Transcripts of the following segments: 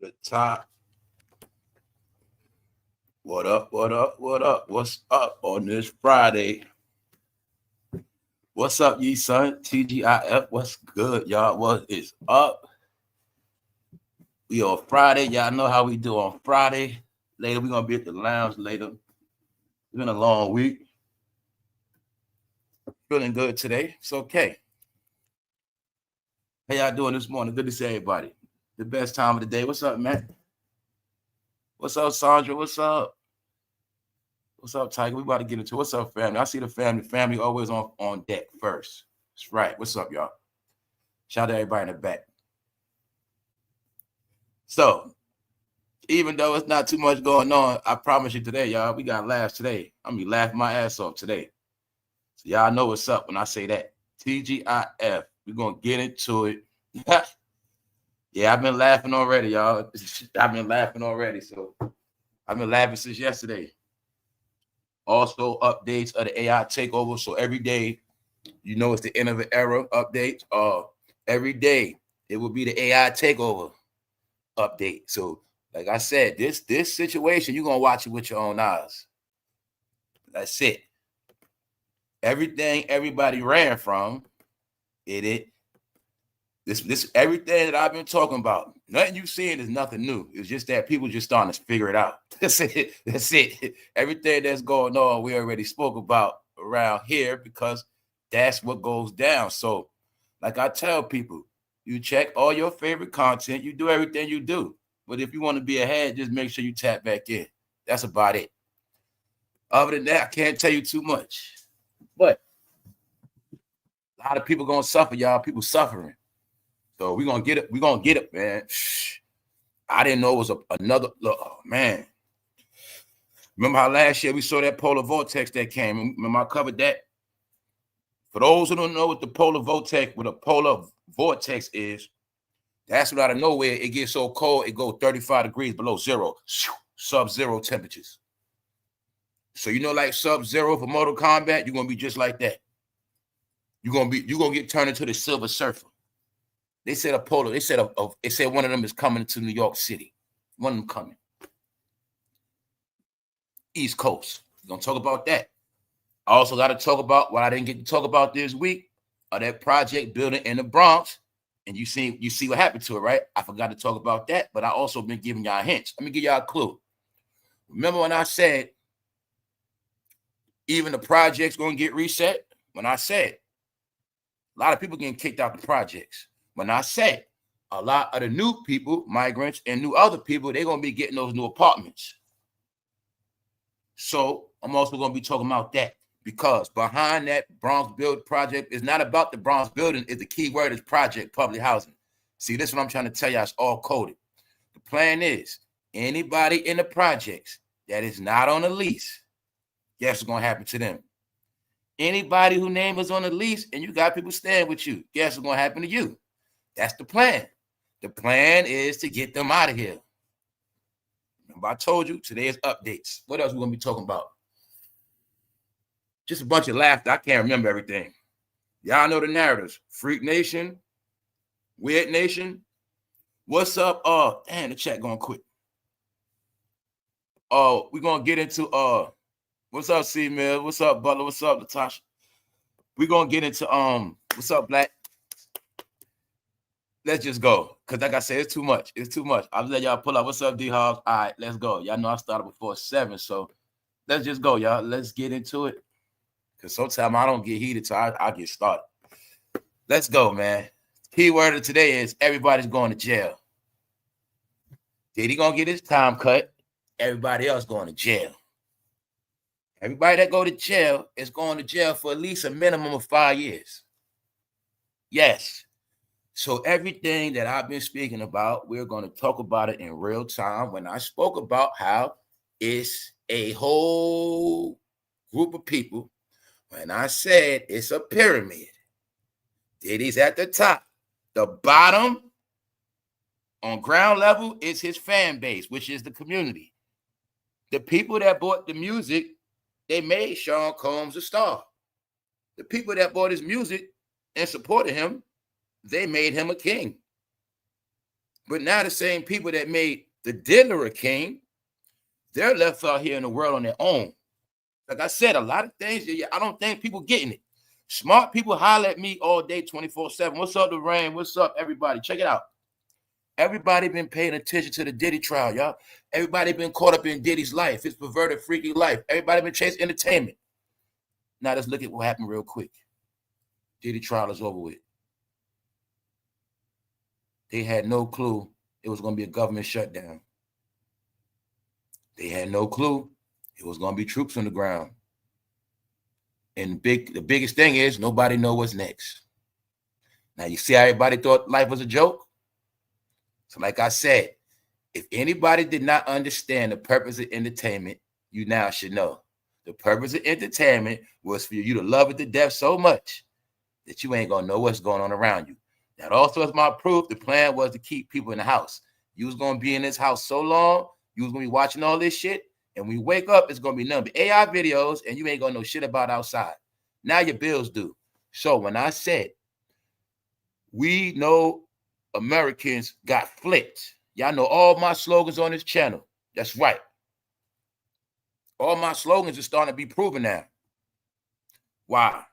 The top. What up? What up? What up? What's up on this Friday? What's up, ye son? TGIF. What's good, y'all? What is up? We on Friday. Y'all know how we do on Friday. Later, we're gonna be at the lounge later. It's been a long week. Feeling good today. It's okay. How y'all doing this morning? Good to see everybody. The best time of the day. What's up, man? What's up, Sandra? What's up? What's up, Tiger? We about to get into what's up, family. I see the family. Family always on deck first. That's right. What's up, y'all? Shout out to everybody in the back. So, even though it's not too much going on, I promise you today, y'all, we got laughs today. I'm gonna be laughing my ass off today. So y'all know what's up when I say that. TGIF. We're gonna get into it. Yeah, I've been laughing already, y'all. I've been laughing already. So I've been laughing since yesterday. Also, updates of the AI takeover. So every day, you know, it's the end of an era update. Every day it will be the AI takeover update. So, like I said, this situation, you're gonna watch it with your own eyes. That's it. Everything everybody ran from, this everything that I've been talking about, nothing you seeing is nothing new. It's just that people just starting to figure it out. That's it. That's it. Everything that's going on, we already spoke about around here because that's what goes down. So, like I tell people, you check all your favorite content, you do everything you do. But if you want to be ahead, just make sure you tap back in. That's about it. Other than that, I can't tell you too much. But a lot of people gonna suffer, y'all. People suffering. So we're gonna get it. We're gonna get it, man. I didn't know it was another man. Remember how last year we saw that polar vortex that came? Remember I covered that? For those who don't know what a polar vortex is, that's what out of nowhere it gets so cold it goes 35 degrees below zero, sub-zero temperatures. So you know, like Sub-Zero for Mortal Kombat, you're gonna be just like that. You're gonna get turned into the Silver Surfer. They said one of them is coming to New York City. One of them coming. East Coast. We're gonna talk about that. I also got to talk about what I didn't get to talk about this week, that project building in the Bronx. And you see what happened to it, right? I forgot to talk about that, but I also been giving y'all hints. Let me give y'all a clue. Remember when I said even the project's gonna get reset? When I said a lot of people getting kicked out the projects. When I said a lot of the new people, migrants, and new other people, they're going to be getting those new apartments. So I'm also going to be talking about that because behind that Bronx Build project is not about the Bronx building. Is the key word is project, public housing. See, this is what I'm trying to tell you. It's all coded. The plan is anybody in the projects that is not on a lease, guess what's going to happen to them? Anybody whose name is on the lease and you got people staying with you, guess what's going to happen to you? That's the plan. The plan is to get them out of here. Remember, I told you today is updates. What else we going to be talking about? Just a bunch of laughter. I can't remember everything. Y'all know the narratives. Freak Nation, Weird Nation. What's up? Damn, the chat going quick. We're going to get into what's up, C-Mill? What's up, Butler? What's up, Latasha? We're going to get into what's up, Black? Let's just go. Because like I said, it's too much. It's too much. I'll let y'all pull up. What's up, D-Hobbs? All right, let's go. Y'all know I started before 7, so let's just go, y'all. Let's get into it. Because sometimes I don't get heated, so I get started. Let's go, man. Key word of today is everybody's going to jail. Diddy gonna get his time cut. Everybody else going to jail. Everybody that go to jail is going to jail for at least a minimum of 5 years. Yes. So everything that I've been speaking about, we're going to talk about it in real time. When I spoke about how it's a whole group of people, when I said it's a pyramid, Diddy's at the top. The bottom on ground level is his fan base, which is the community. The people that bought the music, they made Sean Combs a star. The people that bought his music and supported him, they made him a king. But now the same people that made the dealer a king, they're left out here in the world on their own. Like I said, a lot of things, I don't think people getting it. Smart people holler at me all day, 24/7. What's up, Lorraine? What's up, everybody? Check it out. Everybody been paying attention to the Diddy trial, y'all. Everybody been caught up in Diddy's life, his perverted, freaky life. Everybody been chasing entertainment. Now let's look at what happened real quick. Diddy trial is over with. They had no clue it was going to be a government shutdown. They had no clue it was going to be troops on the ground. And the biggest thing is nobody know what's next. Now you see how everybody thought life was a joke? So like I said, if anybody did not understand the purpose of entertainment, you now should know. The purpose of entertainment was for you to love it to death so much that you ain't gonna know what's going on around you. That also is my proof. The plan was to keep people in the house. You was gonna be in this house so long, you was gonna be watching all this shit, and when you wake up, it's gonna be nothing but AI videos, and you ain't gonna know shit about outside. Now your bills do. So when I said we know Americans got flipped, y'all know all my slogans on this channel. That's right. All my slogans are starting to be proven now. Why?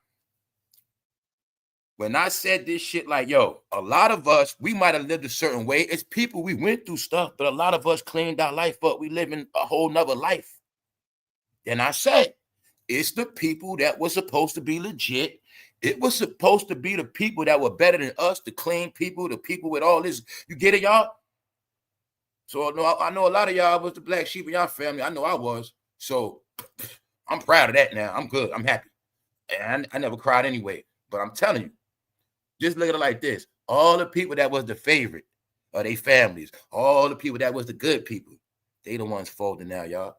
When I said this shit, like, yo, a lot of us, we might have lived a certain way. It's people, we went through stuff, but a lot of us cleaned our life up. We live in a whole nother life. Then I said, it's the people that were supposed to be legit. It was supposed to be the people that were better than us, the clean people, the people with all this. You get it, y'all? So I know a lot of y'all was the black sheep in y'all family. I know I was. So I'm proud of that now. I'm good. I'm happy. And I never cried anyway. But I'm telling you, just look at it like this. All the people that was the favorite of their families, all the people that was the good people, they the ones folding now, y'all.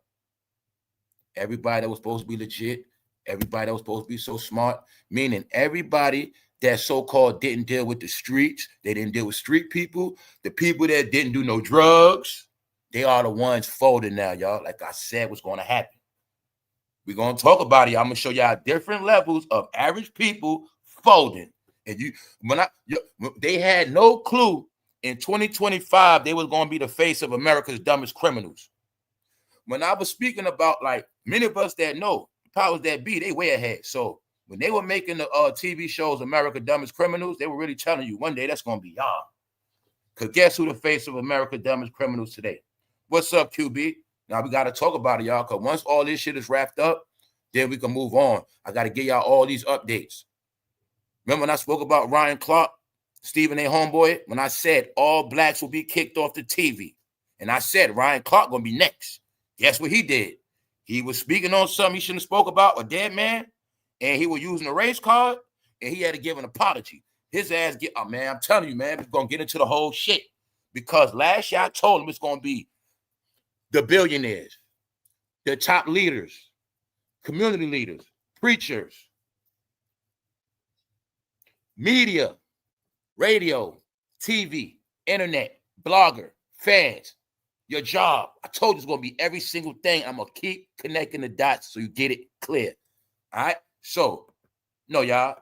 Everybody that was supposed to be legit, everybody that was supposed to be so smart, meaning everybody that so-called didn't deal with the streets, they didn't deal with street people, the people that didn't do no drugs, they are the ones folding now, y'all. Like I said, what's going to happen. We're going to talk about it. I'm going to show y'all different levels of average people folding. And they had no clue in 2025 they was going to be the face of America's dumbest criminals. When I was speaking about, like, many of us that know, powers that be, they way ahead. So when they were making the TV shows America's Dumbest Criminals, they were really telling you one day that's going to be y'all. Because guess who the face of America's Dumbest Criminals today? What's up, QB? Now we got to talk about it, y'all, because once all this shit is wrapped up, then we can move on. I got to give y'all all these updates. Remember when I spoke about Ryan Clark, Stephen A. Homeboy, when I said all blacks will be kicked off the TV, and I said Ryan Clark going to be next. Guess what he did? He was speaking on something he shouldn't have spoke about, a dead man, and he was using a race card, and he had to give an apology. His ass man, I'm telling you, man, we're going to get into the whole shit. Because last year I told him it's going to be the billionaires, the top leaders, community leaders, preachers, media, radio, TV, internet, blogger, fans, your job. I told you it's going to be every single thing. I'm going to keep connecting the dots so you get it clear. All right? So, no, y'all,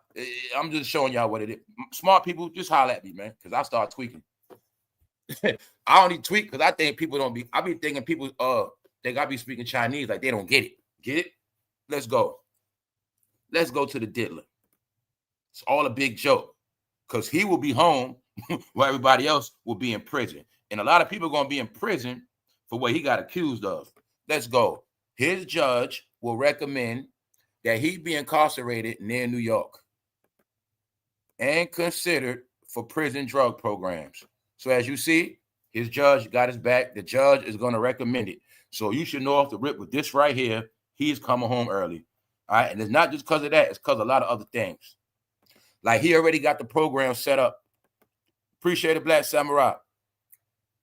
I'm just showing y'all what it is. Smart people, just holler at me, man, because I start tweaking. I only tweak because I think people don't be, I be thinking people think I be speaking Chinese like they don't get it. Get it? Let's go. Let's go to the diddler. It's all a big joke because he will be home while everybody else will be in prison. And a lot of people are going to be in prison for what he got accused of. Let's go. His judge will recommend that he be incarcerated near New York and considered for prison drug programs. So as you see, his judge got his back. The judge is going to recommend it. So you should know off the rip with this right here, he's coming home early. All right. And it's not just because of that. It's because of a lot of other things. Like he already got the program set up. Appreciate it, Black Samurai.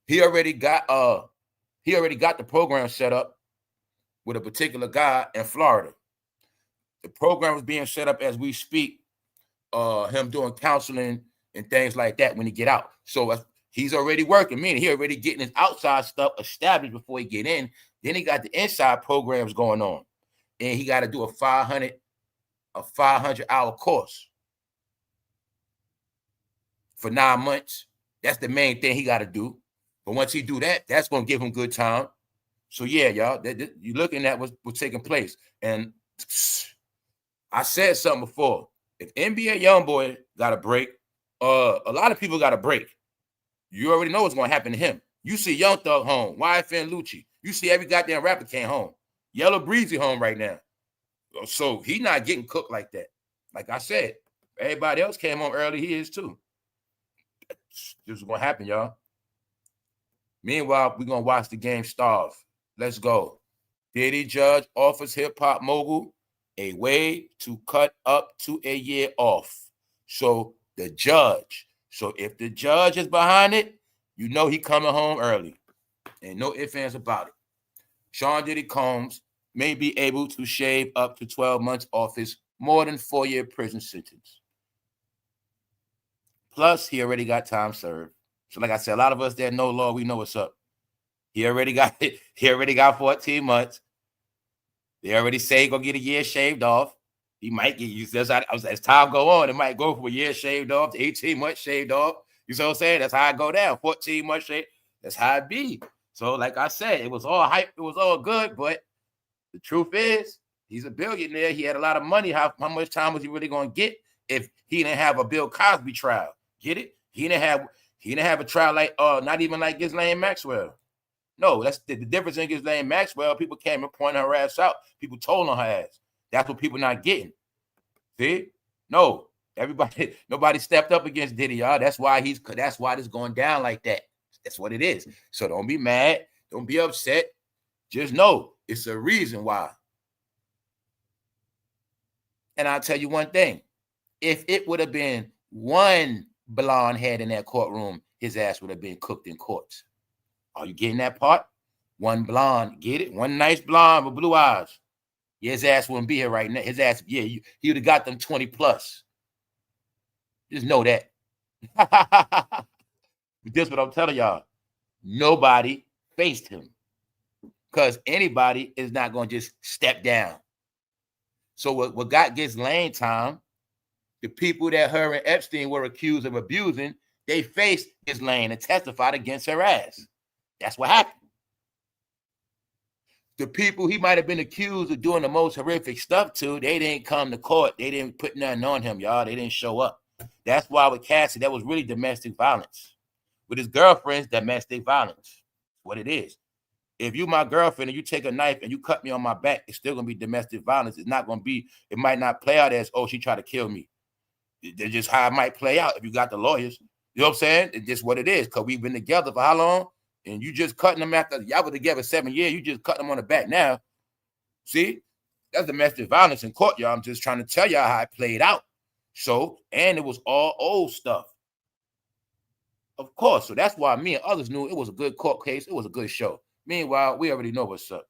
He already got the program set up with a particular guy in Florida. The program is being set up as we speak. Him doing counseling and things like that when he get out. So he's already working, meaning he already getting his outside stuff established before he get in. Then he got the inside programs going on, and he got to do a 500-hour course for 9 months. That's the main thing he got to do. But once he do that, that's going to give him good time. So yeah, y'all, you're looking at what's taking place. And I said something before. If NBA YoungBoy got a break, a lot of people got a break. You already know what's going to happen to him. You see Young Thug home, YFN Lucci. You see every goddamn rapper came home. Yellow Breezy home right now. So he not getting cooked like that. Like I said, everybody else came home early. He is too. This is going to happen, y'all. Meanwhile, we're going to watch the game starve. Let's go. Diddy judge offers hip-hop mogul a way to cut up to a year off. So the judge. So if the judge is behind it, you know he coming home early. And no ifs, ands about it. Sean Diddy Combs may be able to shave up to 12 months off his more than 4-year prison sentence. Plus, he already got time served. So like I said, a lot of us that know law, we know what's up. He already got 14 months. They already say he's going to get a year shaved off. He might get used as time go on. It might go from a year shaved off to 18 months shaved off. You see what I'm saying? That's how it go down. 14 months shaved. That's how it be. So like I said, it was all hype. It was all good. But the truth is, he's a billionaire. He had a lot of money. How much time was he really going to get if he didn't have a Bill Cosby trial? Get it? He didn't have a trial like not even like Ghislaine Maxwell. No, that's the difference in Ghislaine Maxwell. People came and pointed her ass out. People told on her ass. That's what people not getting. See? No, nobody stepped up against Diddy, y'all. That's why this going down like that. That's what it is. So don't be mad. Don't be upset. Just know it's a reason why. And I'll tell you one thing. If it would have been one blonde head in that courtroom, his ass would have been cooked in courts. Are you getting that part? One blonde, get it? One nice blonde with blue eyes. Yeah, his ass wouldn't be here right now. His ass, yeah, he would have got them 20 plus. Just know that. This is what I'm telling y'all. Nobody faced him. Because anybody is not going to just step down. So what got Ghislaine time, the people that her and Epstein were accused of abusing, they faced Ghislaine and testified against her ass. That's what happened. The people he might have been accused of doing the most horrific stuff to, they didn't come to court. They didn't put nothing on him, y'all. They didn't show up. That's why with Cassie, that was really domestic violence. With his girlfriends, domestic violence. What it is. If you my girlfriend and you take a knife and you cut me on my back, it's still going to be domestic violence. It's not going to be, it might not play out as, oh, she tried to kill me. It's just how it might play out if you got the lawyers. You know what I'm saying? It's just what it is. Because we've been together for how long? And you just cutting them after y'all were together 7 years. You just cut them on the back now. See? That's domestic violence in court, y'all. I'm just trying to tell y'all how it played out. So, and it was all old stuff. Of course. So that's why me and others knew it was a good court case. It was a good show. Meanwhile, we already know what's up.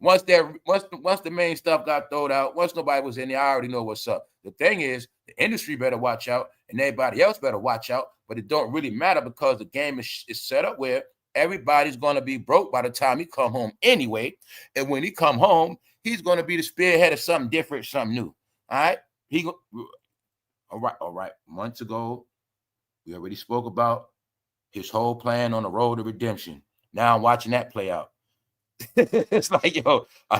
Once the main stuff got thrown out, once nobody was in there, I already know what's up. The thing is, the industry better watch out, and everybody else better watch out. But it don't really matter because the game is set up where everybody's going to be broke by the time he come home anyway. And when he come home, he's going to be the spearhead of something different, something new. All right? All right. Months ago, we already spoke about his whole plan on the road to redemption. Now I'm watching that play out. It's like, yo, I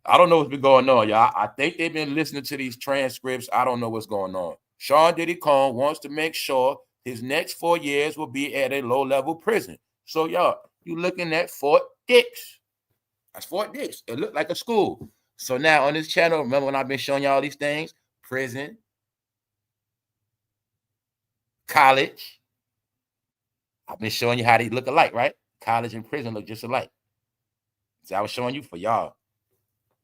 don't know what's been going on, y'all. I think they've been listening to these transcripts. I don't know what's going on. Sean Diddy Combs wants to make sure his next 4 years will be at a low-level prison. So, y'all, you looking at Fort Dix. That's Fort Dix. It looked like a school. So now on this channel, remember when I've been showing y'all these things? Prison, college. I've been showing you how they look alike, right? College and prison look just alike. So I was showing you for y'all.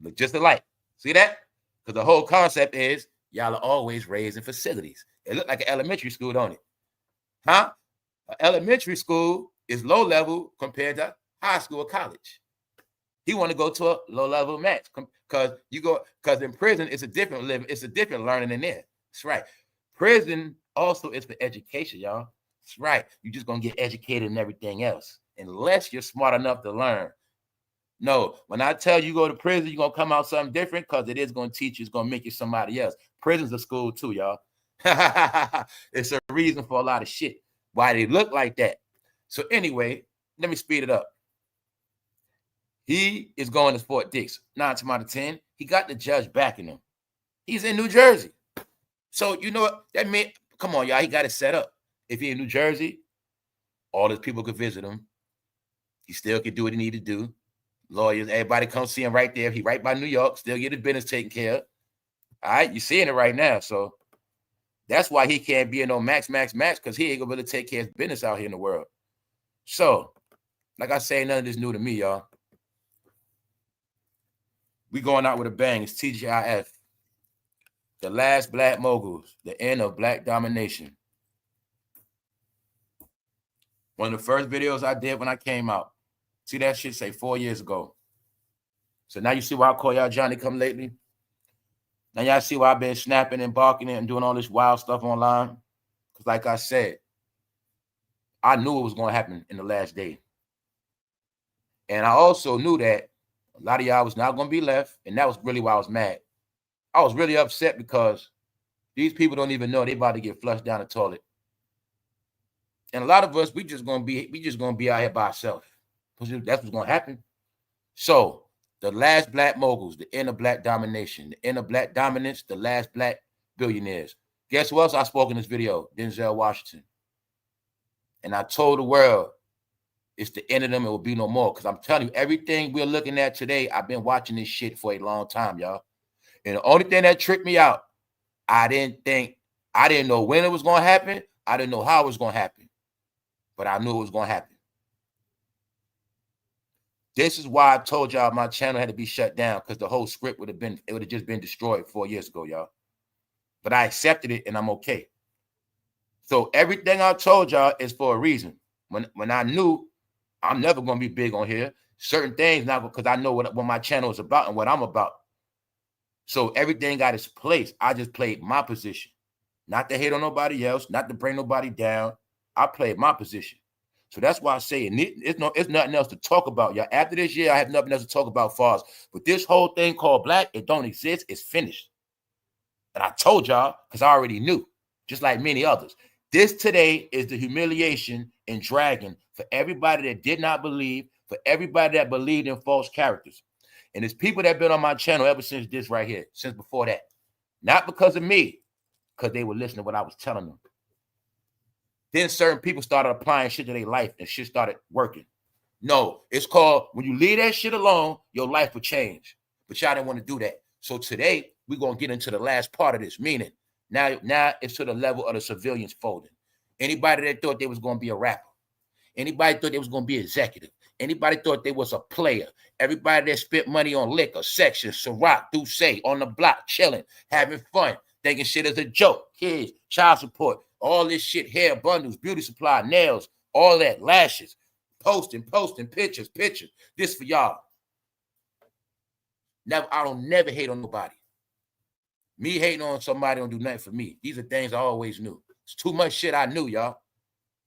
Look just alike. See that? Because the whole concept is y'all are always raised in facilities. It looked like an elementary school, don't it? Huh? An elementary school is low level compared to high school or college. He want to go to a low level match because in prison it's a different living, it's a different learning in there. That's right. Prison also is for education, y'all. That's right. You're just gonna get educated and everything else, unless you're smart enough to learn. No, when I tell you go to prison, you're gonna come out something different because it is gonna teach you, it's gonna make you somebody else. Prison's a school too, y'all. It's a reason for a lot of shit. why they look like that. So anyway, let me speed it up. He is going to Fort Dix. 9 times out of 10, he got the judge backing him. He's in New Jersey. So you know what that meant? Come on, y'all. He got it set up. If he in New Jersey, all his people could visit him. He still could do what he need to do. Lawyers, everybody come see him right there. He right by New York, still get his business taken care of. All right, you're seeing it right now. So that's why he can't be in no max, because he ain't gonna really take care of his business out here in the world. So, like I say, none of this new to me, y'all. We going out with a bang. It's TGIF. The Last Black Moguls, the end of Black domination. One of the first videos I did when I came out. See that shit say 4 years ago. So now you see why I call y'all Johnny come lately? Now y'all see why I've been snapping and barking and doing all this wild stuff online? Because like I said, I knew it was going to happen in the last day. And I also knew that a lot of y'all was not going to be left. And that was really why I was mad. I was really upset because these people don't even know they about to get flushed down the toilet. And a lot of us, we just gonna be out here by ourselves. That's what's gonna happen. So the last black moguls, the end of black domination, the end of black dominance, the last black billionaires. Guess who else I spoke in this video? Denzel Washington. And I told the world it's the end of them. It will be no more. Because I'm telling you, everything we're looking at today, I've been watching this shit for a long time, y'all. And the only thing that tricked me out, I didn't know when it was gonna happen. I didn't know how it was gonna happen. But I knew it was going to happen. This is why I told y'all my channel had to be shut down, because the whole script would have just been destroyed 4 years ago, y'all. But I accepted it and I'm okay. So everything I told y'all is for a reason. When I knew I'm never going to be big on here, certain things now, because I know what my channel is about and what I'm about. So everything got its place. I just played my position. Not to hate on nobody else, not to bring nobody down. I played my position. So that's why I say it's nothing else to talk about, y'all. After this year, I have nothing else to talk about far. But this whole thing called black, it don't exist. It's finished. And I told y'all, because I already knew, just like many others. This today is the humiliation and dragging for everybody that did not believe, for everybody that believed in false characters. And it's people that have been on my channel ever since this right here, since before that. Not because of me, because they were listening to what I was telling them. Then certain people started applying shit to their life and shit started working. No, it's called when you leave that shit alone, your life will change. But y'all didn't want to do that. So today, we're going to get into the last part of this, meaning now it's to the level of the civilians folding. Anybody that thought they was going to be a rapper, anybody thought they was going to be executive, anybody thought they was a player, everybody that spent money on liquor, section, Ciroc, Douce, on the block, chilling, having fun, thinking shit is a joke, kids, child support, all this shit, hair bundles, beauty supply, nails, all that, lashes, posting, pictures. This for y'all. I don't never hate on nobody. Me hating on somebody don't do nothing for me. These are things I always knew. It's too much shit I knew, y'all.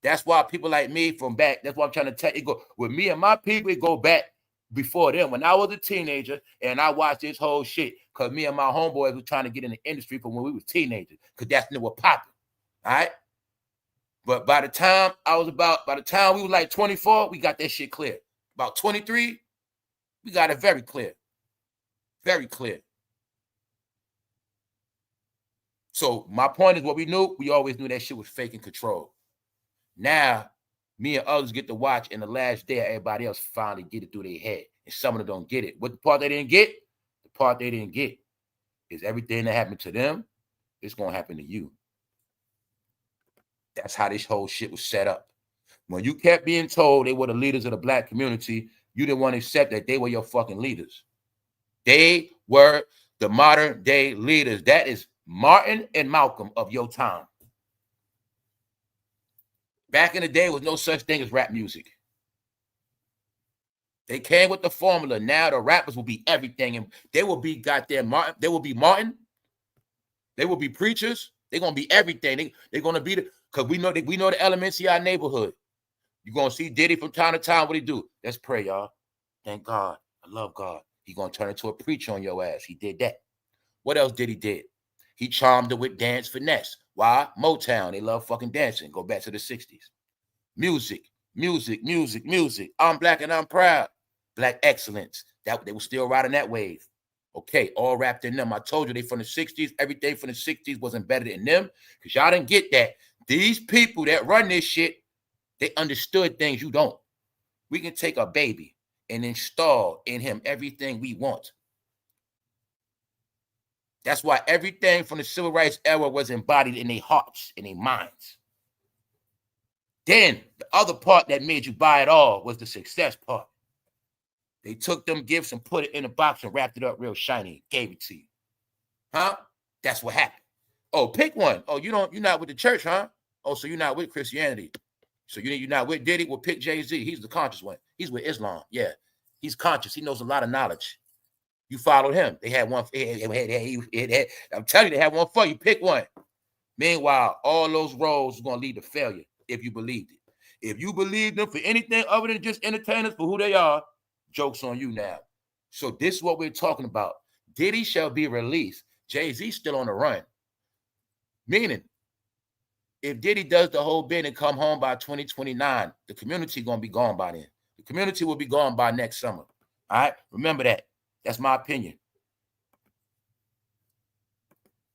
That's why people like me from back, that's what I'm trying to tell you. With me and my people, it go back before them. When I was a teenager and I watched this whole shit, because me and my homeboys were trying to get in the industry from when we was teenagers, because that's when it was popping. All right. But by the time we were like 24, we got that shit clear. About 23, we got it very clear. Very clear. So my point is what we always knew that shit was fake and control. Now, me and others get to watch, and the last day everybody else finally get it through their head. And some of them don't get it. What the part they didn't get? The part they didn't get is everything that happened to them, it's going to happen to you. That's how this whole shit was set up. When you kept being told they were the leaders of the black community, you didn't want to accept that they were your fucking leaders. They were the modern day leaders. That is Martin and Malcolm of your time. Back in the day, there was no such thing as rap music. They came with the formula. Now the rappers will be everything. And they will be goddamn Martin. They will be Martin. They will be preachers. They're going to be everything. They're going to be the... Because we know the elements of our neighborhood. You're going to see Diddy from time to time. What he do? Let's pray, y'all. Thank God. I love God. He going to turn into a preacher on your ass. He did that. What else did he did? He charmed her with dance finesse. Why? Motown. They love fucking dancing. Go back to the 60s. Music, music, music, music. I'm black and I'm proud. Black excellence. That they were still riding that wave. Okay, all wrapped in them. I told you they from the 60s. Everything from the 60s was embedded in them because y'all didn't get that. These people that run this shit, they understood things you don't. We can take a baby and install in him everything we want. That's why everything from the civil rights era was embodied in their hearts, in their minds. Then the other part that made you buy it all was the success part. They took them gifts and put it in a box and wrapped it up real shiny, gave it to you. Huh? That's what happened. Oh, pick one. Oh, you're not with the church, huh? Oh, so you're not with Christianity. So you're not with Diddy? Well, pick Jay-Z. He's the conscious one. He's with Islam. Yeah. He's conscious. He knows a lot of knowledge. You followed him. They had one. I'm telling you, they had one for you. Pick one. Meanwhile, all those roles are going to lead to failure if you believed it. If you believe them for anything other than just entertainers for who they are, joke's on you now. So this is what we're talking about. Diddy shall be released. Jay-Z still on the run. Meaning, if Diddy does the whole bit and come home by 2029, the community going to be gone by then. The community will be gone by next summer. All right? Remember that. That's my opinion.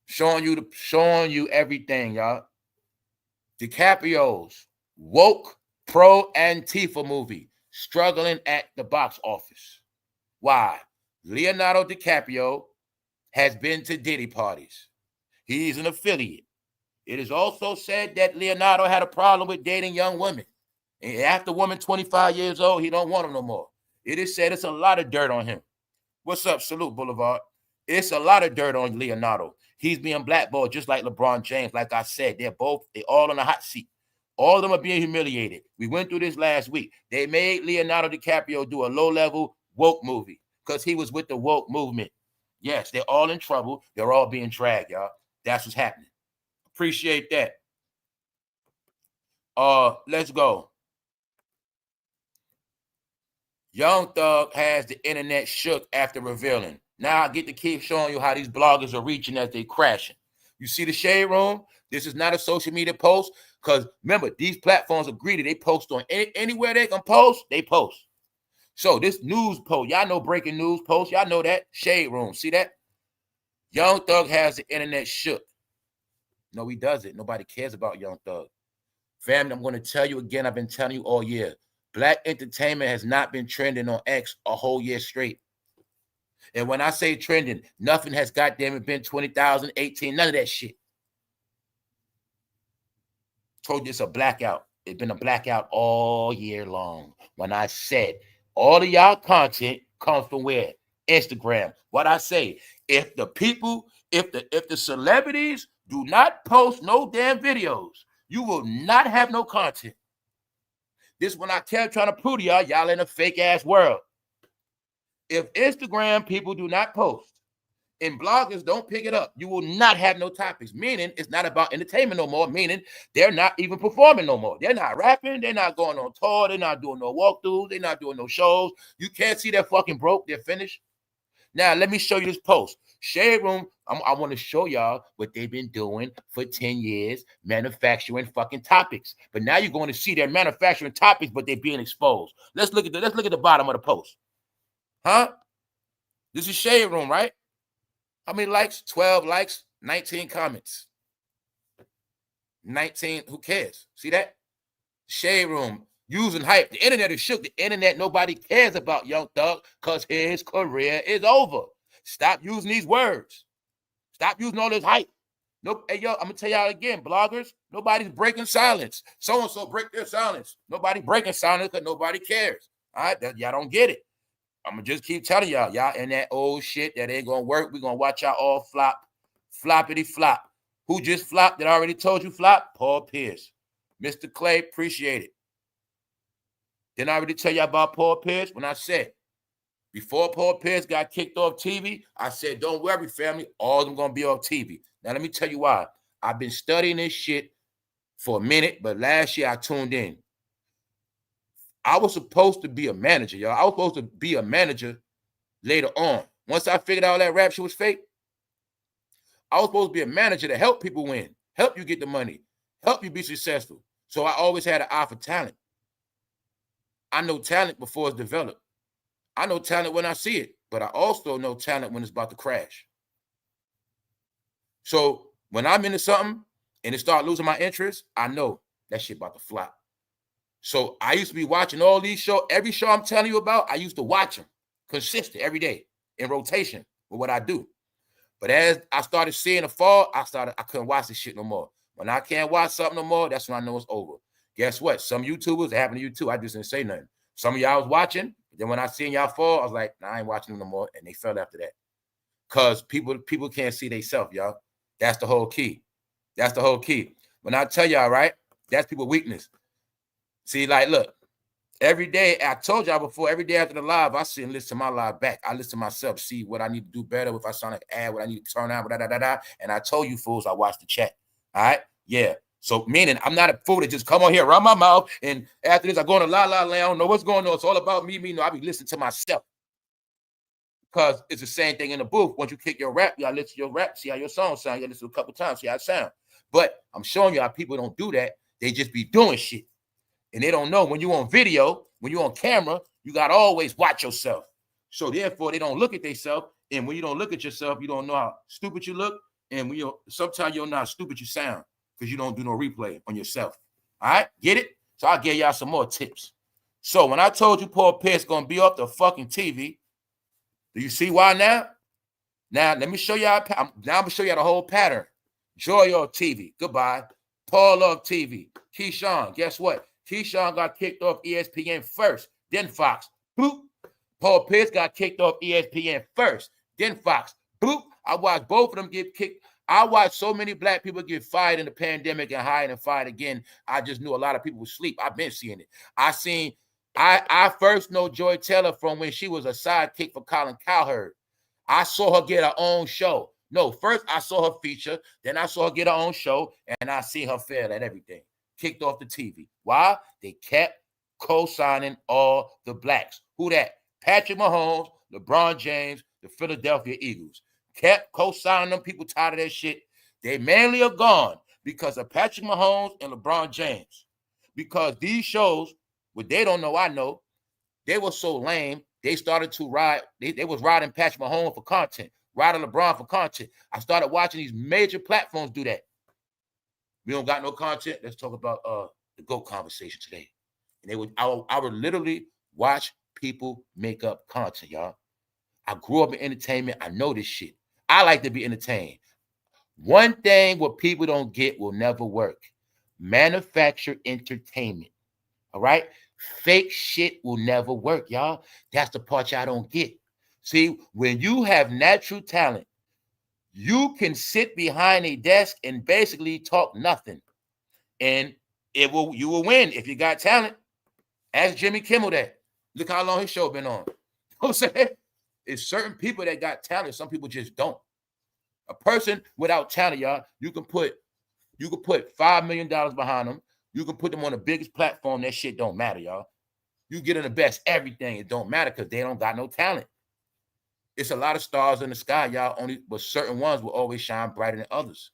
Showing you everything, y'all. DiCaprio's woke pro Antifa movie struggling at the box office. Why? Leonardo DiCaprio has been to Diddy parties. He's an affiliate. It is also said that Leonardo had a problem with dating young women. And after woman 25 years old, he don't want them no more. It is said it's a lot of dirt on him. What's up, Salute Boulevard? It's a lot of dirt on Leonardo. He's being blackballed just like LeBron James. Like I said, they all on the hot seat. All of them are being humiliated. We went through this last week. They made Leonardo DiCaprio do a low-level woke movie because he was with the woke movement. Yes, they're all in trouble. They're all being dragged, y'all. That's what's happening. Appreciate that. Let's go. Young Thug has the internet shook after revealing. Now I get to keep showing you how these bloggers are reaching as they crashing. You see the shade room? This is not a social media post because remember, these platforms are greedy. They post on anywhere they can post, they post. So this news post, y'all know breaking news post. Y'all know that. Shade room. See that? Young Thug has the internet shook. No, he doesn't. Nobody cares about Young Thug. Family, I'm going to tell you again, I've been telling you all year. Black entertainment has not been trending on X a whole year straight. And when I say trending, nothing has goddamn it been 20,000, 18, none of that shit. Told you it's a blackout. It's been a blackout all year long. When I said all of y'all content comes from where? Instagram. What I say, if the celebrities do not post no damn videos, you will not have no content. This is when I kept trying to prove to y'all in a fake ass world. If Instagram people do not post and bloggers don't pick it up, you will not have no topics. Meaning it's not about entertainment no more. Meaning they're not even performing no more. They're not rapping. They're not going on tour. They're not doing no walkthroughs. They're not doing no shows. You can't see they're fucking broke. They're finished. Now, let me show you this post. Shade Room, I want to show y'all what they've been doing for 10 years, manufacturing fucking topics. But now you're going to see they're manufacturing topics, but they're being exposed. Let's look at the bottom of the post. Huh? This is Shade Room, right? How many likes? 12 likes, 19 comments. 19, who cares? See that? Shade Room. Using hype. The internet is shook. The internet, nobody cares about Young Thug because his career is over. Stop using these words. Stop using all this hype. No, hey, yo, I'm going to tell y'all again, bloggers, nobody's breaking silence. So-and-so break their silence. Nobody breaking silence because nobody cares. All right? Y'all don't get it. I'm going to just keep telling y'all. Y'all in that old shit that ain't going to work. We're going to watch y'all all flop. Floppity flop. Who just flopped that I already told you flop? Paul Pierce. Mr. Clay, appreciate it. Didn't I already tell you about Paul Pierce? When I said, before Paul Pierce got kicked off TV, I said, don't worry, family, all of them going to be off TV. Now, let me tell you why. I've been studying this shit for a minute, but last year I tuned in. I was supposed to be a manager, y'all. I was supposed to be a manager later on. Once I figured out that rap shit was fake, I was supposed to be a manager to help people win. help you get the money, help you be successful. So I always had an eye for talent. I know talent before it's developed. I know talent when I see it, but I also know talent when it's about to crash. So when I'm into something and it start losing my interest, I know that shit about to flop. So I used to be watching all these shows. Every show I'm telling you about, I used to watch them consistent every day in rotation with what I do. But as I started seeing the fall, I couldn't watch this shit no more. When I can't watch something no more, that's when I know it's over. Guess what? Some YouTubers, it happened to you too. I just didn't say nothing. Some of y'all was watching. Then when I seen y'all fall, I was like, nah, I ain't watching them no more. And they fell after that. Because people can't see themselves, y'all. That's the whole key. That's the whole key. When I tell y'all, right, that's people's weakness. See, like, look, every day, I told y'all before, every day after the live, I sit and listen to my live back. I listen to myself, see what I need to do better, if I sound like an ad, what I need to turn out, and I told you fools, I watched the chat. All right? Yeah. So, meaning, I'm not a fool that just come on here, run my mouth, and after this, I go on a la land, I don't know what's going on. It's all about me. No, I be listening to myself. Because it's the same thing in the booth. Once you kick your rap, you gotta listen to your rap, see how your song sound. You gotta listen to it a couple times, see how it sound. But I'm showing you how people don't do that. They just be doing shit. And they don't know when you're on video, when you're on camera, you got to always watch yourself. So therefore, they don't look at themselves. And when you don't look at yourself, you don't know how stupid you look. And when sometimes you don't know how stupid you sound because you don't do no replay on yourself. All right? Get it? So I'll give y'all some more tips. So when I told you Paul Pierce going to be off the fucking TV, do you see why now? Now, let me show y'all. Now I'm going to show y'all the whole pattern. Joy off TV. Goodbye. Paul off TV. Keyshawn, guess what? Keyshawn got kicked off ESPN first, then Fox. Boop. Paul Pierce got kicked off ESPN first, then Fox. Boop. I watched both of them get kicked. I watched so many black people get fired in the pandemic and hired and fired again. I just knew a lot of people would sleep. I've been seeing it. I first know Joy Taylor from when she was a sidekick for Colin Cowherd. I saw her get her own show. No, first I saw her feature, then I saw her get her own show, and I see her fail at everything. Kicked off the TV. Why? They kept co-signing all the blacks. Who that? Patrick Mahomes, LeBron James, the Philadelphia Eagles. Kept co-signing them. People tired of that shit. They mainly are gone because of Patrick Mahomes and LeBron James. Because these shows, what they don't know, I know, they were so lame, they started to ride. They was riding Patrick Mahomes for content, riding LeBron for content. I started watching these major platforms do that. We don't got no content. Let's talk about the GOAT conversation today. And I would literally watch people make up content, y'all. I grew up in entertainment. I know this shit. I like to be entertained. One thing what people don't get will never work. Manufactured entertainment. All right? Fake shit will never work, y'all. That's the part y'all don't get. See, when you have natural talent, you can sit behind a desk and basically talk nothing. And you will win if you got talent. Ask Jimmy Kimmel that. Look how long his show been on. You know what I'm saying? It's certain people that got talent. Some people just don't. A person without talent, y'all, you can put $5 million behind them. You can put them on the biggest platform. That shit don't matter, y'all. You get in the best everything. It don't matter because they don't got no talent. It's a lot of stars in the sky, y'all, but certain ones will always shine brighter than others.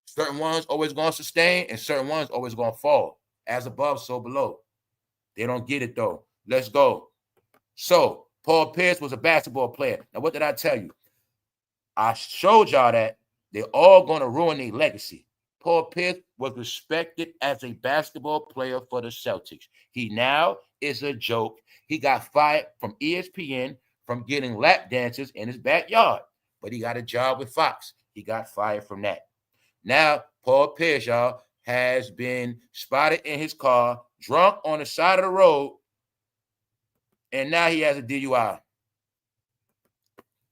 Certain ones always going to sustain, and certain ones always going to fall. As above, so below. They don't get it, though. Let's go. So, Paul Pierce was a basketball player. Now, what did I tell you? I showed y'all that they're all going to ruin their legacy. Paul Pierce was respected as a basketball player for the Celtics. He now is a joke. He got fired from ESPN from getting lap dances in his backyard. But he got a job with Fox. He got fired from that. Now, Paul Pierce, y'all, has been spotted in his car, drunk on the side of the road, and now he has a DUI.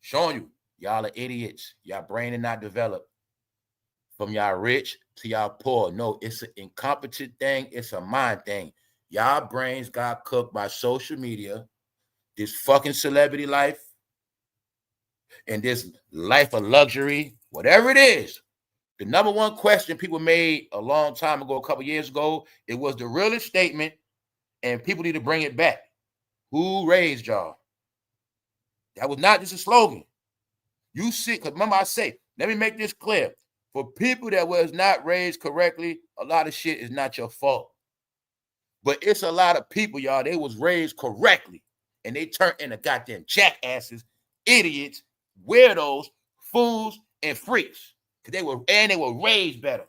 Showing you, y'all are idiots. Y'all brain is not developed. From y'all rich to y'all poor. No, it's an incompetent thing. It's a mind thing. Y'all brains got cooked by social media, this fucking celebrity life, and this life of luxury, whatever it is. The number one question people made a long time ago, a couple years ago, it was the realest statement, and people need to bring it back. Who raised y'all? That was not just a slogan. You see, because remember I say, let me make this clear. For people that was not raised correctly, a lot of shit is not your fault. But it's a lot of people, y'all, they was raised correctly, and they turned into goddamn jackasses, idiots, weirdos, fools, and freaks. Because they were raised better.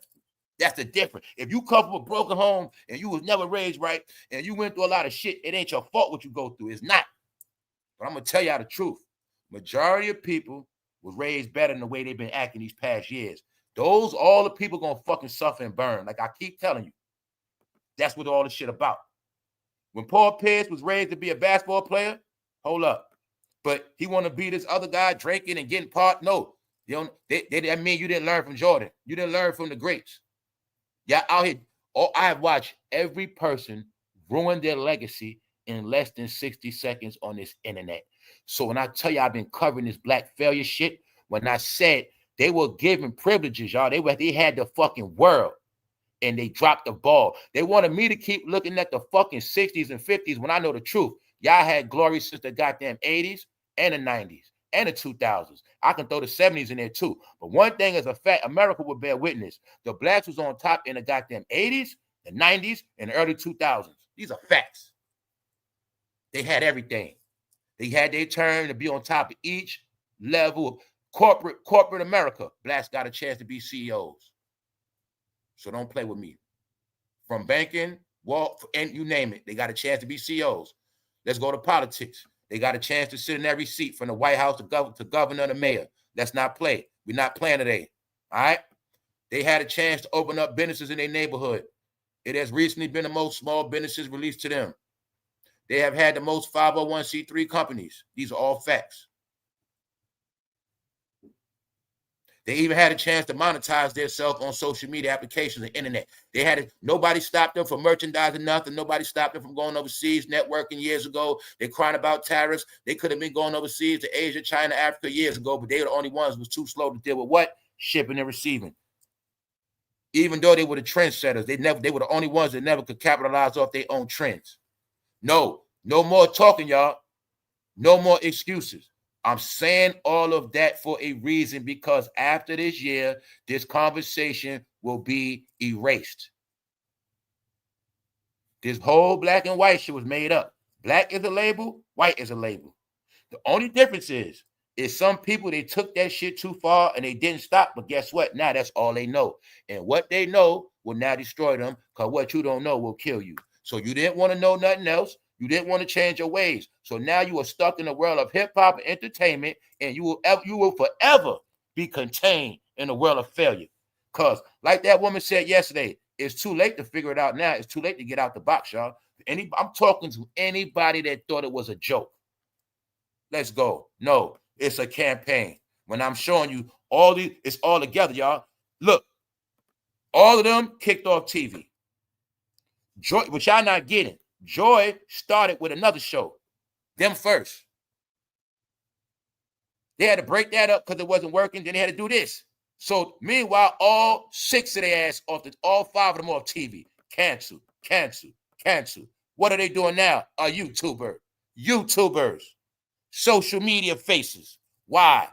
That's the difference. If you come from a broken home and you was never raised right and you went through a lot of shit, it ain't your fault what you go through. It's not. But I'm going to tell y'all the truth. Majority of people was raised better than the way they've been acting these past years. All the people going to fucking suffer and burn. Like I keep telling you. That's what all this shit about. When Paul Pierce was raised to be a basketball player, hold up. But he want to be this other guy drinking and getting part. No. That mean you didn't learn from Jordan. You didn't learn from the greats. Yeah, out here, I have watched every person ruin their legacy in less than 60 seconds on this internet. So when I tell you I've been covering this black failure shit, when I said they were given privileges, y'all, they had the fucking world, and they dropped the ball. They wanted me to keep looking at the fucking 60s and 50s when I know the truth. Y'all had glory since the goddamn 80s and the 90s and the 2000s. I can throw the 70s in there too. But one thing is a fact, America will bear witness. The blacks was on top in the goddamn 80s, the 90s, and the early 2000s. These are facts. They had everything. They had their turn to be on top of each level of corporate America. Blacks got a chance to be CEOs. So don't play with me. From banking, and you name it, they got a chance to be CEOs. Let's go to politics. They got a chance to sit in every seat from the White House to governor to mayor. Let's not play. We're not playing today. All right? They had a chance to open up businesses in their neighborhood. It has recently been the most small businesses released to them. They have had the most 501c3 companies. These are all facts. They even had a chance to monetize themselves on social media applications and internet. Nobody stopped them from merchandising nothing. Nobody stopped them from going overseas, networking years ago. They're crying about tariffs. They could have been going overseas to Asia, China, Africa years ago, but they were the only ones who was too slow to deal with what? Shipping and receiving. Even though they were the trendsetters, they were the only ones that never could capitalize off their own trends. No more talking, y'all. No more excuses. I'm saying all of that for a reason, because after this year, this conversation will be erased. This whole black and white shit was made up. Black is a label, white is a label. The only difference is some people, they took that shit too far and they didn't stop, but guess what? Now that's all they know. And what they know will now destroy them, because what you don't know will kill you. So you didn't want to know nothing else. You didn't want to change your ways. So now you are stuck in the world of hip-hop and entertainment, and you will forever be contained in the world of failure. Because like that woman said yesterday, it's too late to figure it out now. It's too late to get out the box, y'all. I'm talking to anybody that thought it was a joke. Let's go. No, it's a campaign. When I'm showing you it's all together, y'all. Look, all of them kicked off TV. Joy, which y'all not getting. Joy started with another show. Them first. They had to break that up because it wasn't working. Then they had to do this. So meanwhile, all 6 of their ass all 5 of them off TV. Cancel. What are they doing now? A YouTubers. Social media faces. Why?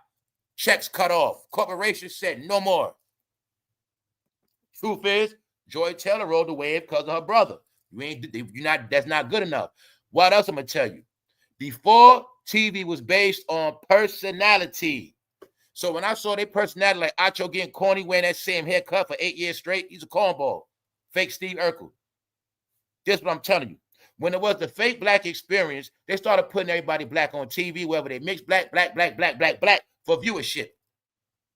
Checks cut off. Corporations said no more. Truth is, Joy Taylor rode the wave because of her brother. That's not good enough. What else I'm gonna tell you? Before, TV was based on personality. So when I saw their personality, like Acho getting corny, wearing that same haircut for 8 years straight, he's a cornball. Fake Steve Urkel. This is what I'm telling you. When it was the fake black experience, they started putting everybody black on TV, wherever they mix black for viewership.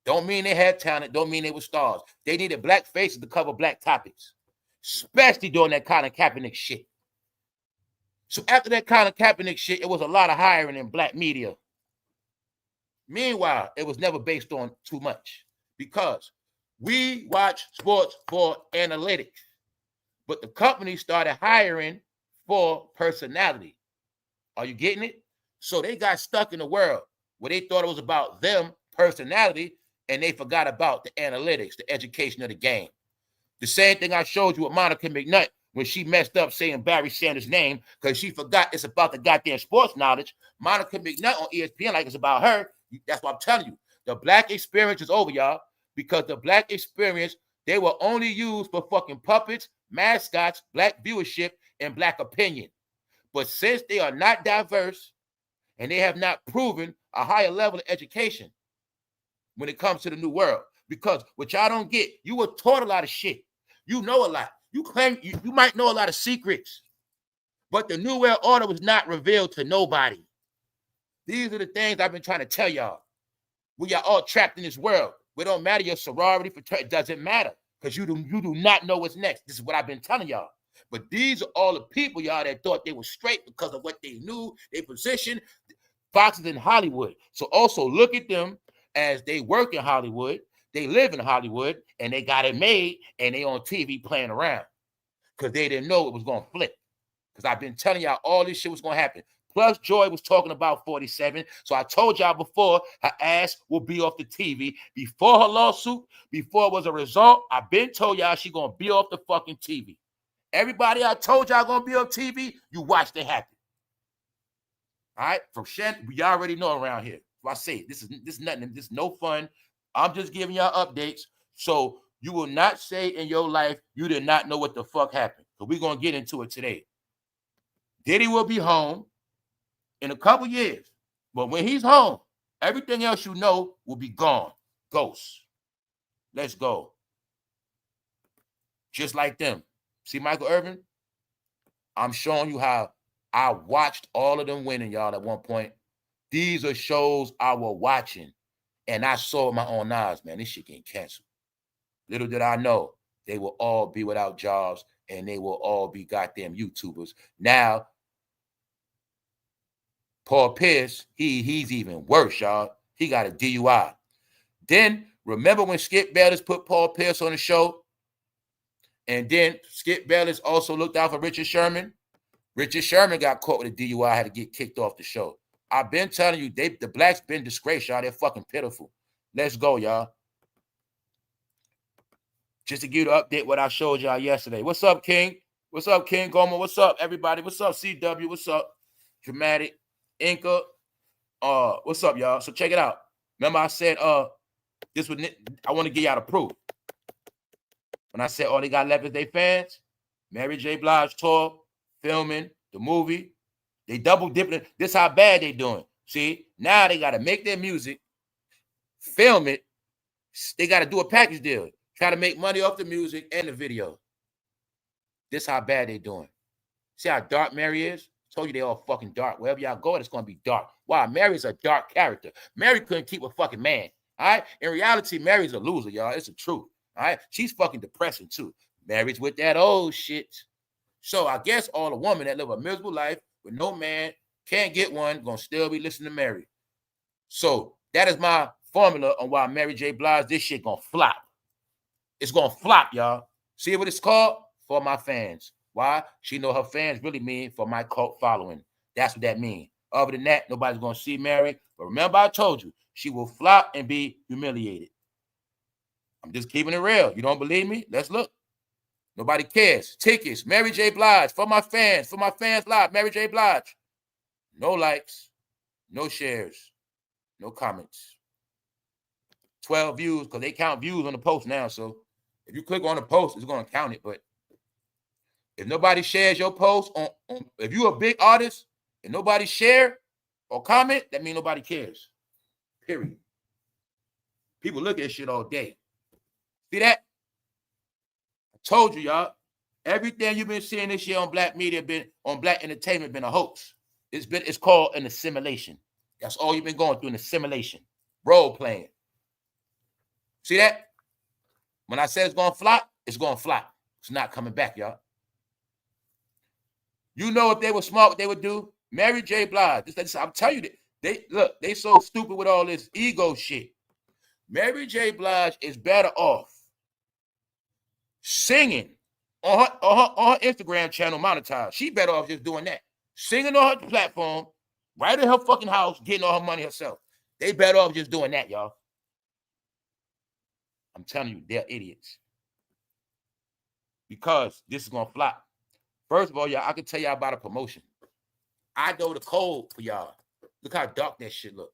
Don't mean they had talent. Don't mean they were stars. They needed black faces to cover black topics, especially during that Colin Kaepernick shit. So after that Colin Kaepernick shit, it was a lot of hiring in black media. Meanwhile, it was never based on too much, because we watch sports for analytics, but the company started hiring for personality. Are you getting it? So they got stuck in the world where they thought it was about them, personality, and they forgot about the analytics, the education of the game. The same thing I showed you with Monica McNutt when she messed up saying Barry Sanders' name because she forgot it's about the goddamn sports knowledge. Monica McNutt on ESPN like it's about her. That's what I'm telling you. The black experience is over, y'all, because the black experience, they were only used for fucking puppets, mascots, black viewership, and black opinion. But since they are not diverse and they have not proven a higher level of education when it comes to the new world, because what y'all don't get, you were taught a lot of shit. You know a lot. You claim you might know a lot of secrets, but the new world order was not revealed to nobody. These are the things I've been trying to tell y'all. We are all trapped in this world. It don't matter your sorority, fraternity, it doesn't matter, because you do not know what's next. This is what I've been telling y'all. But these are all the people, y'all, that thought they were straight because of what they knew, their position. Foxes in Hollywood. So also look at them as they work in Hollywood, they live in Hollywood, and they got it made, and they on TV playing around because they didn't know it was going to flip. Because I've been telling y'all all this shit was going to happen. Plus, Joy was talking about 47. So I told y'all before, her ass will be off the TV. Before her lawsuit, before it was a result, I've been told y'all she going to be off the fucking TV. Everybody I told y'all going to be on TV, you watched it happen. All right? From Shen, we already know around here. So I say, this is nothing. This is no fun. I'm just giving y'all updates. So you will not say in your life you did not know what the fuck happened. So we're going to get into it today. Diddy will be home in a couple years. But when he's home, everything else you know will be gone. Ghosts. Let's go. Just like them. See Michael Irvin? I'm showing you how I watched all of them winning, y'all, at one point. These are shows I was watching, and I saw with my own eyes, man, this shit getting canceled. Little did I know, they will all be without jobs, and they will all be goddamn YouTubers. Now, Paul Pierce, he's even worse, y'all. He got a DUI. Then, remember when Skip Bayless put Paul Pierce on the show? And then Skip Bayless also looked out for Richard Sherman. Richard Sherman got caught with a DUI, had to get kicked off the show. I've been telling you, the blacks been disgraced, y'all. They're fucking pitiful. Let's go, y'all. Just to give you the update what I showed y'all yesterday. What's up, King? What's up, King Goma? What's up, everybody? What's up, CW? What's up, Dramatic? Inca? What's up, y'all? So check it out. Remember I said, this was, I want to give y'all the proof. When I said all they got left is they fans, Mary J. Blige tour, filming the movie, they double dipping. This how bad they doing. See, now they got to make their music, film it. They got to do a package deal. Try to make money off the music and the video. This how bad they doing. See how dark Mary is? Told you they all fucking dark. Wherever y'all go, it's going to be dark. Wow, Mary's a dark character. Mary couldn't keep a fucking man. All right? In reality, Mary's a loser, y'all. It's the truth. All right? She's fucking depressing, too. Mary's with that old shit. So I guess all the women that live a miserable life with no man, can't get one, gonna still be listening to Mary. So that is my formula on why Mary J. Blige, this shit gonna flop. It's gonna flop, y'all. See what it's called? For my fans. Why? She know her fans really mean for my cult following. That's what that means. Other than that, nobody's gonna see Mary. But remember, I told you, she will flop and be humiliated. I'm just keeping it real. You don't believe me? Let's look. Nobody cares. Tickets, Mary J. Blige, for my fans live, Mary J. Blige. No likes, no shares, no comments. 12 views, because they count views on the post now. So if you click on the post, it's going to count it. But if nobody shares your post, if you're a big artist and nobody share or comment, that means nobody cares. Period. People look at shit all day. See that? Told you, y'all. Everything you've been seeing this year on black media, on black entertainment, been a hoax. It's called an assimilation. That's all you've been going through, an assimilation. Role playing. See that? When I said it's gonna flop, it's gonna flop. It's not coming back, y'all. You know if they were smart, what they would do? Mary J. Blige. I'm telling you, they so stupid with all this ego shit. Mary J. Blige is better off singing on her Instagram channel monetized. She better off just doing that. Singing on her platform, right in her fucking house, getting all her money herself. They better off just doing that, y'all. I'm telling you, they're idiots. Because this is going to flop. First of all, y'all, I can tell y'all about a promotion. I know the code for y'all. Look how dark that shit look.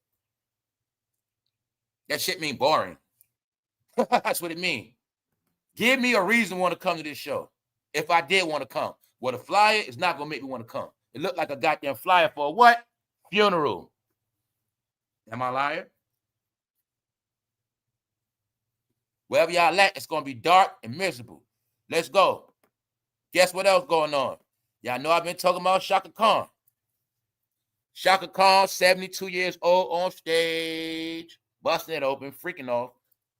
That shit mean boring. That's what it means. Give me a reason to want to come to this show. If I did want to come. Well, the flyer is not going to make me want to come. It looked like a goddamn flyer for a what? Funeral. Am I lying? Wherever y'all at, it's going to be dark and miserable. Let's go. Guess what else going on? Y'all know I've been talking about Chaka Khan. Chaka Khan, 72 years old, on stage, busting it open, freaking off.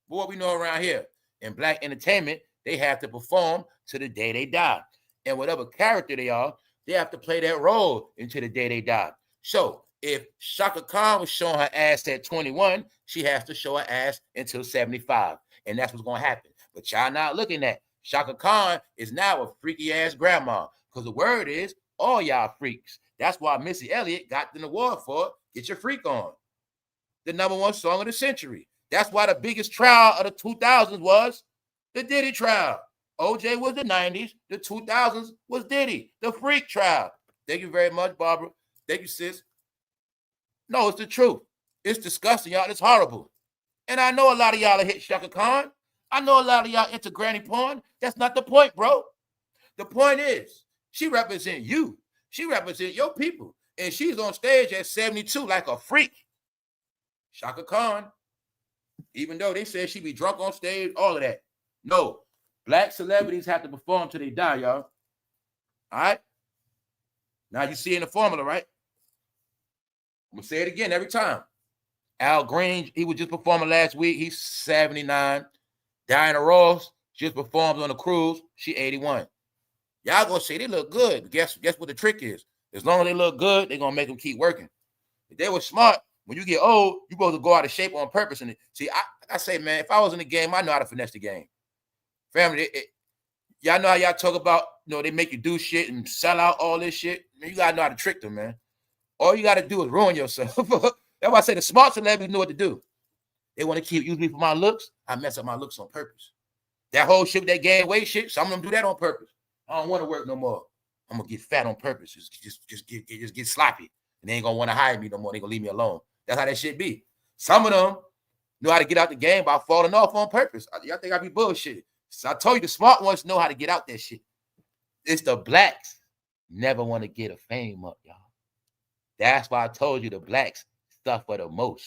But what we know around here, in black entertainment, they have to perform to the day they die. And whatever character they are, they have to play that role until the day they die. So if Chaka Khan was showing her ass at 21, she has to show her ass until 75. And that's what's going to happen. But y'all not looking at Chaka Khan is now a freaky ass grandma. Because the word is all y'all freaks. That's why Missy Elliott got an award for Get Your Freak On. The #1 song of the century. That's why the biggest trial of the 2000s was the Diddy trial. OJ was the 90s. The 2000s was Diddy, the freak trial. Thank you very much, Barbara. Thank you, sis. No, it's the truth. It's disgusting, y'all. It's horrible. And I know a lot of y'all are hit Chaka Khan. I know a lot of y'all into granny porn. That's not the point, bro. The point is, she represents you. She represents your people. And she's on stage at 72 like a freak. Chaka Khan. Even though they said she be drunk on stage, all of that. No. Black celebrities have to perform till they die, y'all. All right? Now you see in the formula, right? I'm going to say it again every time. Al Green, he was just performing last week. He's 79. Diana Ross just performed on a cruise. She 81. Y'all going to say they look good. Guess what the trick is? As long as they look good, they're going to make them keep working. If they were smart, when you get old, you're supposed to go out of shape on purpose. And see, I say, man, if I was in the game, I know how to finesse the game. Family, y'all know how y'all talk about, they make you do shit and sell out all this shit. Man, you got to know how to trick them, man. All you got to do is ruin yourself. That's why I say the smart celebrities know what to do. They want to use me for my looks. I mess up my looks on purpose. That whole shit, that gain weight shit, some of them do that on purpose. I don't want to work no more. I'm going to get fat on purpose. Just get sloppy. And they ain't going to want to hire me no more. They going to leave me alone. That's how that shit be. Some of them know how to get out the game by falling off on purpose. Y'all think I be bullshit. So I told you the smart ones know how to get out that shit. It's the blacks never want to get a fame up, y'all. That's why I told you the blacks suffer the most.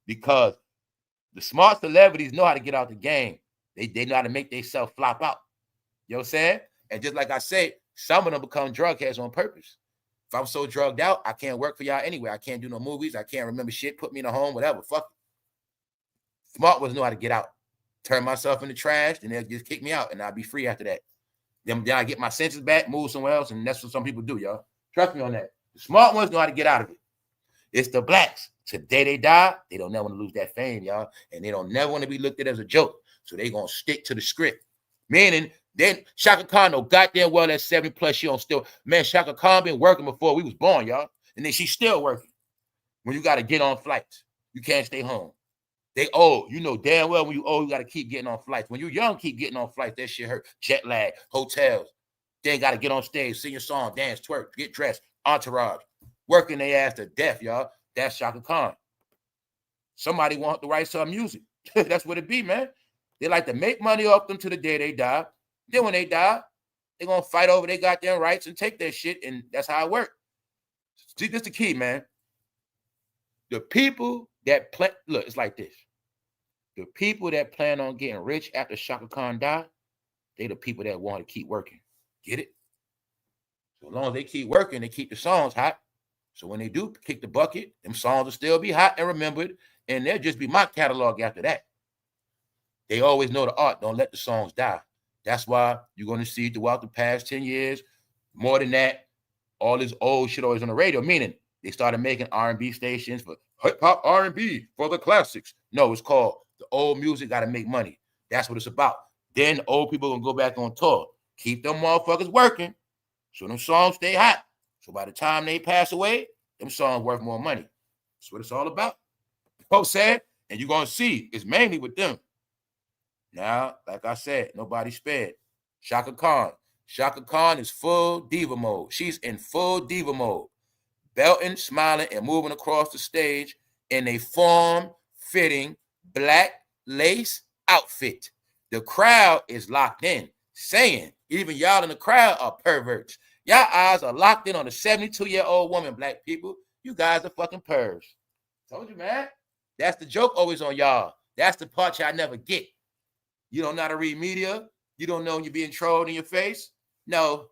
Because the smart celebrities know how to get out the game. They know how to make themselves flop out. You know what I'm saying? And just like I said, some of them become drug heads on purpose. If I'm so drugged out, I can't work for y'all anyway. I can't do no movies. I can't remember shit. Put me in a home, whatever. Fuck it. Smart ones know how to get out. Turn myself in the trash, and they'll just kick me out, and I'll be free after that. Then I get my senses back, move somewhere else, and that's what some people do, y'all. Trust me on that. The smart ones know how to get out of it. It's the blacks. Today they die, they don't never want to lose that fame, y'all. And they don't never want to be looked at as a joke. So they going to stick to the script. Meaning, then Chaka Khan know goddamn well that 70 plus she don't still. Man, Chaka Khan been working before we was born, y'all. And then she's still working. When you got to get on flights, you can't stay home. They old. You know damn well when you old, you got to keep getting on flights. When you're young, keep getting on flights. That shit hurt. Jet lag, hotels. Then got to get on stage, sing your song, dance, twerk, get dressed, entourage. Working their ass to death, y'all. That's Chaka Khan. Somebody want to write some music. That's what it be, man. They like to make money off them to the day they die. Then when they die, they're going to fight over their goddamn rights and take their shit, and that's how it works. See, this is the key, man. The people that plan, look, it's like this. The people that plan on getting rich after Chaka Khan died, they the people that want to keep working. Get it? So as long as they keep working, they keep the songs hot. So when they do kick the bucket, them songs will still be hot and remembered, and they'll just be my catalog after that. They always know the art. Don't let the songs die. That's why you're going to see throughout the past 10 years, more than that, all this old shit always on the radio, meaning they started making R&B stations for hip-hop R&B for the classics. No, it's called the old music got to make money. That's what it's about. Then the old people are going to go back on tour. Keep them motherfuckers working so them songs stay hot. So by the time they pass away, them songs worth more money. That's what it's all about. You know what I'm saying? And you're going to see it's mainly with them. Now, like I said, nobody spared. Chaka Khan. Chaka Khan is full diva mode. She's in full diva mode. Belting, smiling, and moving across the stage in a form-fitting black lace outfit. The crowd is locked in, saying even y'all in the crowd are perverts. Y'all eyes are locked in on a 72-year-old woman, black people. You guys are fucking pervs. Told you, man. That's the joke always on y'all. That's the part y'all never get. You don't know how to read media. You don't know when you're being trolled in your face. No,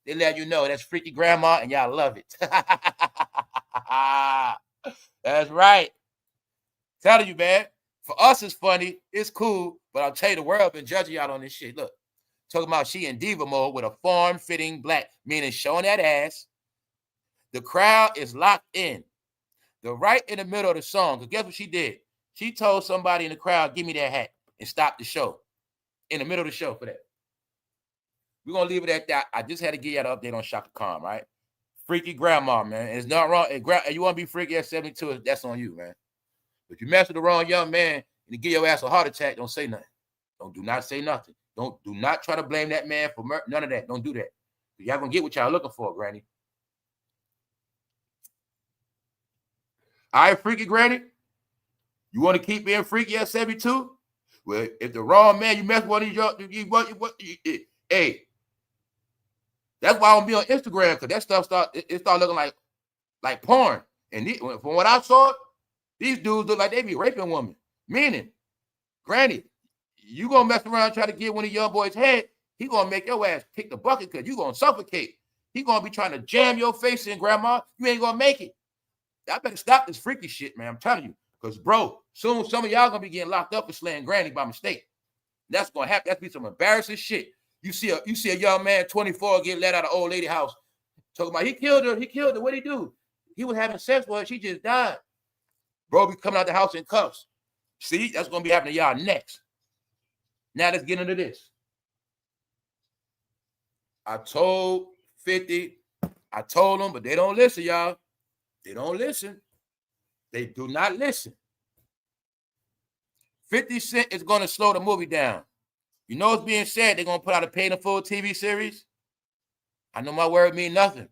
they let you know that's freaky grandma and y'all love it. That's right. Telling you, man. For us, it's funny. It's cool. But I'll tell you, the world been judging y'all on this shit. Look, talking about she in diva mode with a form-fitting black, meaning showing that ass. The crowd is locked in. The right in the middle of the song. Because guess what she did? She told somebody in the crowd, give me that hat, and stop the show. In the middle of the show for that. We're going to leave it at that. I just had to give you an update on Shaka Khan, right? Freaky grandma, man. And it's not wrong. And you want to be freaky at 72, that's on you, man. But you mess with the wrong young man and you give your ass a heart attack, don't say nothing. Do not say nothing. Do not try to blame that man for none of that. Don't do that. Y'all going to get what y'all looking for, Granny. All right, freaky Granny? You want to keep being freaky at 72? Well, if the wrong man, you mess with one of these, hey, that's why I don't be on Instagram, because that stuff start looking like porn. And from what I saw, these dudes look like they be raping women. Meaning, Granny, you gonna mess around try to get one of your boys' head, he gonna make your ass kick the bucket because you gonna suffocate. He gonna be trying to jam your face in, Grandma. You ain't gonna make it. I better stop this freaky shit, man. I'm telling you. Because, bro, soon some of y'all gonna be getting locked up for slaying Granny by mistake. That's gonna happen. That's be some embarrassing shit. You see a young man, 24, get let out of old lady house. Talking about he killed her. What'd he do? He was having sex with her. She just died. Bro be coming out the house in cuffs. See, that's gonna be happening to y'all next. Now let's get into this. I told 50, I told them, but they don't listen, y'all. They don't listen. They do not listen. 50 Cent is going to slow the movie down. You know what's being said? They're going to put out a paid in full TV series. I know my word mean nothing.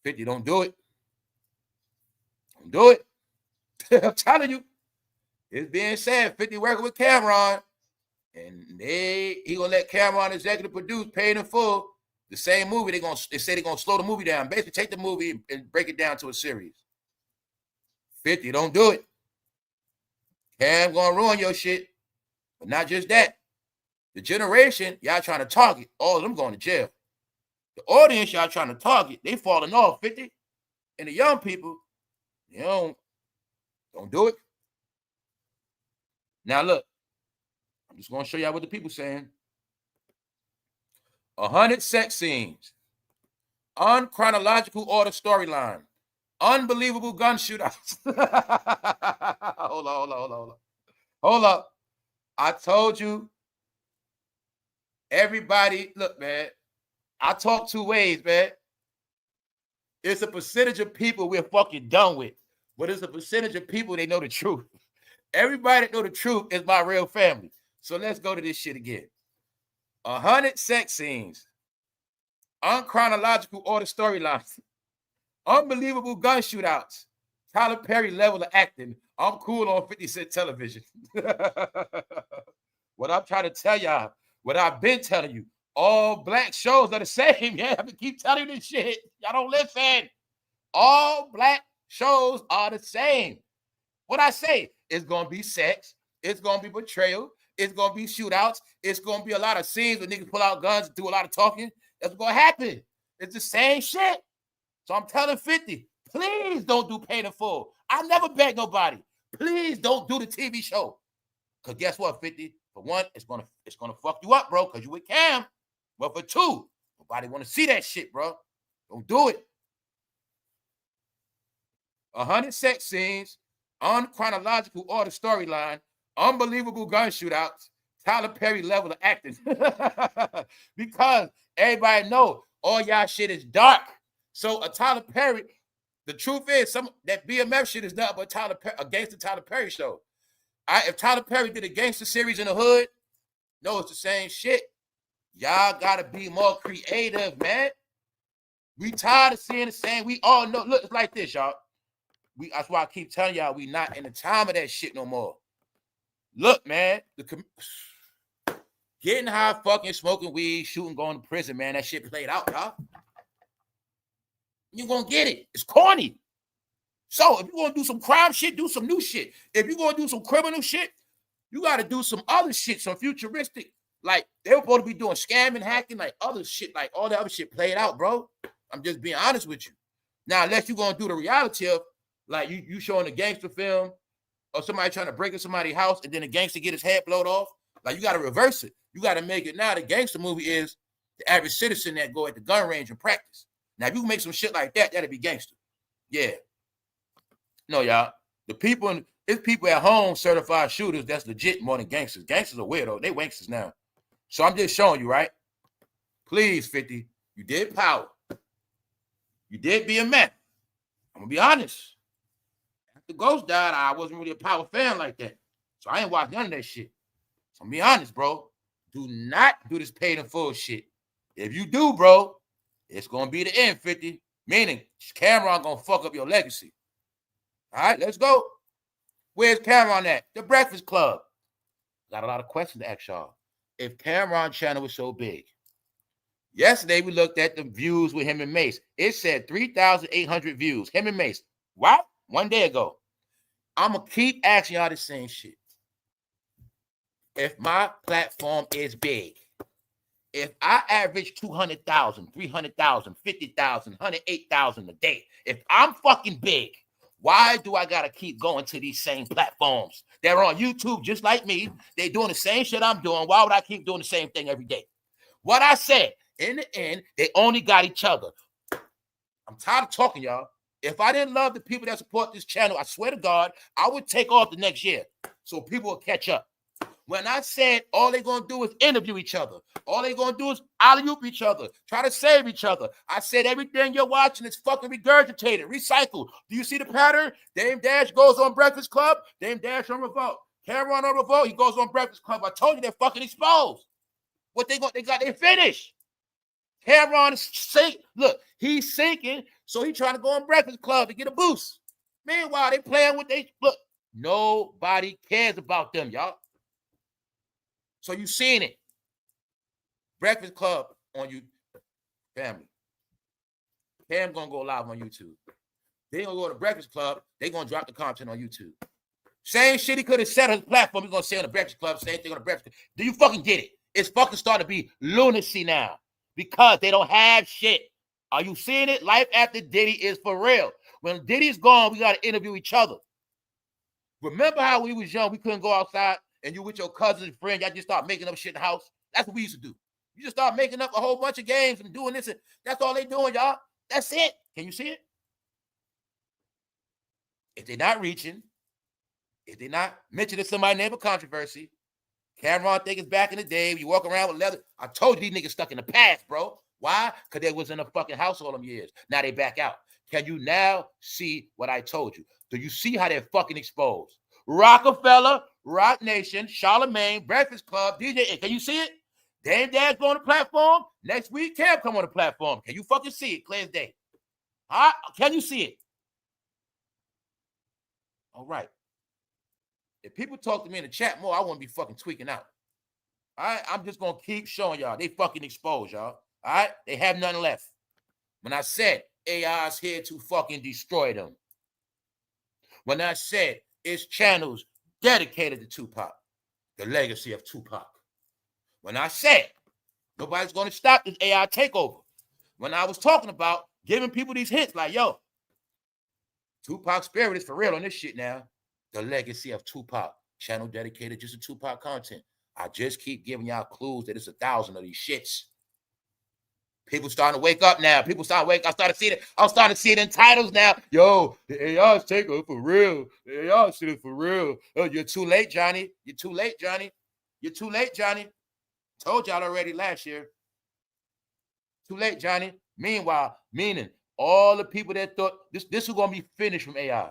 50, don't do it. Don't do it. I'm telling you. It's being said, 50 working with Cameron. And he going to let Cameron executive produce paid in full the same movie. They say they're going to slow the movie down. Basically take the movie and break it down to a series. 50, don't do it. Cam going to ruin your shit. But not just that. The generation y'all trying to target, all of them going to jail. The audience y'all trying to target, they falling off, 50. And the young people, you know, don't do it. Now look, I'm just going to show y'all what the people saying. 100 sex scenes. Unchronological order storyline. Unbelievable gun shootouts. Hold up. I told you, everybody, look, man, I talk two ways, man. It's a percentage of people we're fucking done with, but it's a percentage of people they know the truth. Everybody that know the truth is my real family. So let's go to this shit again. 100 sex scenes. Unchronological order storylines. Unbelievable gun shootouts. Tyler Perry level of acting. I'm cool on 50 Cent television. What I'm trying to tell y'all, what I've been telling you, all black shows are the same. Yeah, I have to keep telling you this shit. Y'all don't listen. All black shows are the same. What I say, it's going to be sex. It's going to be betrayal. It's going to be shootouts. It's going to be a lot of scenes where niggas pull out guns and do a lot of talking. That's what's going to happen. It's the same shit. So I'm telling 50, please don't do paid in full. I never beg nobody. Please don't do the TV show. Because guess what, 50? For one, it's gonna fuck you up, bro, because you with Cam. But for two, nobody want to see that shit, bro. Don't do it. 100 sex scenes, unchronological order storyline, unbelievable gun shootouts, Tyler Perry level of acting. Because everybody know all y'all shit is dark. So a Tyler Perry, the truth is, that BMF shit is nothing but a gangster Tyler Perry show. If Tyler Perry did a gangster series in the hood, no, it's the same shit. Y'all gotta be more creative, man. We tired of seeing the same. We all know. Look, it's like this, y'all. That's why I keep telling y'all we not in the time of that shit no more. Look, man, getting high, fucking smoking weed, shooting, going to prison, man. That shit played out, y'all. You're gonna get it. It's corny. So if you're gonna do some crime shit, do some new shit. If you're gonna do some criminal shit, you gotta do some other shit, some futuristic. Like they were supposed to be doing scamming, hacking, like other shit, like all the other shit played out, bro. I'm just being honest with you. Now, unless you're gonna do the reality of like you showing a gangster film or somebody trying to break into somebody's house and then the gangster get his head blowed off, like you gotta reverse it. You gotta make it now. The gangster movie is the average citizen that go at the gun range and practice. Now, if you make some shit like that, that'd be gangster. Yeah. No, y'all. It's people at home certified shooters that's legit more than gangsters. Gangsters are weirdo. They wanksters now. So I'm just showing you, right? Please, 50, you did power. You did be a man. I'm going to be honest. After Ghost died, I wasn't really a power fan like that. So I ain't watched none of that shit. So I'm be honest, bro. Do not do this paid in full shit. If you do, bro, it's going to be the end, 50. Meaning, Cameron going to fuck up your legacy. All right, let's go. Where's Cameron at? The Breakfast Club. Got a lot of questions to ask y'all. If Cameron channel was so big. Yesterday, we looked at the views with him and Mace. It said 3,800 views. Him and Mace. What? 1 day ago. I'm going to keep asking y'all the same shit. If my platform is big, if I average 200,000, 300,000, 50,000, 108,000 a day, if I'm fucking big, why do I got to keep going to these same platforms? They're on YouTube just like me. They're doing the same shit I'm doing. Why would I keep doing the same thing every day? What I said, in the end, they only got each other. I'm tired of talking, y'all. If I didn't love the people that support this channel, I swear to God, I would take off the next year so people will catch up. When I said all they're going to do is interview each other, all they're going to do is alley-oop each other, try to save each other. I said everything you're watching is fucking regurgitated, recycled. Do you see the pattern? Damedash goes on Breakfast Club, Damedash on Revolt. Cameron on Revolt, he goes on Breakfast Club. I told you they're fucking exposed. What they finished. Cameron is sinking. Look, he's sinking, so he's trying to go on Breakfast Club to get a boost. Meanwhile, they playing with look, nobody cares about them, y'all. So you seen it. Breakfast Club on you, family. Cam gonna go live on YouTube. They gonna go to Breakfast Club. They gonna drop the content on YouTube. Same shit he could have said on his platform. He's gonna say on the Breakfast Club. Same thing on the Breakfast Club. Do you fucking get it? It's fucking starting to be lunacy now because they don't have shit. Are you seeing it? Life after Diddy is for real. When Diddy's gone, we gotta interview each other. Remember how we was young? We couldn't go outside. And you with your cousins and friends, y'all just start making up shit in the house. That's what we used to do. You just start making up a whole bunch of games and doing this. And that's all they doing, y'all. That's it. Can you see it? If they're not reaching, if they're not mentioning somebody's name of controversy, Cameron think it's back in the day. You walk around with leather. I told you these niggas stuck in the past, bro. Why? Because they was in a fucking house all them years. Now they back out. Can you now see what I told you? Do you see how they're fucking exposed? Rockefeller, Rock Nation, Charlemagne, Breakfast Club, DJ. Can you see it? Dame Dash go on the platform. Next week, Cam come on the platform. Can you fucking see it? Clear as day. Huh? Can you see it? All right. If people talk to me in the chat more, I won't be fucking tweaking out. All right? I'm just going to keep showing y'all. They fucking exposed, y'all. All right? They have nothing left. When I said AI's here to fucking destroy them. When I said it's channels dedicated to Tupac, the legacy of Tupac. When I said nobody's going to stop this AI takeover. When I was talking about giving people these hints like, yo, Tupac's spirit is for real on this shit now. The legacy of Tupac, channel dedicated just to Tupac content. I just keep giving y'all clues that it's 1,000 of these shits. People starting to wake up now. People starting to wake up. I'm starting to see it in titles now. Yo, the AI's takeover for real. The AI shit is for real. Oh, you're too late, Johnny. You're too late, Johnny. You're too late, Johnny. Told y'all already last year. Too late, Johnny. Meanwhile, meaning all the people that thought this was going to be finished from AI.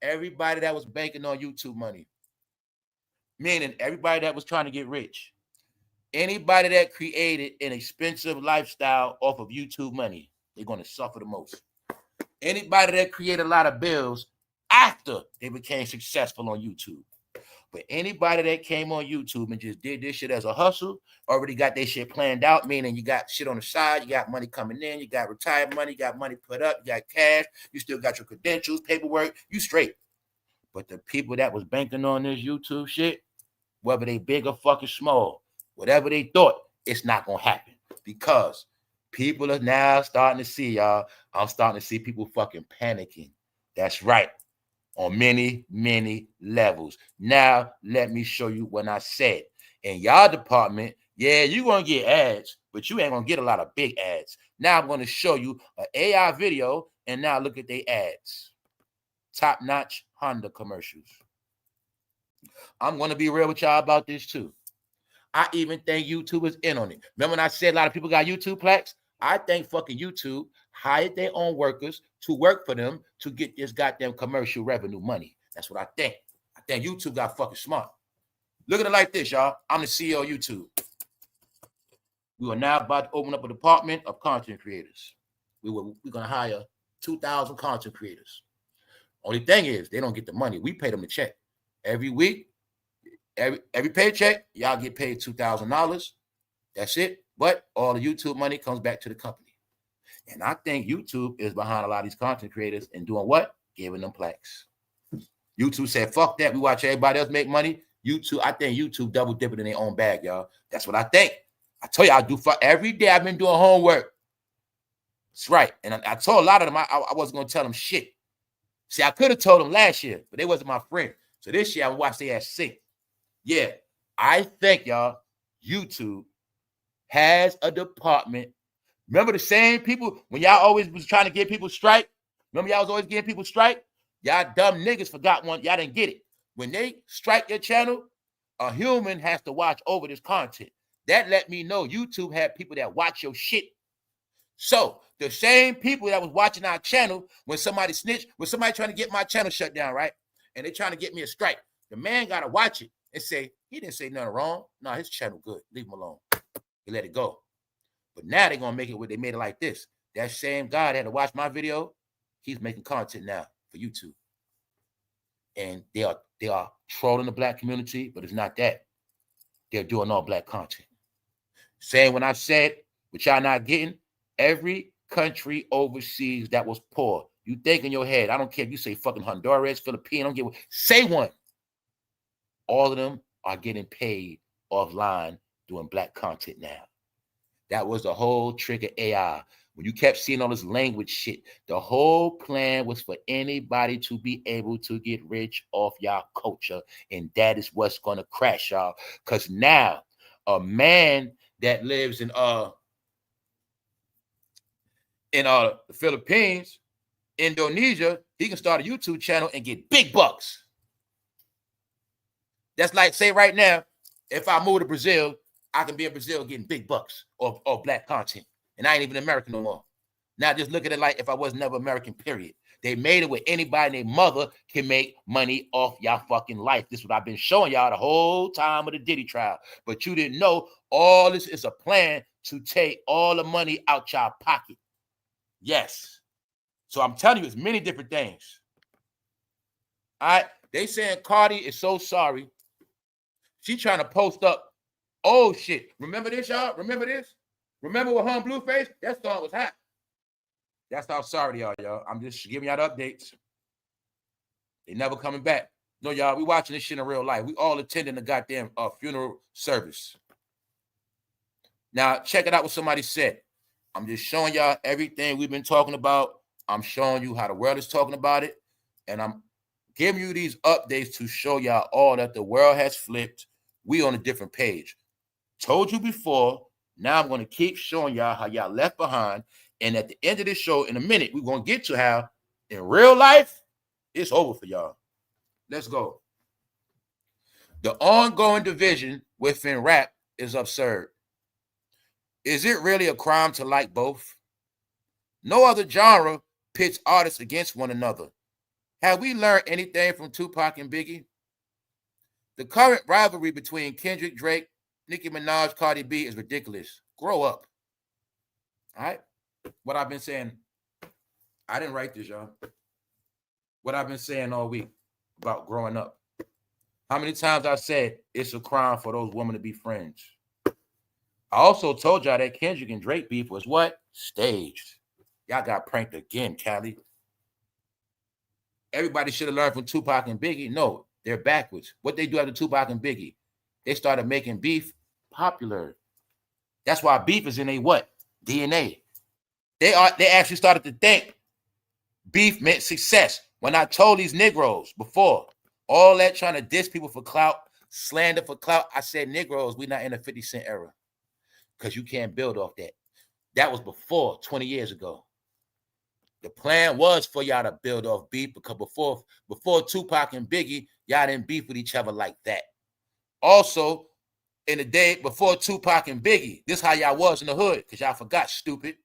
Everybody that was banking on YouTube money. Meaning everybody that was trying to get rich. Anybody that created an expensive lifestyle off of YouTube money, they're going to suffer the most. Anybody that created a lot of bills after they became successful on YouTube. But anybody that came on YouTube and just did this shit as a hustle, already got their shit planned out, meaning you got shit on the side, you got money coming in, you got retired money, you got money put up, you got cash, you still got your credentials, paperwork, you straight. But the people that was banking on this YouTube shit, whether they big or fucking small, whatever they thought, it's not gonna happen because people are now starting to see, y'all. I'm starting to see people fucking panicking. That's right. On many, many levels. Now, let me show you what I said. In y'all department, yeah, you're going to get ads, but you ain't going to get a lot of big ads. Now, I'm going to show you an AI video, and now look at their ads. Top-notch Honda commercials. I'm going to be real with y'all about this, too. I even think YouTube is in on it. Remember when I said a lot of people got YouTube plaques? I think fucking YouTube hired their own workers to work for them to get this goddamn commercial revenue money. That's what I think. I think YouTube got fucking smart. Look at it like this, y'all. I'm the CEO of YouTube. We are now about to open up a department of content creators. We're going to hire 2,000 content creators. Only thing is, they don't get the money. We pay them a check. Every week, every paycheck, y'all get paid $2,000. That's it. But all the YouTube money comes back to the company. And I think YouTube is behind a lot of these content creators and doing what? Giving them plaques. YouTube said, fuck that. We watch everybody else make money. I think YouTube double dipping in their own bag, y'all. That's what I think. I tell you, I do every day. I've been doing homework. That's right. And I told a lot of them I wasn't going to tell them shit. See, I could have told them last year, but they wasn't my friend. So this year, I watched their ass sink. Yeah, I think, y'all, YouTube has a department. Remember the same people when y'all always was trying to get people strike? Remember y'all was always getting people strike? Y'all dumb niggas forgot one. Y'all didn't get it. When they strike your channel, a human has to watch over this content. That let me know YouTube had people that watch your shit. So the same people that was watching our channel when somebody snitched, when somebody trying to get my channel shut down, right? And they trying to get me a strike. The man got to watch it and say, he didn't say nothing wrong. No, his channel good. Leave him alone. He let it go. But now they're going to make it where they made it like this. That same guy that had to watch my video, he's making content now for YouTube. And they are trolling the black community, but it's not that. They're doing all black content. Saying when I said, what y'all not getting, every country overseas that was poor, you think in your head, I don't care if you say fucking Honduras, Philippines, I don't give a, say one. All of them are getting paid offline doing black content now. That was the whole trick of AI. When you kept seeing all this language shit, the whole plan was for anybody to be able to get rich off y'all culture. And that is what's going to crash y'all. Because now a man that lives in the Philippines, Indonesia, he can start a YouTube channel and get big bucks. That's like, say right now, if I move to Brazil, I can be in Brazil getting big bucks or black content. And I ain't even American no more. Now just look at it like if I was never American, period. They made it where anybody and their mother can make money off y'all fucking life. This is what I've been showing y'all the whole time of the Diddy trial. But you didn't know all this is a plan to take all the money out y'all pocket. Yes. So I'm telling you, it's many different things. All right. They saying Cardi is so sorry. She trying to post up. Oh, shit. Remember this, y'all? Remember this? Remember with her and Blueface? That song was hot. That's how sorry y'all. I'm just giving y'all the updates. They never coming back. No, y'all, we watching this shit in real life. We all attending the goddamn funeral service. Now, check it out what somebody said. I'm just showing y'all everything we've been talking about. I'm showing you how the world is talking about it. And I'm giving you these updates to show y'all all that the world has flipped. We on a different page. Told you before. Now I'm going to keep showing y'all how y'all left behind. And at the end of this show, in a minute, we're going to get to how, in real life, it's over for y'all. Let's go. The ongoing division within rap is absurd. Is it really a crime to like both? No other genre pits artists against one another. Have we learned anything from Tupac and Biggie? The current rivalry between Kendrick, Drake, Nicki Minaj, Cardi B is ridiculous. Grow up. All right? What I've been saying, I didn't write this, y'all. What I've been saying all week about growing up. How many times I said it's a crime for those women to be friends? I also told y'all that Kendrick and Drake beef was what? Staged. Y'all got pranked again, Cali. Everybody should have learned from Tupac and Biggie. No, they're backwards. What they do after Tupac and Biggie? They started making beef popular. That's why beef is in their what? DNA. They actually started to think beef meant success. When I told these Negroes before, all that trying to diss people for clout, slander for clout, I said, Negroes, we're not in a 50 Cent era. Because you can't build off that. That was before, 20 years ago. The plan was for y'all to build off beef because before Tupac and Biggie, y'all didn't beef with each other like that. Also, in the day before Tupac and Biggie, this is how y'all was in the hood, because y'all forgot, stupid.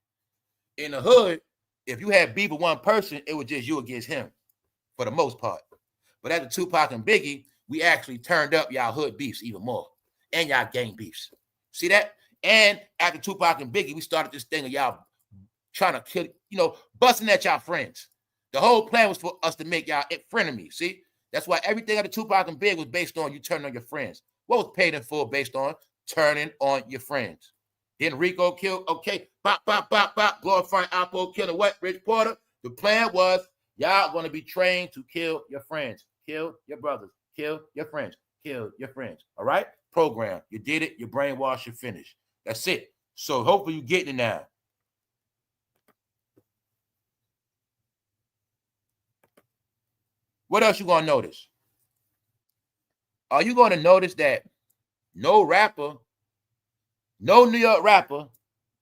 In the hood, if you had beef with one person, it was just you against him, for the most part. But after Tupac and Biggie, we actually turned up y'all hood beefs even more, and y'all gang beefs. See that? And after Tupac and Biggie, we started this thing of y'all trying to kill, busting at y'all friends. The whole plan was for us to make y'all frenemies. See? That's why everything after Tupac and Big was based on you turning on your friends. What was Paid in Full based on? Turning on your friends. Then Rico killed, okay, bop, bop, bop, bop, glorifying Alpo, killing what? Rich Porter. The plan was y'all going to be trained to kill your friends, kill your brothers, kill your friends, kill your friends. All right? Program. You did it. Your brainwash, you finished. That's it. So hopefully you getting it now. What else you going to notice? Are you going to notice that no New York rapper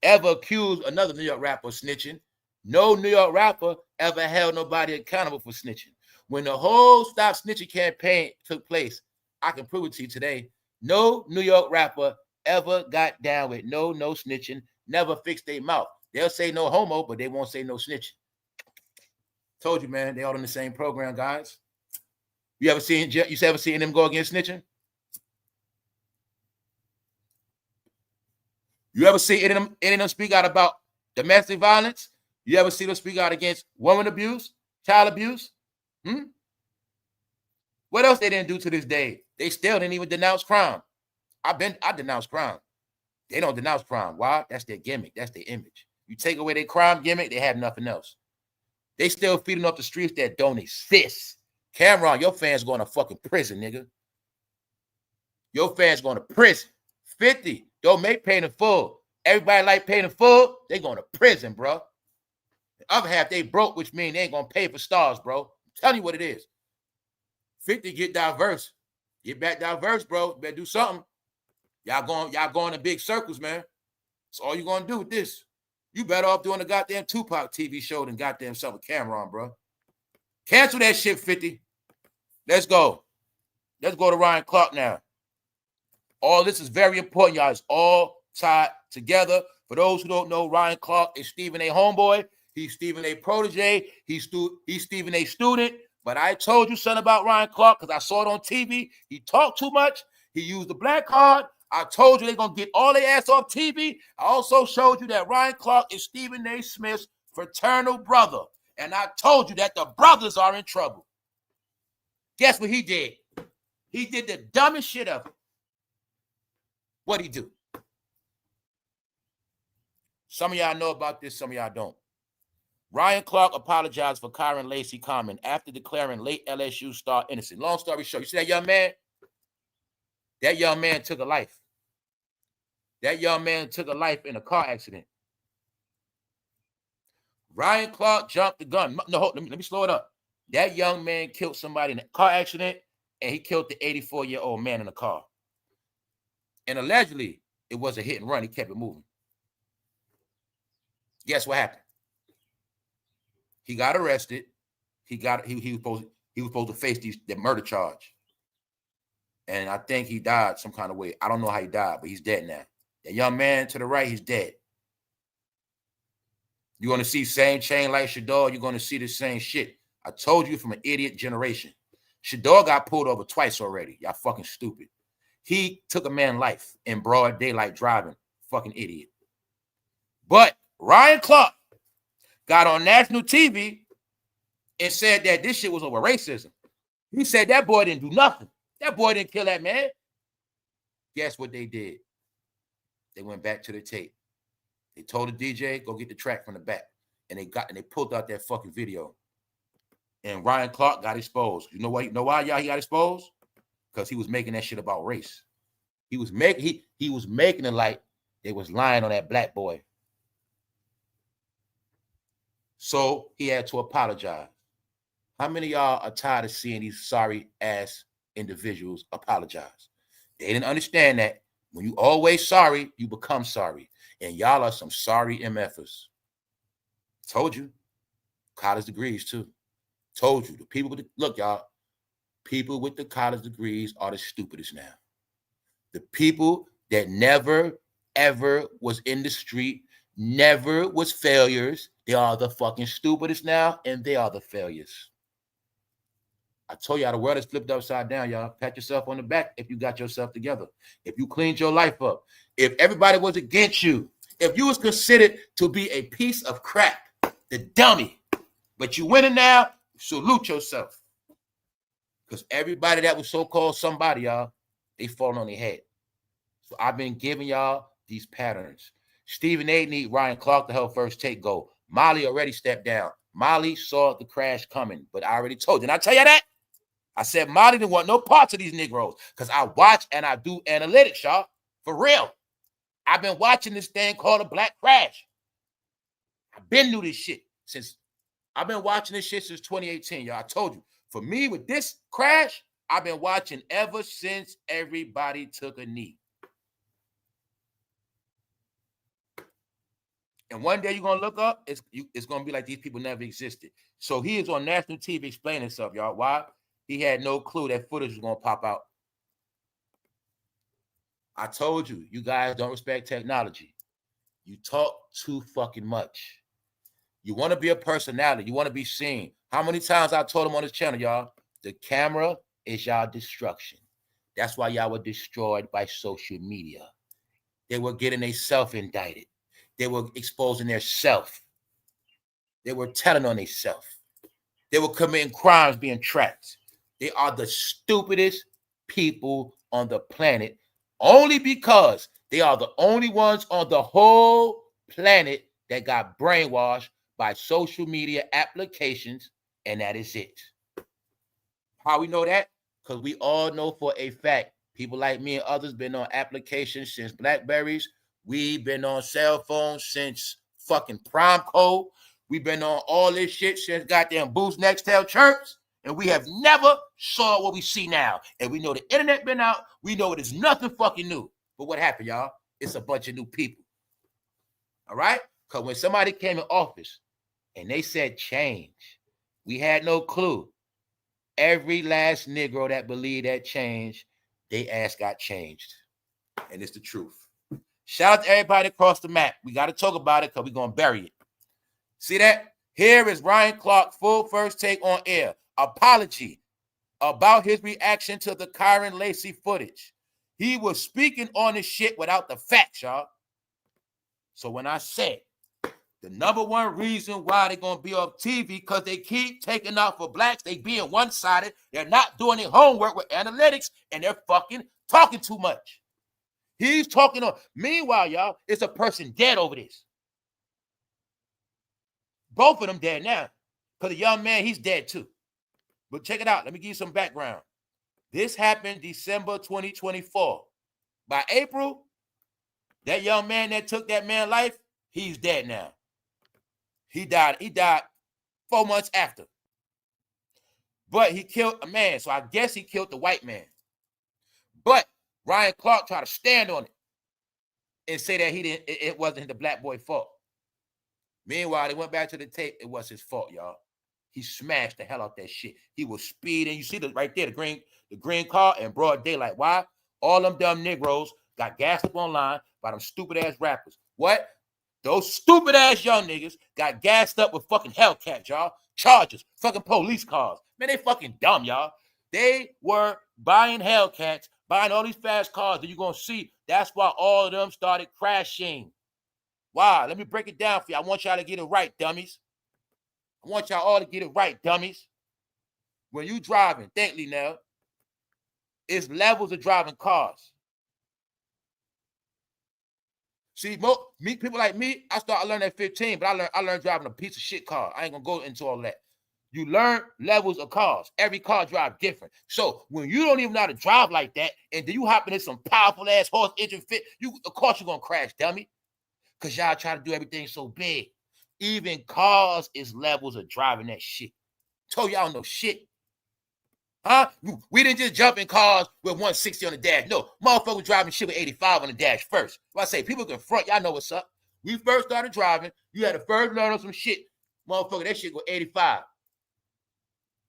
ever accused another New York rapper of snitching? No New York rapper ever held nobody accountable for snitching. When the whole Stop Snitching campaign took place, I can prove it to you today, no New York rapper ever got down with no snitching, never fixed their mouth. They'll say no homo, but they won't say no snitching. Told you, man, they all in the same program, guys. You ever seen them go against snitching? You ever see any of them speak out about domestic violence? You ever see them speak out against woman abuse, child abuse? What else they didn't do to this day? They still didn't even denounce crime. I denounce crime. They don't denounce crime. Why? That's their gimmick. That's their image. You take away their crime gimmick, they have nothing else. They still feeding off the streets that don't exist. Cameron, your fans going to fucking prison, nigga. Your fans going to prison. 50, don't make Paid in Full. Everybody like Paid in Full, they going to prison, bro. The other half, they broke, which means they ain't going to pay for stars, bro. I'm telling you what it is. 50, get diverse. Get back diverse, bro. You better do something. Y'all going in big circles, man. That's all you going to do with this. You better off doing the goddamn Tupac TV show than goddamn self a camera on, bro. Cancel that shit, 50. Let's go. Let's go to Ryan Clark now. All this is very important, y'all. It's all tied together. For those who don't know, Ryan Clark is Stephen A. homeboy. He's Stephen A. protege. He's Stephen A. student. But I told you something about Ryan Clark because I saw it on TV. He talked too much. He used the black card. I told you they're going to get all their ass off TV. I also showed you that Ryan Clark is Stephen A. Smith's fraternal brother. And I told you that the brothers are in trouble. Guess what he did? He did the dumbest shit ever. What'd he do? Some of y'all know about this, some of y'all don't. Ryan Clark apologized for Kyron Lacey comment after declaring late LSU star innocent. Long story short, you see that young man? That young man took a life. That young man took a life in a car accident. Ryan Clark jumped the gun. No, let me slow it up. That young man killed somebody in a car accident, and he killed the 84-year-old man in the car. And allegedly, it was a hit and run. He kept it moving. Guess what happened? He got arrested. He was supposed to face the murder charge. And I think he died some kind of way. I don't know how he died, but he's dead now. That young man to the right, he's dead. You're going to see same chain like Shador. You're going to see the same shit. I told you from an idiot generation. Shador got pulled over twice already. Y'all fucking stupid. He took a man's life in broad daylight driving. Fucking idiot. But Ryan Clark got on national TV and said that this shit was over racism. He said that boy didn't do nothing. That boy didn't kill that man. Guess what they did? They went back to the tape. They told the DJ, go get the track from the back. And they pulled out that fucking video. And Ryan Clark got exposed. You know why? Y'all he got exposed? Because he was making that shit about race. He was making it like they was lying on that black boy. So he had to apologize. How many of y'all are tired of seeing these sorry ass individuals apologize? They didn't understand that when you always sorry, you become sorry. And y'all are some sorry MFers. Told you. College degrees too. Told you. The people with the, look, y'all, people with the college degrees are the stupidest now. The people that never, ever was in the street, never was failures, they are the fucking stupidest now, and they are the failures. I told y'all the world is flipped upside down, y'all. Pat yourself on the back if you got yourself together. If you cleaned your life up. If everybody was against you. If you was considered to be a piece of crap, the dummy, but you winning now, salute yourself. Because everybody that was so-called somebody, y'all, they falling on their head. So I've been giving y'all these patterns. Stephen A. need Ryan Clark to help first take go. Molly already stepped down. Molly saw the crash coming, but I already told you. Didn't I tell you that? I said Molly didn't want no parts of these Negroes because I watch and I do analytics, y'all. For real. I've been watching this thing called a black crash. I've been through this shit since, I've been watching this shit since 2018, y'all. I told you. For me, with this crash, I've been watching ever since everybody took a knee. And one day you're going to look up, it's going to be like these people never existed. So he is on national TV explaining himself, y'all. Why? He had no clue that footage was going to pop out. I told you, you guys don't respect technology. You talk too fucking much. You want to be a personality. You want to be seen. How many times I told him on this channel, y'all, the camera is y'all destruction. That's why y'all were destroyed by social media. They were getting themselves indicted. They were exposing their self. They were telling on themselves. They were committing crimes being tracked. They are the stupidest people on the planet only because they are the only ones on the whole planet that got brainwashed by social media applications, and that is it. How we know that? Because we all know for a fact, people like me and others been on applications since Blackberries. We've been on cell phones since fucking Prime Code. We've been on all this shit since goddamn Boost Nextel Chirps. And we have never saw what we see now. And we know the internet been out. We know it is nothing fucking new. But what happened, y'all? It's a bunch of new people. All right? Because when somebody came in office and they said change, we had no clue. Every last Negro that believed that change, they ass got changed. And it's the truth. Shout out to everybody across the map. We got to talk about it because we're going to bury it. See that? Here is Ryan Clark, full first take on air. Apology about his reaction to the Kyron Lacey footage. He was speaking on this shit without the facts, y'all. So when I said the number one reason why they're going to be off TV because they keep taking out for blacks, they being one-sided, they're not doing their homework with analytics, and they're fucking talking too much. He's talking on. Meanwhile, y'all, it's a person dead over this. Both of them dead now. Because the young man, he's dead too. But check it out. Let me give you some background. This happened December 2024. By April, that young man that took that man's life, he's dead now. He died 4 months after. But he killed a man, so I guess he killed the white man. But Ryan Clark tried to stand on it and say that it wasn't the black boy's fault. Meanwhile, they went back to the tape. It was his fault, y'all. He smashed the hell out that shit. He was speeding. You see right there, the green car in broad daylight. Why? All them dumb Negroes got gassed up online by them stupid ass rappers. What? Those stupid ass young niggas got gassed up with fucking Hellcats, y'all. Chargers, fucking police cars. Man, they fucking dumb, y'all. They were buying Hellcats, buying all these fast cars that you're going to see. That's why all of them started crashing. Why? Let me break it down for you. I want y'all to get it right, dummies. I want y'all all to get it right, dummies. When you driving, think, Linnell, It's levels of driving cars. See, people like me, I learned at 15, but I learned driving a piece of shit car. I ain't gonna go into all that. You learn levels of cars. Every car drive different. So when you don't even know how to drive like that, and then you hop into some powerful ass horse engine fit, of course you're gonna crash, dummy. Cause y'all try to do everything so big. Even cars is levels of driving that shit. Told y'all no shit. Huh? We didn't just jump in cars with 160 on the dash. No, motherfuckers driving shit with 85 on the dash first. Well, I say people can front, y'all know what's up. We first started driving, you had to first learn on some shit. Motherfucker, that shit go 85.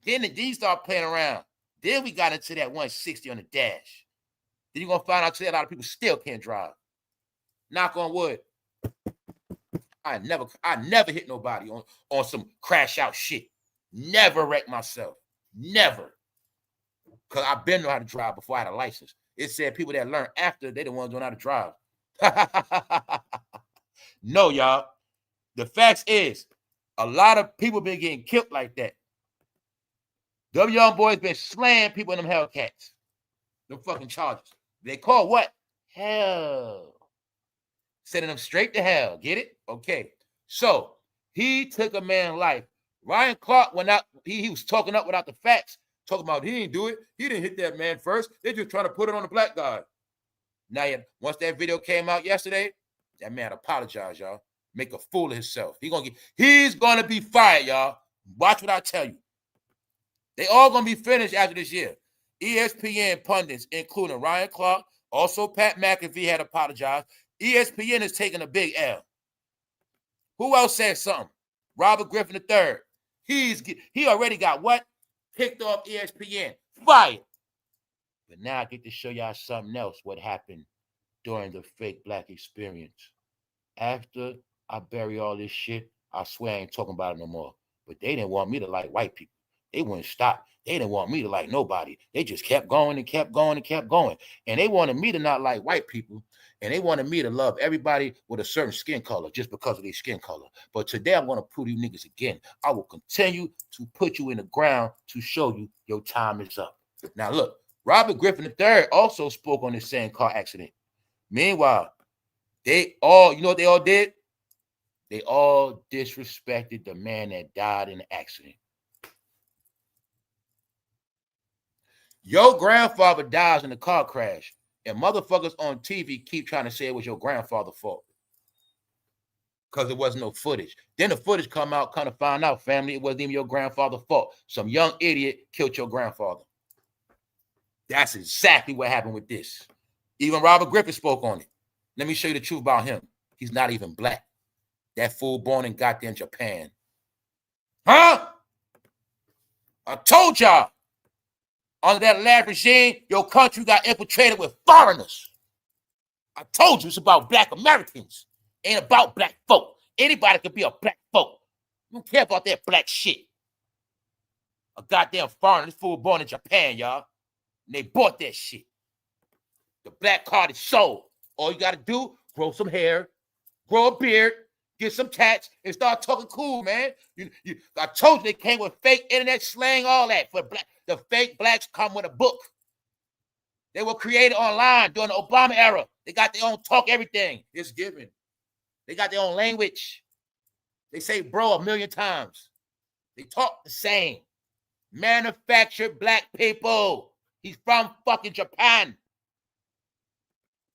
Then you start playing around. Then we got into that 160 on the dash. Then you're gonna find out today a lot of people still can't drive. Knock on wood. I never hit nobody on some crash out shit. Never wrecked myself. Never. Because I've been know how to drive before I had a license. It said people that learn after, they the ones who know how to drive. No, y'all. The facts is, a lot of people been getting killed like that. Them young boys been slaying people in them Hellcats. Them fucking charges. They call what? Hell. Sending them straight to hell. Get it? Okay. So, he took a man's life. Ryan Clark went out. He was talking up without the facts. Talking about he didn't do it. He didn't hit that man first. They're just trying to put it on the black guy. Now, once that video came out yesterday, that man apologized, y'all. Make a fool of himself. He's gonna be fired, y'all. Watch what I tell you. They all gonna be finished after this year. ESPN pundits, including Ryan Clark, also Pat McAfee had apologized. ESPN is taking a big L. Who else said something? Robert Griffin III. He already got what? Picked off ESPN. Fired. But now I get to show y'all something else, what happened during the fake black experience. After I bury all this shit, I swear I ain't talking about it no more. But they didn't want me to like white people. They wouldn't stop. They didn't want me to like nobody. They just kept going and kept going and kept going. And they wanted me to not like white people. And they wanted me to love everybody with a certain skin color just because of their skin color. But today I'm going to prove you niggas again. I will continue to put you in the ground to show you your time is up. Now look, Robert Griffin III also spoke on this same car accident. Meanwhile, they all, you know what they all did? They all disrespected the man that died in the accident. Your grandfather dies in a car crash, and motherfuckers on TV keep trying to say it was your grandfather's fault because there was no footage. Then the footage come out, kind of find out, family, it wasn't even your grandfather's fault. Some young idiot killed your grandfather. That's exactly what happened with this. Even Robert Griffin spoke on it. Let me show you the truth about him. He's not even black. That fool born in goddamn Japan. Huh? I told y'all. Under that last regime, your country got infiltrated with foreigners. I told you it's about black Americans. Ain't about black folk. Anybody could be a black folk. You don't care about that black shit. A goddamn foreigner. This fool born in Japan, y'all. And they bought that shit. The black card is sold. All you got to do, grow some hair, grow a beard, get some tats, and start talking cool, man. I told you they came with fake internet slang, all that. For black, the fake blacks come with a book. They were created online during the Obama era. They got their own talk, everything. It's given. They got their own language. They say bro a million times. They talk the same. Manufactured black people. He's from fucking Japan.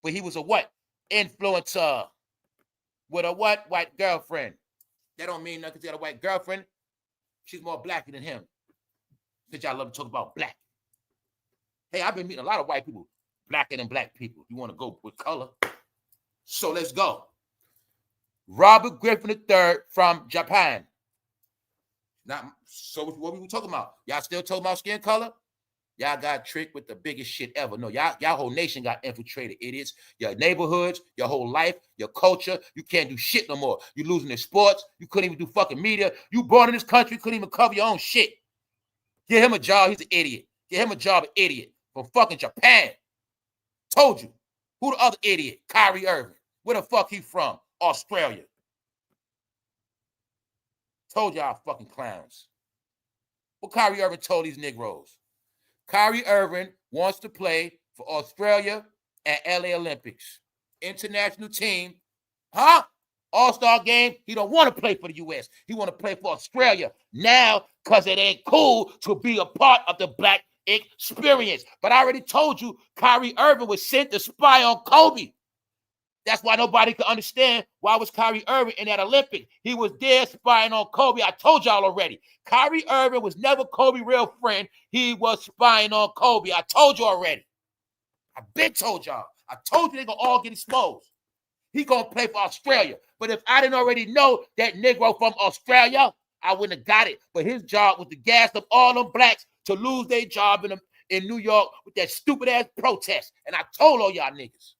But he was a what? Influencer. With a what? White girlfriend. That don't mean nothing. He got a white girlfriend. She's more blacker than him. Since y'all love to talk about black. Hey, I've been meeting a lot of white people. Blacker than black people. You want to go with color? So let's go. Robert Griffin III from Japan. Now, so what we talking about? Y'all still talking about skin color? Y'all got tricked with the biggest shit ever. No, y'all whole nation got infiltrated, idiots. Your neighborhoods, your whole life, your culture. You can't do shit no more. You losing in sports. You couldn't even do fucking media. You born in this country, couldn't even cover your own shit. Give him a job. He's an idiot. Give him a job, an idiot. From fucking Japan. Told you. Who the other idiot? Kyrie Irving. Where the fuck he from? Australia. Told y'all fucking clowns. What Kyrie Irving told these Negroes? Kyrie Irving wants to play for Australia at LA Olympics. International team, huh? All-Star game, he don't want to play for the U.S. He want to play for Australia now because it ain't cool to be a part of the black experience. But I already told you Kyrie Irving was sent to spy on Kobe. That's why nobody could understand why was Kyrie Irving in that Olympic. He was there spying on Kobe. I told y'all already. Kyrie Irving was never Kobe's real friend. He was spying on Kobe. I told you already. I been told y'all. I told you they gonna all get exposed. He gonna play for Australia. But if I didn't already know that Negro from Australia, I wouldn't have got it. But his job was to gas up all them blacks to lose their job in New York with that stupid ass protest. And I told all y'all niggas,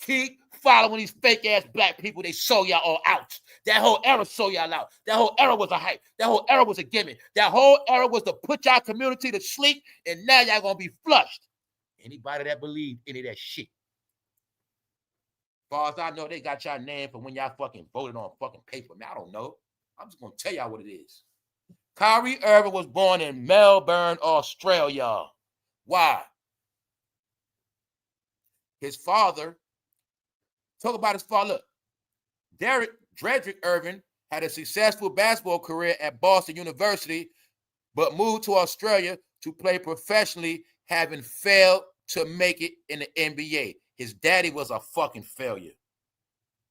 keep following these fake ass black people. They sold y'all all out. That whole era sold y'all out. That whole era was a hype. That whole era was a gimmick. That whole era was to put y'all community to sleep. And now y'all gonna be flushed. Anybody that believed any of that shit. As far as I know, they got y'all name from when y'all fucking voted on fucking paper. Man, I don't know. I'm just gonna tell y'all what it is. Kyrie Irving was born in Melbourne, Australia. Why? His father, talk about his father. Look, Dredrick Irving had a successful basketball career at Boston University, but moved to Australia to play professionally, having failed to make it in the NBA. His daddy was a fucking failure.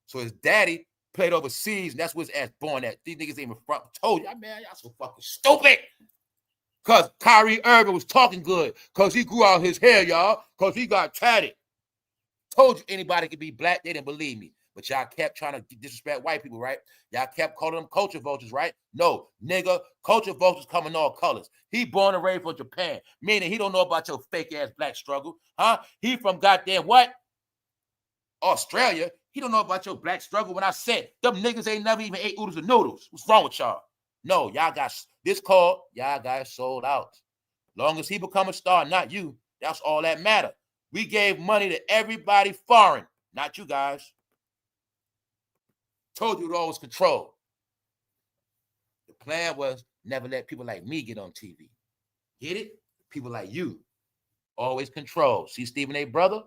So his daddy played overseas, and that's where his ass born at. These niggas ain't even front. Told you, man, y'all so fucking stupid. Because Kyrie Irving was talking good. Because he grew out his hair, y'all. Because he got tatted. Told you anybody could be black. They didn't believe me. But y'all kept trying to disrespect white people, right? Y'all kept calling them culture vultures, right? No, nigga, culture vultures come in all colors. He born and raised for Japan, meaning he don't know about your fake-ass black struggle, huh? He from goddamn what? Australia. He don't know about your black struggle. When I said them niggas ain't never even ate oodles and noodles. What's wrong with y'all? No, y'all got this call. Y'all got sold out. Long as he become a star, not you, that's all that matter. We gave money to everybody foreign, not you guys. Told you it all was control. The plan was never let people like me get on TV. Get it? People like you. Always control. See Stephen A. brother?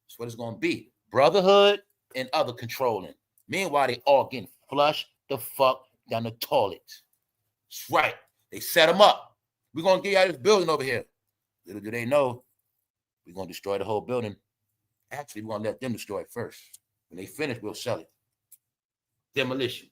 That's what it's going to be. Brotherhood and other controlling. Meanwhile, they all getting flushed the fuck down the toilet. That's right. They set them up. We're going to get out of this building over here. Little do they know, we're going to destroy the whole building. Actually, we're going to let them destroy it first. When they finish, we'll sell it. Demolition.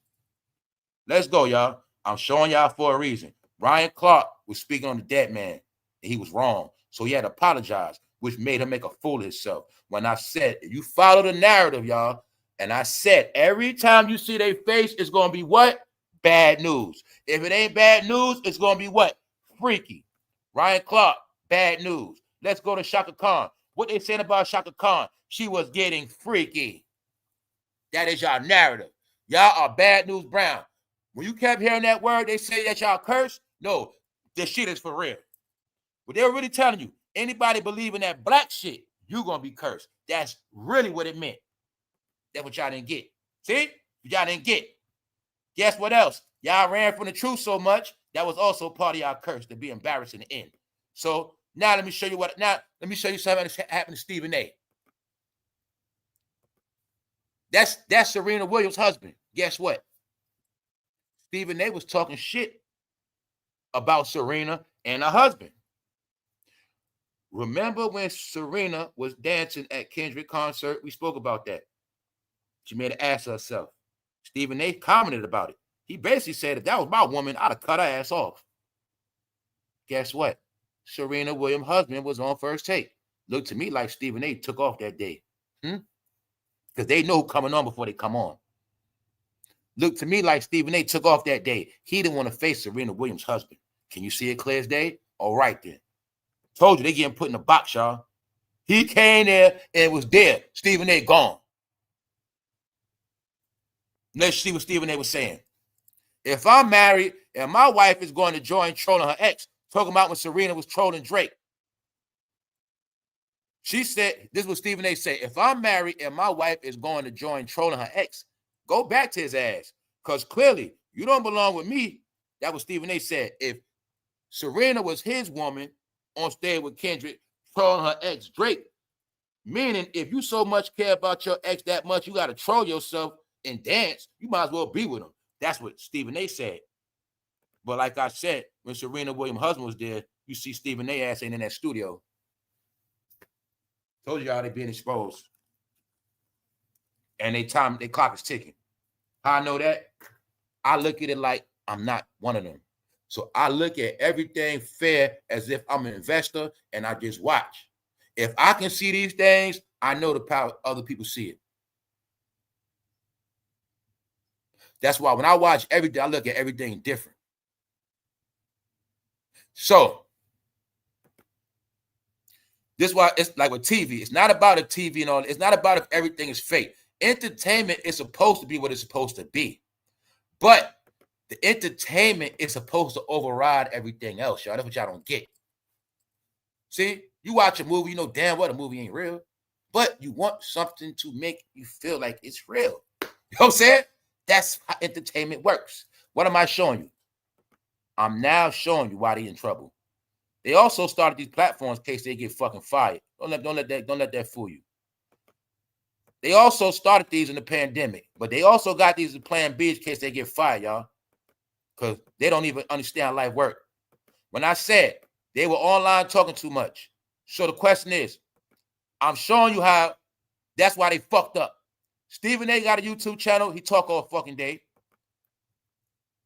Let's go, y'all. I'm showing y'all for a reason. Ryan Clark was speaking on the dead man, and he was wrong. So he had to apologize, which made him make a fool of himself. When I said, if you follow the narrative, y'all, and I said, every time you see their face, it's going to be what? Bad news. If it ain't bad news, it's going to be what? Freaky. Ryan Clark, bad news. Let's go to Shaka Khan. What they saying about Shaka Khan? She was getting freaky. That is y'all narrative. Y'all are bad news brown. When you kept hearing that word, they say that y'all curse. No, this shit is for real. But they're really telling you, anybody believing that black shit, you're going to be cursed. That's really what it meant. That's what y'all didn't get. See? Y'all didn't get. Guess what else? Y'all ran from the truth so much, that was also part of y'all curse to be embarrassed in the end. So now let me show you something that happened to Stephen A. That's Serena Williams' husband. Guess what? Stephen A was talking shit about Serena and her husband. Remember when Serena was dancing at Kendrick concert? We spoke about that. She made an ass of herself. Stephen A commented about it. He basically said, if that was my woman, I'd have cut her ass off. Guess what? Serena Williams' husband was on First Take. Looked to me like Stephen A took off that day. Because they know who's coming on before they come on. Looked to me like Stephen A took off that day. He didn't want to face Serena Williams' husband. Can you see it clear as day? All right then. Told you they getting put in a box, y'all. He came there and was there. Stephen A gone. Let's see what Stephen A was saying. If I'm married and my wife is going to join trolling her ex, talking about when Serena was trolling Drake. She said, this is what Stephen A said, if I'm married and my wife is going to join trolling her ex, go back to his ass. Because clearly, you don't belong with me. That was Stephen A said. If Serena was his woman on stage with Kendrick, trolling her ex Drake. Meaning, if you so much care about your ex that much, you got to troll yourself and dance. You might as well be with him. That's what Stephen A. said. But like I said, when Serena Williams' husband was there, you see Stephen A. ass ain't in that studio. Told y'all they being exposed. And they clock is ticking. How I know that? I look at it like I'm not one of them. So I look at everything fair as if I'm an investor and I just watch. If I can see these things, I know the power other people see it. That's why when I watch everything, I look at everything different. So this is why it's like with TV. It's not about a TV and all. It's not about if everything is fake. Entertainment is supposed to be what it's supposed to be. But the entertainment is supposed to override everything else, y'all. That's what y'all don't get. See, you watch a movie, you know damn well the movie ain't real, but you want something to make you feel like it's real. You know what I'm saying? That's how entertainment works. What am I showing you? I'm now showing you why they in trouble. They also started these platforms in case they get fucking fired. Don't let that fool you. They also started these in the pandemic, but they also got these in plan B in case they get fired, y'all. Because they don't even understand how life works. When I said they were online talking too much. So the question is, I'm showing you how that's why they fucked up. Stephen A. got a YouTube channel. He talk all fucking day.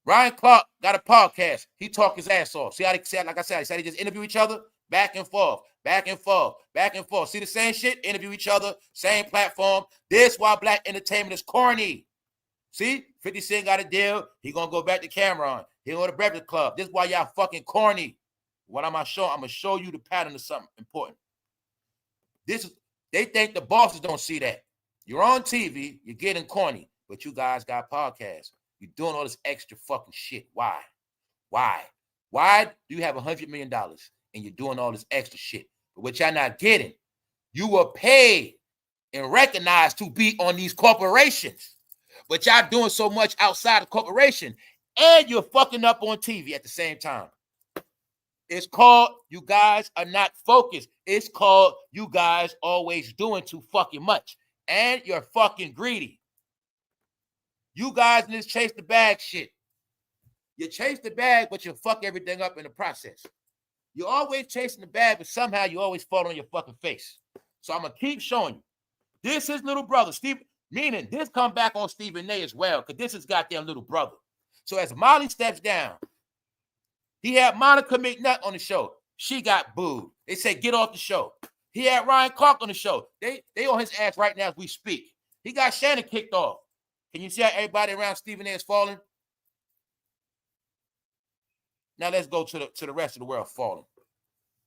Ryan Clark got a podcast. He talk his ass off. See how they said, like I said, they just interview each other back and forth, back and forth, back and forth. See the same shit? Interview each other, same platform. This why black entertainment is corny. See, 50 Cent got a deal. He gonna go back to Cameron. He go to Breakfast Club. This is why y'all fucking corny. What am I showing? I'm gonna show you the pattern of something important. They think the bosses don't see that. You're on TV, you're getting corny, but you guys got podcasts. You're doing all this extra fucking shit. Why? Why do you have $100 million and you're doing all this extra shit? But what y'all not getting, you were paid and recognized to be on these corporations. But y'all doing so much outside the corporation and you're fucking up on TV at the same time. It's called you guys are not focused. It's called you guys always doing too fucking much. And you're fucking greedy. You guys in this chase the bag shit. You chase the bag, but you fuck everything up in the process. You're always chasing the bag, but somehow you always fall on your fucking face. So I'm going to keep showing you. This is little brother, Steve, meaning this come back on Stephen A. as well, because this is goddamn little brother. So as Molly steps down, he had Monica McNutt on the show. She got booed. They said, get off the show. He had Ryan Clark on the show. They on his ass right now as we speak. He got Shannon kicked off. Can you see how everybody around Stephen A. is falling? Now let's go to the rest of the world falling.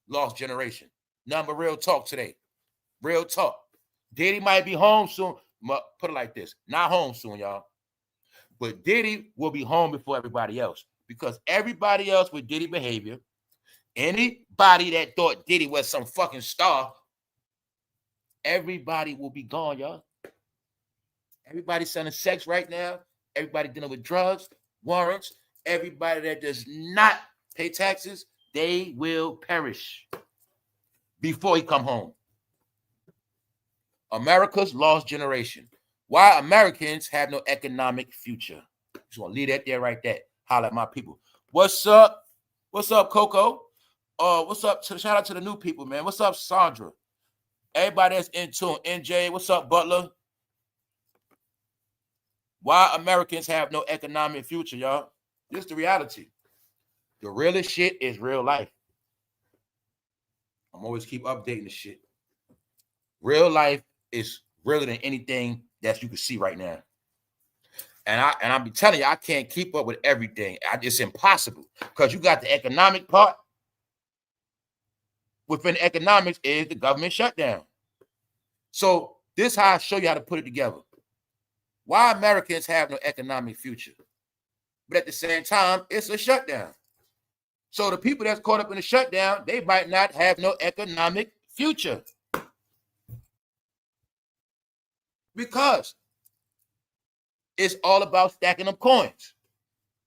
Lost generation. Nothing but real talk today. Real talk. Diddy might be home soon. Put it like this. Not home soon, y'all. But Diddy will be home before everybody else. Because everybody else with Diddy behavior, anybody that thought Diddy was some fucking star, everybody will be gone, y'all. Everybody selling sex right now. Everybody dealing with drugs, warrants. Everybody that does not pay taxes, they will perish before he come home. America's lost generation. Why Americans have no economic future. Just want to leave that there right there. Holler at my people. What's up? What's up, Coco? What's up? Shout out to the new people, man. What's up, Sandra? Everybody that's in tune. NJ, what's up, Butler? Why Americans have no economic future, y'all? This is the reality. The realest shit is real life. I'm always keep updating the shit. Real life is realer than anything that you can see right now. And I'll be telling you, I can't keep up with everything. It's impossible because you got the economic part. Within economics is the government shutdown. So this is how I show you how to put it together. Why Americans have no economic future. But at the same time, it's a shutdown. So the people that's caught up in the shutdown, they might not have no economic future. Because it's all about stacking up coins.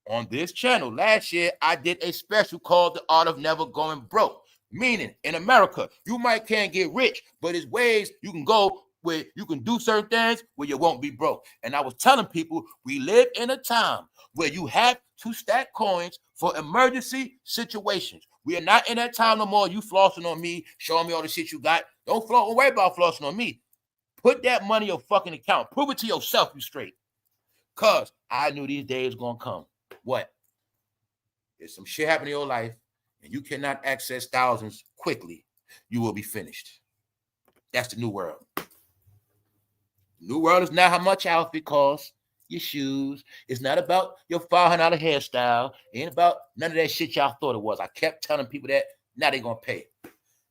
On this channel, last year, I did a special called The Art of Never Going Broke. Meaning, in America, you can't get rich, but there's ways you can go where you can do certain things where you won't be broke. And I was telling people, we live in a time where you have to stack coins for emergency situations. We are not in that time no more. You flossing on me, showing me all the shit you got. Don't worry about flossing on me. Put that money in your fucking account. Prove it to yourself you straight. Because I knew these days going to come. What? If some shit happen in your life and you cannot access thousands quickly, you will be finished. That's the new world. New world is not how much outfit costs, your shoes. It's not about your $500 hairstyle. It ain't about none of that shit y'all thought it was. I kept telling people that. Now they're going to pay.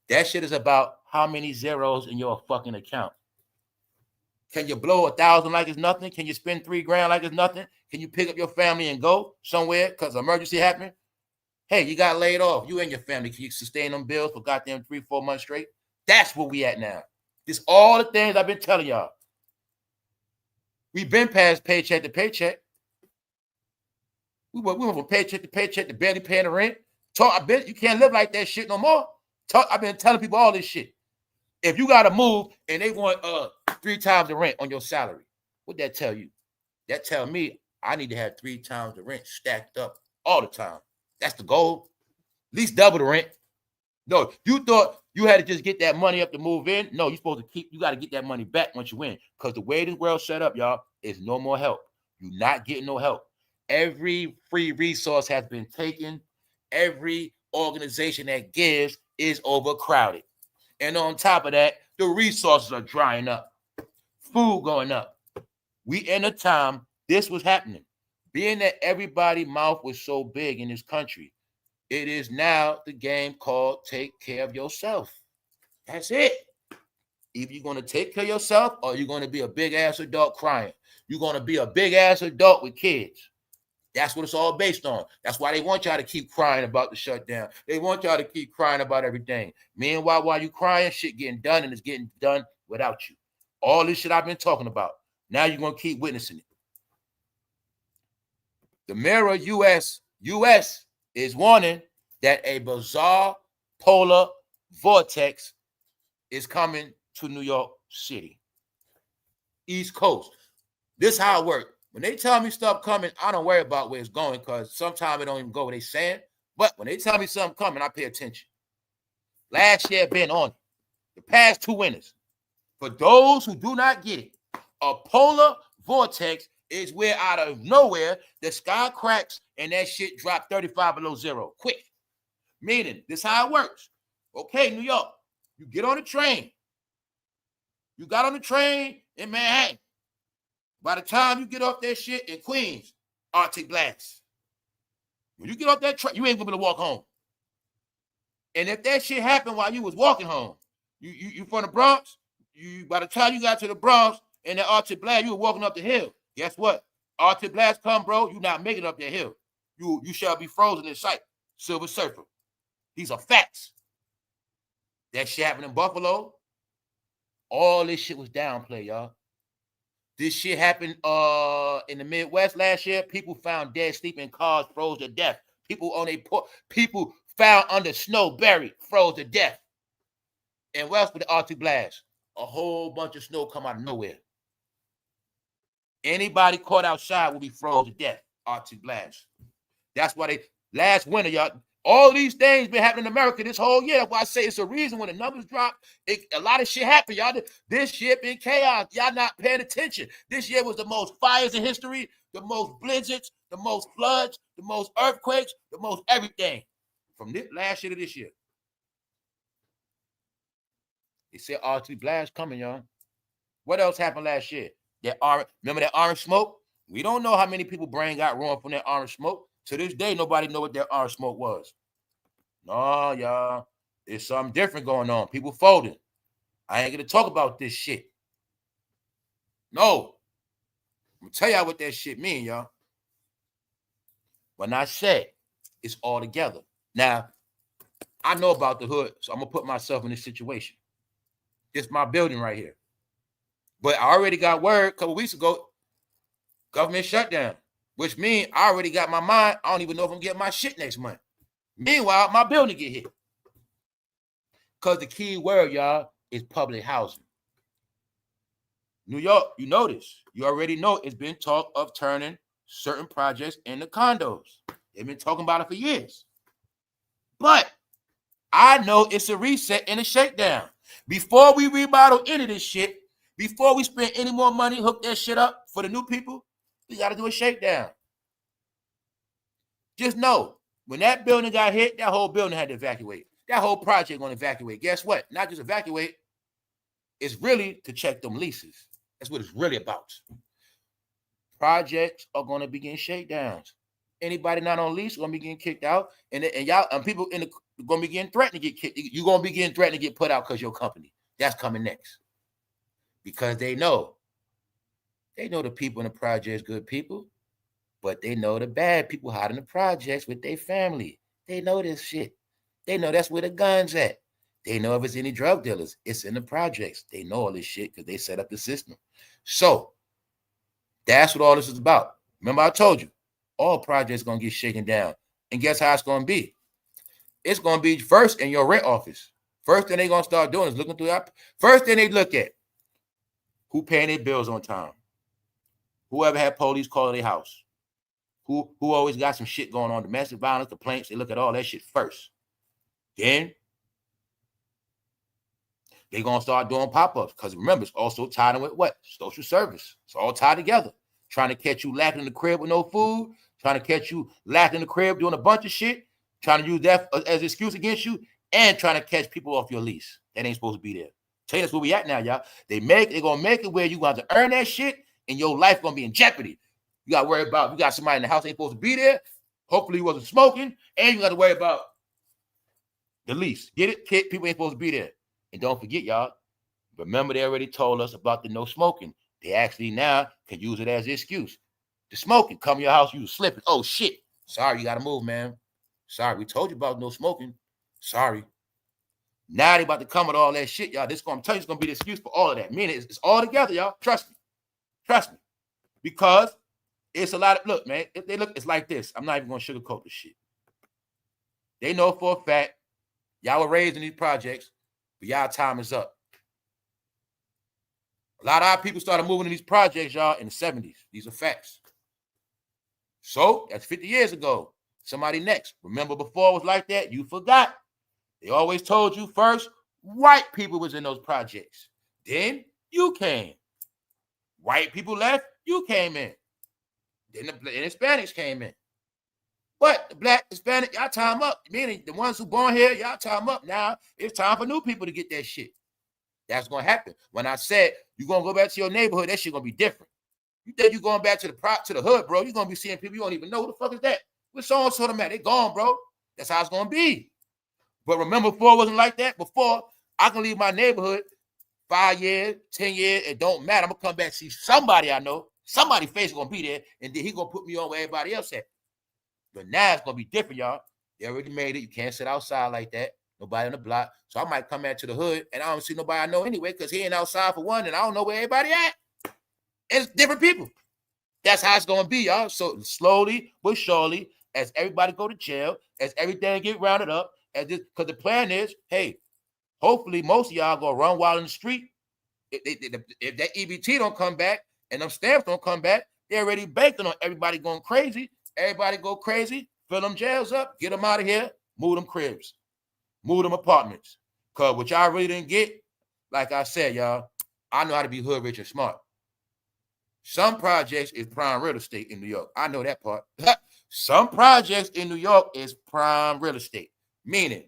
That shit is about how many zeros in your fucking account. Can you blow 1,000 like it's nothing? Can you spend $3,000 like it's nothing? Can you pick up your family and go somewhere because emergency happened? Hey, you got laid off. You and your family. Can you sustain them bills for goddamn 3-4 months straight? That's where we at now. This all the things I've been telling y'all. We've been past paycheck to paycheck. We went from paycheck to barely paying the rent. You can't live like that shit no more. I've been telling people all this shit. If you got to move and they want 3 times the rent on your salary, what that tell you? That tell me I need to have 3 times the rent stacked up all the time. That's the goal. At least double the rent. No, you thought you had to just get that money up to move in. No, you're supposed to you got to get that money back once you win. Because the way this world's set up, y'all, is no more help. You're not getting no help. Every free resource has been taken. Every organization that gives is overcrowded. And on top of that, the resources are drying up. Food going up. We in a time this was happening. Being that everybody's mouth was so big in this country, it is now the game called take care of yourself. That's it. Either you're going to take care of yourself or you're going to be a big-ass adult crying. You're going to be a big-ass adult with kids. That's what it's all based on. That's why they want y'all to keep crying about the shutdown. They want y'all to keep crying about everything. Meanwhile, while you crying, shit getting done, and it's getting done without you. All this shit I've been talking about. Now you're going to keep witnessing it. The Mirror US is warning that a bizarre polar vortex is coming to New York City. East Coast. This is how it works. When they tell me stuff coming, I don't worry about where it's going because sometimes it don't even go where they saying. But when they tell me something coming, I pay attention. Last year been on it. The past 2 winters. For those who do not get it, a polar vortex is where out of nowhere the sky cracks and that shit drops 35 below zero. Quick. Meaning, this is how it works. Okay, New York, you get on the train. You got on the train in Manhattan. By the time you get off that shit in Queens, Arctic blast. When you get off that train, you ain't gonna be able to walk home. And if that shit happened while you was walking home, you from the Bronx, by the time you got to the Bronx and that Arctic blast, you were walking up the hill. Guess what? Arctic blast come, bro. You not making it up that hill. You shall be frozen in sight. Silver Surfer. These are facts. That shit happened in Buffalo. All this shit was downplay, y'all. This shit happened in the Midwest last year. People found dead, sleeping in cars, froze to death. People found under snow, buried, froze to death. And what else with the Arctic blast? A whole bunch of snow come out of nowhere. Anybody caught outside will be froze to death. Arctic blast. That's why last winter, y'all, all these things been happening in America this whole year. That's why I say it's a reason when the numbers drop, a lot of shit happened, y'all. This shit been chaos. Y'all not paying attention. This year was the most fires in history, the most blizzards, the most floods, the most earthquakes, the most everything. From last year to this year. They said Arctic blast coming, y'all. What else happened last year? Remember that orange smoke? We don't know how many people brain got ruined from that orange smoke. To this day, nobody know what that orange smoke was. No, y'all. There's something different going on. People folding. I ain't going to talk about this shit. No. I'm going to tell y'all what that shit mean, y'all. When I said it's all together. Now, I know about the hood, so I'm going to put myself in this situation. It's my building right here. But I already got word a couple weeks ago, government shutdown, which means I already got my mind. I don't even know if I'm getting my shit next month. Meanwhile, my building get hit. Because the key word, y'all, is public housing. New York, you know this. You already know it's been talk of turning certain projects into condos. They've been talking about it for years. But I know it's a reset and a shakedown. Before we remodel any of this shit, before we spend any more money, hook that shit up for the new people, we got to do a shakedown. Just know, when that building got hit, that whole building had to evacuate. That whole project going to evacuate. Guess what? Not just evacuate. It's really to check them leases. That's what it's really about. Projects are going to begin shakedowns. Anybody not on lease going to be getting kicked out, and y'all and people in the going to be getting threatened to get kicked. You're going to be getting threatened to get put out because your company. That's coming next. Because they know the people in the projects, good people, but they know the bad people hiding the projects with their family. They know this shit. They know that's where the guns at. They know if it's any drug dealers, it's in the projects. They know all this shit because they set up the system. So that's what all this is about. Remember, I told you, all projects going to get shaken down. And guess how it's going to be? It's going to be first in your rent office. First thing they're going to start doing is looking through that. First thing they look at, who paying their bills on time? Whoever had police call their house? Who always got some shit going on, domestic violence, complaints? They look at all that shit first. Then they're going to start doing pop-ups because remember, it's also tied in with what? Social service. It's all tied together. Trying to catch you lacking in the crib with no food, trying to catch you lacking in the crib doing a bunch of shit, trying to use that as an excuse against you, and trying to catch people off your lease. That ain't supposed to be there. Tell you that's where we at now, y'all. They're going to make it where you got to earn that shit and your life going to be in jeopardy. You got to worry about, you got somebody in the house ain't supposed to be there. Hopefully he wasn't smoking. And you got to worry about the lease. Get it? People ain't supposed to be there. And don't forget, y'all, remember they already told us about the no smoking. They actually now can use it as an excuse. The smoking, come to your house, you slipping. Oh, shit. Sorry, you got to move, man. Sorry, we told you about no smoking. Sorry. Now they about to come with all that shit, y'all. This going to tell you it's going to be the excuse for all of that. Meaning it's all together, y'all. Trust me. Trust me. Because it's a lot of, look, man, it's like this. I'm not even going to sugarcoat this shit. They know for a fact y'all were raised in these projects, but y'all time is up. A lot of our people started moving in these projects, y'all, in the 70s. These are facts. So that's 50 years ago. Somebody next. Remember before it was like that? You forgot. They always told you first, white people was in those projects. Then you came. White people left, you came in. Then the Hispanics came in. But the black, Hispanic, y'all time up. Meaning the ones who born here, y'all time up. Now it's time for new people to get that shit. That's going to happen. When I said you're going to go back to your neighborhood, that shit going to be different. You think you're going back to the hood, bro. You're going to be seeing people you don't even know. Who the fuck is that? What's so-and-so them at? They gone, bro. That's how it's going to be. But remember, before it wasn't like that. Before, I can leave my neighborhood 5 years, 10 years. It don't matter. I'm going to come back and see somebody I know. Somebody's face is going to be there. And then he going to put me on where everybody else at. But now it's going to be different, y'all. They already made it. You can't sit outside like that. Nobody on the block. So I might come back to the hood and I don't see nobody I know anyway because he ain't outside for one and I don't know where everybody at. It's different people. That's how it's going to be, y'all. So slowly but surely, as everybody go to jail, as everything get rounded up, because the plan is, hey, hopefully most of y'all going to run wild in the street. If that EBT don't come back and them stamps don't come back, they're already banking on everybody going crazy. Everybody go crazy, fill them jails up, get them out of here, move them cribs. Move them apartments. Because what y'all really didn't get, like I said, y'all, I know how to be hood rich and smart. Some projects is prime real estate in New York. I know that part. Some projects in New York is prime real estate. Meaning,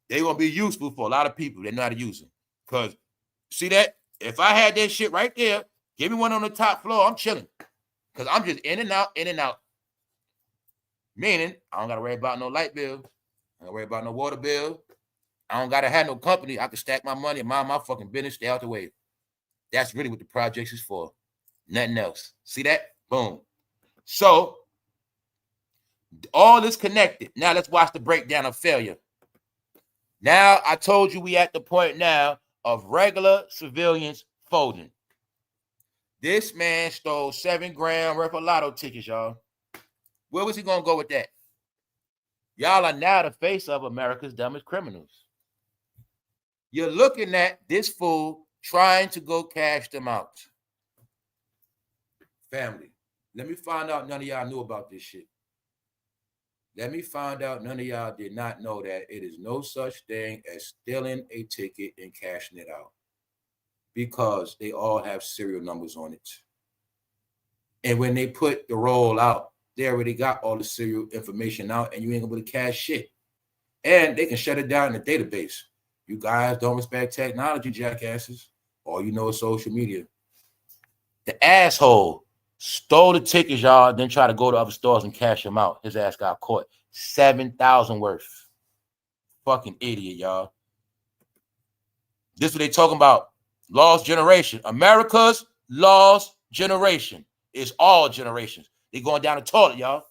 they're going to be useful for a lot of people. They know how to use them. Because, see that? If I had that shit right there, give me one on the top floor, I'm chilling. Because I'm just in and out, in and out. Meaning, I don't got to worry about no light bill. I don't worry about no water bill. I don't got to have no company. I can stack my money and mind my fucking business, stay out the way. That's really what the projects is for. Nothing else. See that? Boom. So, all is connected. Now, let's watch the breakdown of failure. Now, I told you we at the point now of regular civilians folding. This man stole $7 grand worth of lotto tickets, y'all. Where was he going to go with that? Y'all are now the face of America's dumbest criminals. You're looking at this fool trying to go cash them out. Family, let me find out none of y'all knew about this shit. Let me find out none of y'all did not know that it is no such thing as stealing a ticket and cashing it out, because they all have serial numbers on it. And when they put the roll out, they already got all the serial information out, and you ain't gonna be able to cash shit. And they can shut it down in the database. You guys don't respect technology, jackasses. All you know is social media. The asshole stole the tickets, y'all, then tried to go to other stores and cash them out. His ass got caught. 7,000 worth. Fucking idiot, y'all. This is what they talking about. Lost generation. America's lost generation. It's all generations. They going down the toilet, y'all.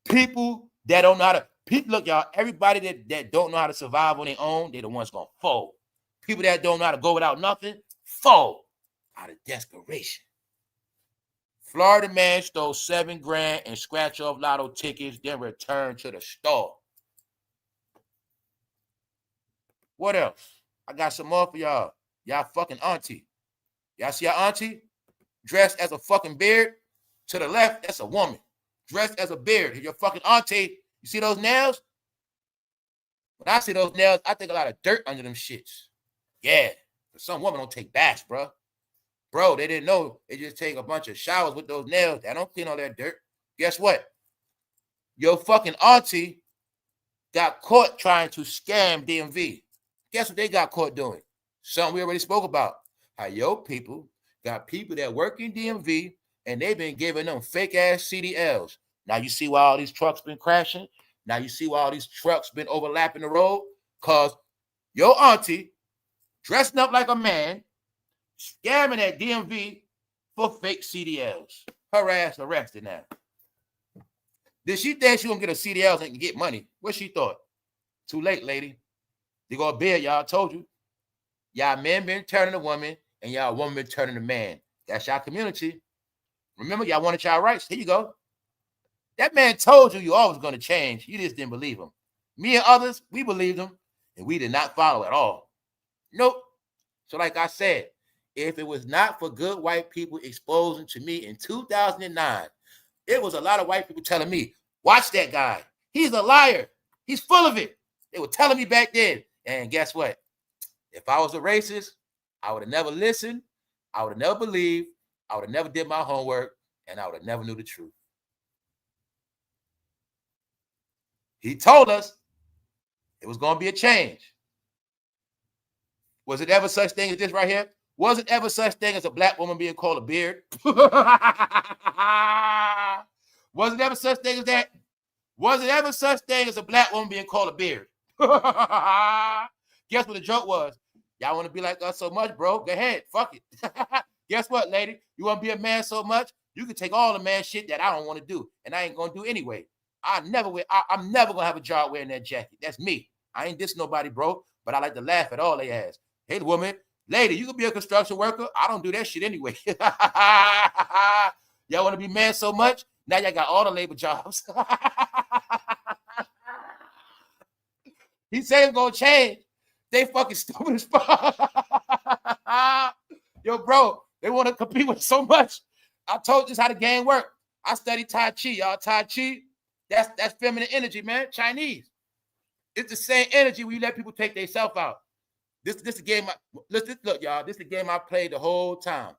People that don't know how to, look, y'all, everybody that don't know how to survive on their own, they're the ones going to fold. People that don't know how to go without nothing, fold out of desperation. Florida man stole $7,000 and scratch off lotto tickets, then returned to the store. What else? I got some more for y'all. Y'all fucking auntie. Y'all see your auntie? Dressed as a fucking beard. To the left, that's a woman. Dressed as a beard. Your fucking auntie. You see those nails? When I see those nails, I think a lot of dirt under them shits. Yeah. Some women don't take baths, bro. Bro, they didn't know. They just take a bunch of showers with those nails. They don't clean all that dirt. Guess what? Your fucking auntie got caught trying to scam DMV. Guess what they got caught doing? Something we already spoke about. How your people got people that work in DMV and they've been giving them fake-ass CDLs. Now you see why all these trucks been crashing? Now you see why all these trucks been overlapping the road? Because your auntie dressing up like a man, scamming at DMV for fake CDLs. Her ass arrested now. Did she think she gonna get a CDLs and get money? What she thought? Too late, lady. They go to bed, y'all. Told you. Y'all men been turning to woman, and y'all woman been turning to man. That's y'all community. Remember, y'all wanted y'all rights. Here you go. That man told you always going to change. You just didn't believe him. Me and others, we believed him, and we did not follow at all. Nope. So like I said, if it was not for good white people exposing to me in 2009, it was a lot of white people telling me, watch that guy. He's a liar. He's full of it. They were telling me back then. And guess what? If I was a racist, I would have never listened. I would have never believed. I would have never did my homework. And I would have never knew the truth. He told us it was going to be a change. Was it ever such thing as this right here? Was it ever such thing as a black woman being called a beard? Was it ever such thing as that? Was it ever such thing as a black woman being called a beard? Guess what the joke was? Y'all want to be like us so much, bro? Go ahead. Fuck it. Guess what, lady? You want to be a man so much? You can take all the man shit that I don't want to do, and I ain't going to do anyway. I'm never going to have a job wearing that jacket. That's me. I ain't diss nobody, bro, but I like to laugh at all they ass. Hey, woman, lady, you can be a construction worker. I don't do that shit anyway. Y'all want to be man so much? Now y'all got all the labor jobs. He said it's going to change. They fucking stupid as fuck. Yo, bro, they want to compete with so much. I told you this how the game work. I study Tai Chi, y'all. Tai Chi, that's feminine energy, man. Chinese. It's the same energy when you let people take themselves out. This is a game. Look, y'all. This is the game I played the whole time.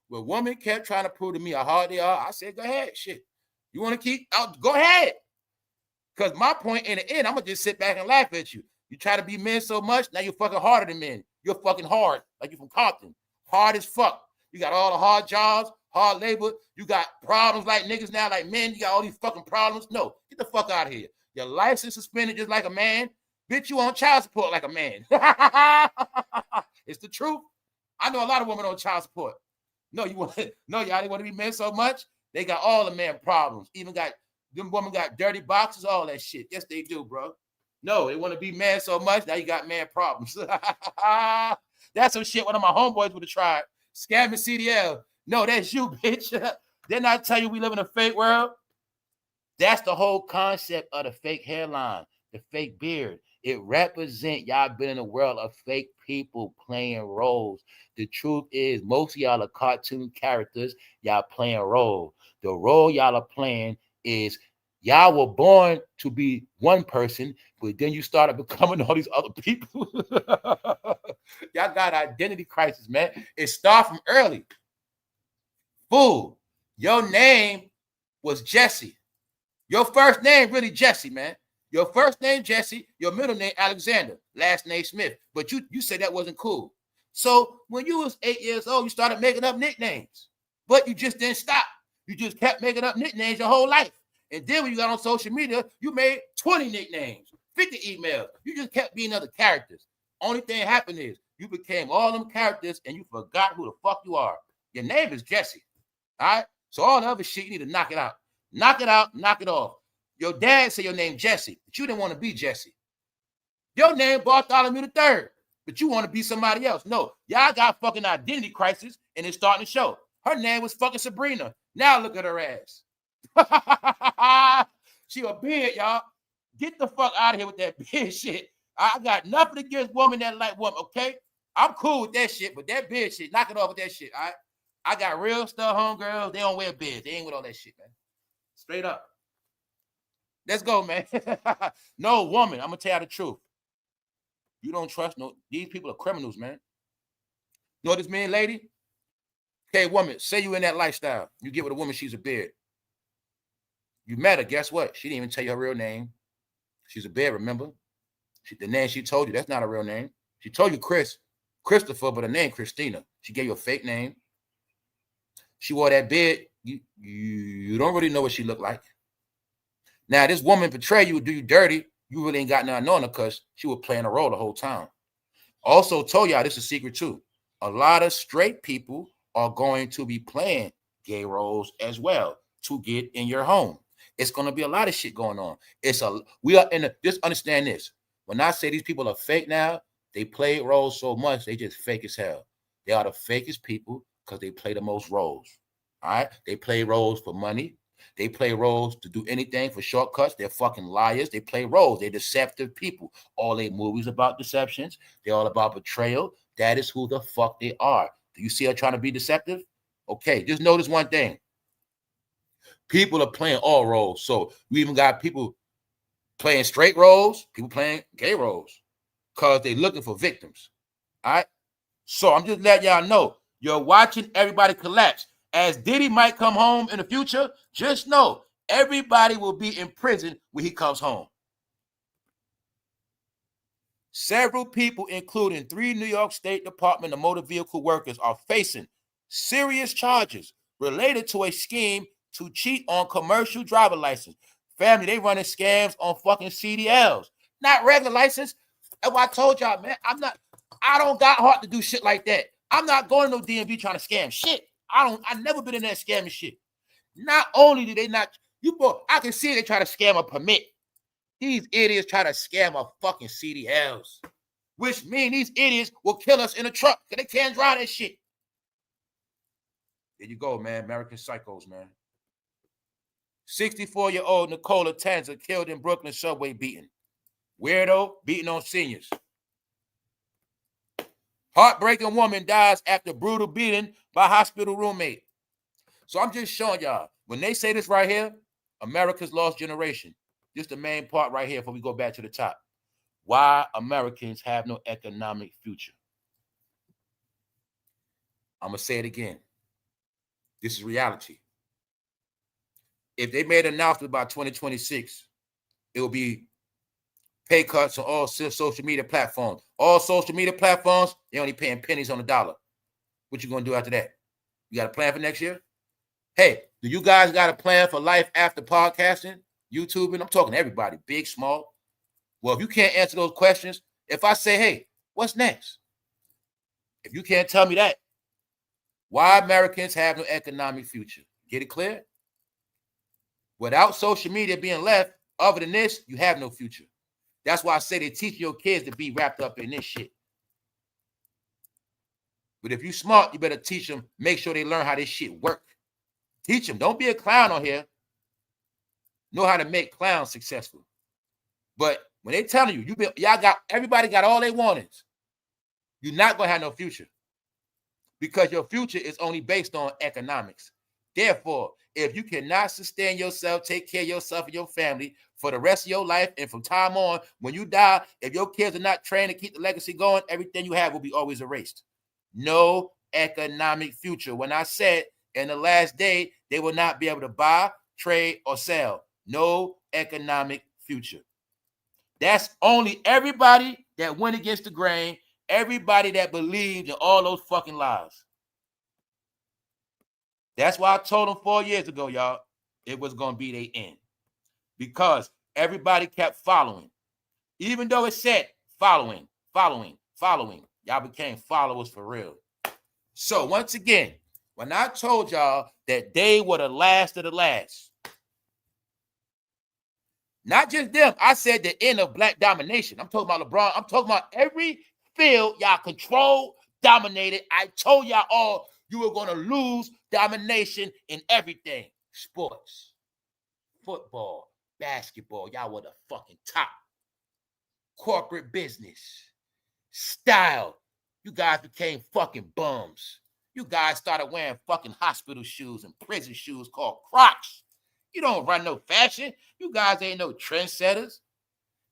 When women kept trying to prove to me how hard they are, I said, go ahead, shit. You want to keep out? Go ahead. Because my point in the end, I'm going to just sit back and laugh at you. You try to be men so much, now you're fucking harder than men. You're fucking hard, like you're from Compton. Hard as fuck. You got all the hard jobs, hard labor. You got problems like niggas now, like men. You got all these fucking problems. No, get the fuck out of here. Your license suspended just like a man. Bitch, you on child support like a man. It's the truth. I know a lot of women on child support. No, y'all didn't want to be men so much. They got all the man problems. Even got them women got dirty boxes, all that shit. Yes, they do, bro. No, they want to be man so much. Now you got man problems. That's some shit one of my homeboys would have tried. Scamming CDL. No, that's you, bitch. Didn't I tell you we live in a fake world? That's the whole concept of the fake hairline, the fake beard. It represents y'all been in a world of fake people playing roles. The truth is, most of y'all are cartoon characters. Y'all playing roles. The role y'all are playing is y'all were born to be one person, but then you started becoming all these other people. Y'all got identity crisis, man. It starts from early. Fool, your name was Jesse. Your first name really Jesse, man. Your first name Jesse, your middle name Alexander, last name Smith. But you said that wasn't cool. So when you was 8 years old, you started making up nicknames. But you just didn't stop. You just kept making up nicknames your whole life. And then when you got on social media, you made 20 nicknames, 50 emails. You just kept being other characters. Only thing happened is you became all them characters and you forgot who the fuck you are. Your name is Jesse. All right? So all the other shit, you need to knock it out. Knock it out, knock it off. Your dad said your name Jesse, but you didn't want to be Jesse. Your name Bartholomew III, but you want to be somebody else. No, y'all got fucking identity crisis, and it's starting to show. Her name was fucking Sabrina. Now look at her ass. She a beard, y'all. Get the fuck out of here with that beard shit. I got nothing against women that like women, okay? I'm cool with that shit, but that beard shit, knock it off with that shit, all right? I got real stuff homegirls. They don't wear beards. They ain't with all that shit, man. Straight up. Let's go, man. No woman, I'm going to tell you the truth. You don't trust no, these people are criminals, man. You know what this mean, lady? Okay, woman, say you in that lifestyle. You get with a woman, she's a beard. You met her, guess what? She didn't even tell you her real name. She's a beard, remember? The name she told you, that's not a real name. She told you Christopher, but her name Christina. She gave you a fake name. She wore that beard. You don't really know what she looked like. Now, this woman betray you, do you dirty. You really ain't got nothing on her because she was playing a role the whole time. Also told y'all this is a secret too. A lot of straight people are going to be playing gay roles as well to get in your home. It's going to be a lot of shit going on. We are in a, just understand this. When I say these people are fake now, they play roles so much, they just fake as hell. They are the fakest people because they play the most roles. All right? They play roles for money. They play roles to do anything for shortcuts. They're fucking liars. They play roles. They're deceptive people. All their movies about deceptions. They're all about betrayal. That is who the fuck they are. Do you see her trying to be deceptive? Okay, just notice one thing. People are playing all roles. So you even got people playing straight roles, people playing gay roles because they're looking for victims. All right? So I'm just letting y'all know, you're watching everybody collapse. As Diddy might come home in the future, just know everybody will be in prison when he comes home. Several people, including 3 New York State Department of Motor Vehicle workers, are facing serious charges related to a scheme to cheat on commercial driver license. Family, they running scams on fucking CDLs, not regular license. That's why I told y'all, man, I don't got heart to do shit like that. I'm not going to no DMV trying to scam shit. I never been in that scamming shit. Not only do they not, I can see they try to scam a permit. These idiots try to scam a fucking CDLs, which means these idiots will kill us in a truck because they can't drive that shit. There you go, man. American psychos, man. 64-year-old Nicola Tanza killed in Brooklyn subway beating. Weirdo beating on seniors. Heartbreaking woman dies after brutal beating by hospital roommate. So I'm just showing y'all, when they say this right here, America's lost generation. Just the main part right here before we go back to the top. Why Americans have no economic future. I'm going to say it again. This is reality. If they made an announcement by 2026, it will be pay cuts on all social media platforms. All social media platforms, they're only paying pennies on the dollar. What you going to do after that? You got a plan for next year? Hey, do you guys got a plan for life after podcasting, YouTubing? I'm talking to everybody, big, small. Well, if you can't answer those questions, if I say, hey, what's next? If you can't tell me that, why Americans have no economic future? Get it clear? Without social media being left, other than this, you have no future. That's why I say they teach your kids to be wrapped up in this shit. But if you smart, you better teach them, make sure they learn how this shit work. Teach them. Don't be a clown on here. Know how to make clowns successful. But When they telling you, everybody got all they wantings, you're not gonna have no future. Because your future is only based on economics. Therefore, if you cannot sustain yourself, take care of yourself and your family for the rest of your life, and from time on, when you die, if your kids are not trained to keep the legacy going, everything you have will be always erased. No economic future. When I said in the last day, they will not be able to buy, trade, or sell. No economic future. That's only everybody that went against the grain, everybody that believed in all those fucking lies. That's why I told them 4 years ago, y'all, it was going to be their end. Because everybody kept following. Even though it said following. Y'all became followers for real. So once again, when I told y'all that they were the last of the last, not just them, I said the end of black domination. I'm talking about LeBron. I'm talking about every field y'all controlled, dominated. I told y'all all you were going to lose domination in everything. Sports, football, basketball. Y'all were the fucking top. Corporate business, style. You guys became fucking bums. You guys started wearing fucking hospital shoes and prison shoes called Crocs. You don't run no fashion. You guys ain't no trendsetters.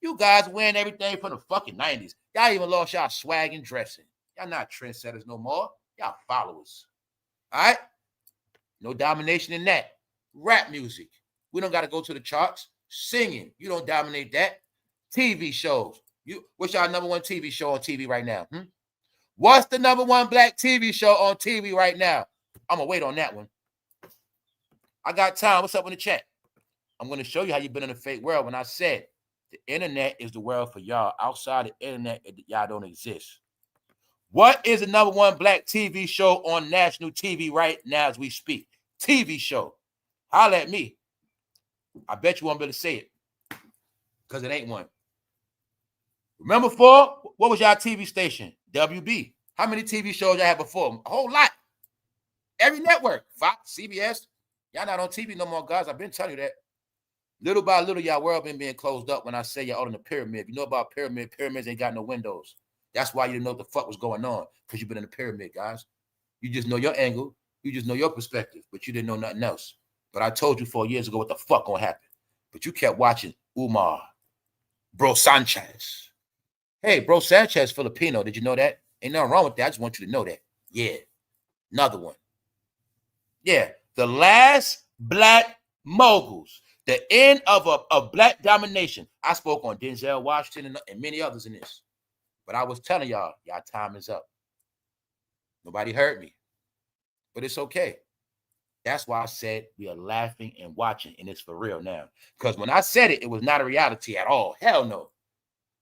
You guys wearing everything from the fucking 90s. Y'all even lost y'all swag and dressing. Y'all not trendsetters no more. Y'all followers. All right? No domination in that. Rap music. We don't got to go to the charts. Singing. You don't dominate that. TV shows. What's y'all number one TV show on TV right now? What's the number one black TV show on TV right now? I'm going to wait on that one. I got time. What's up in the chat? I'm going to show you how you've been in a fake world when I said the internet is the world for y'all. Outside the internet, y'all don't exist. What is the number one black TV show on national TV right now as we speak? TV show. Holla at me. I bet you won't be able to say it because it ain't one. Remember before? What was y'all TV station? WB. How many TV shows y'all had before? A whole lot. Every network. Fox, CBS. Y'all not on TV no more, guys. I've been telling you that. Little by little, y'all world been being closed up when I say y'all all in the pyramid. If you know about pyramids ain't got no windows. That's why you didn't know what the fuck was going on, because you've been in the pyramid, guys. You just know your angle. You just know your perspective, but you didn't know nothing else. But I told you 4 years ago what the fuck gonna happen. But you kept watching Umar, Bro Sanchez. Hey, Bro Sanchez Filipino. Did you know that? Ain't nothing wrong with that. I just want you to know that. Yeah. Another one. Yeah. The last black moguls. The end of a black domination. I spoke on Denzel Washington and many others in this. But I was telling y'all time is up. Nobody heard me. But it's okay. That's why I said we are laughing and watching, and it's for real now. Because when I said it, it was not a reality at all. Hell no.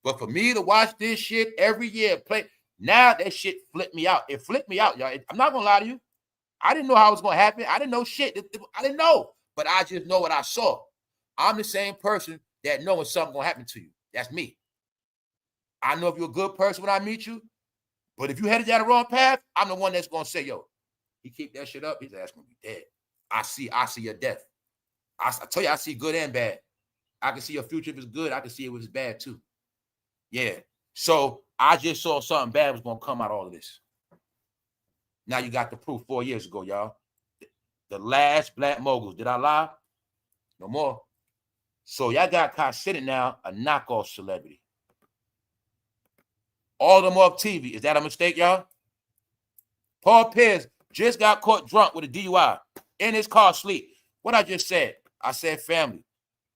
But for me to watch this shit every year, now that shit flipped me out. It flipped me out, y'all. I'm not going to lie to you. I didn't know how it was going to happen. I didn't know shit. I didn't know. But I just know what I saw. I'm the same person that knows something's going to happen to you. That's me. I know if you're a good person when I meet you, but if you headed down the wrong path, I'm the one that's going to say, yo, he keep that shit up, his ass going to be dead. I see your death. I tell you, I see good and bad. I can see your future if it's good. I can see it if it's bad too. Yeah. So I just saw something bad was going to come out of all of this. Now you got the proof 4 years ago, y'all. The last black moguls. Did I lie? No more. So y'all got considered now a knockoff celebrity. All of them off TV. Is that a mistake, y'all? Paul Pierce just got caught drunk with a DUI in his car asleep. What I just said, I said family.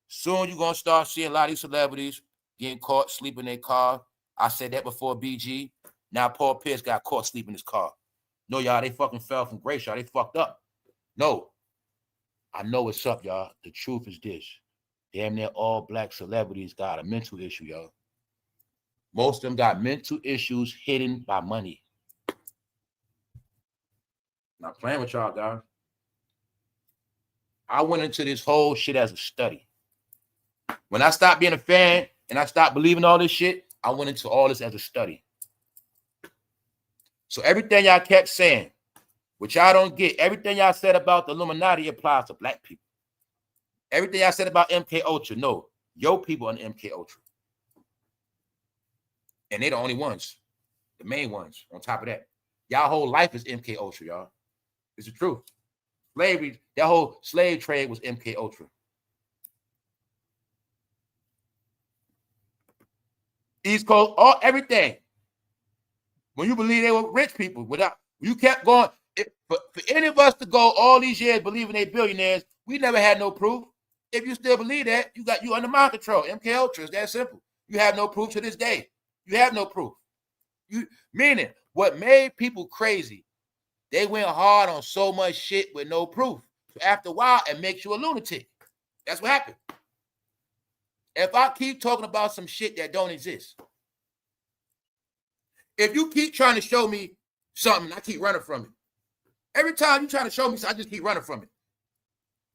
Soon you're going to start seeing a lot of these celebrities getting caught sleeping in their car. I said that before BG. Now Paul Pierce got caught sleeping in his car. No, y'all, they fucking fell from grace, y'all. They fucked up. No. I know what's up, y'all. The truth is this. Damn near all black celebrities got a mental issue, y'all. Most of them got mental issues hidden by money. Not playing with y'all, guys. I went into this whole shit as a study. When I stopped being a fan and I stopped believing all this shit, I went into all this as a study. So everything y'all kept saying, which y'all don't get, everything y'all said about the Illuminati applies to black people. Everything y'all said about MK Ultra, no, your people on MK Ultra. And they're the only ones, the main ones. On top of that, y'all whole life is MK Ultra, y'all. It's the truth. Slavery, that whole slave trade was MK Ultra. East Coast, all everything. When you believe they were rich people, without you kept going. For any of us to go all these years believing they billionaires, we never had no proof. If you still believe that, you under mind control. MK Ultra is that simple. You have no proof to this day. You have no proof. Meaning what made people crazy, they went hard on so much shit with no proof. So after a while, it makes you a lunatic. That's what happened. If I keep talking about some shit that don't exist, if you keep trying to show me something, I keep running from it. Every time you trying to show me something, I just keep running from it.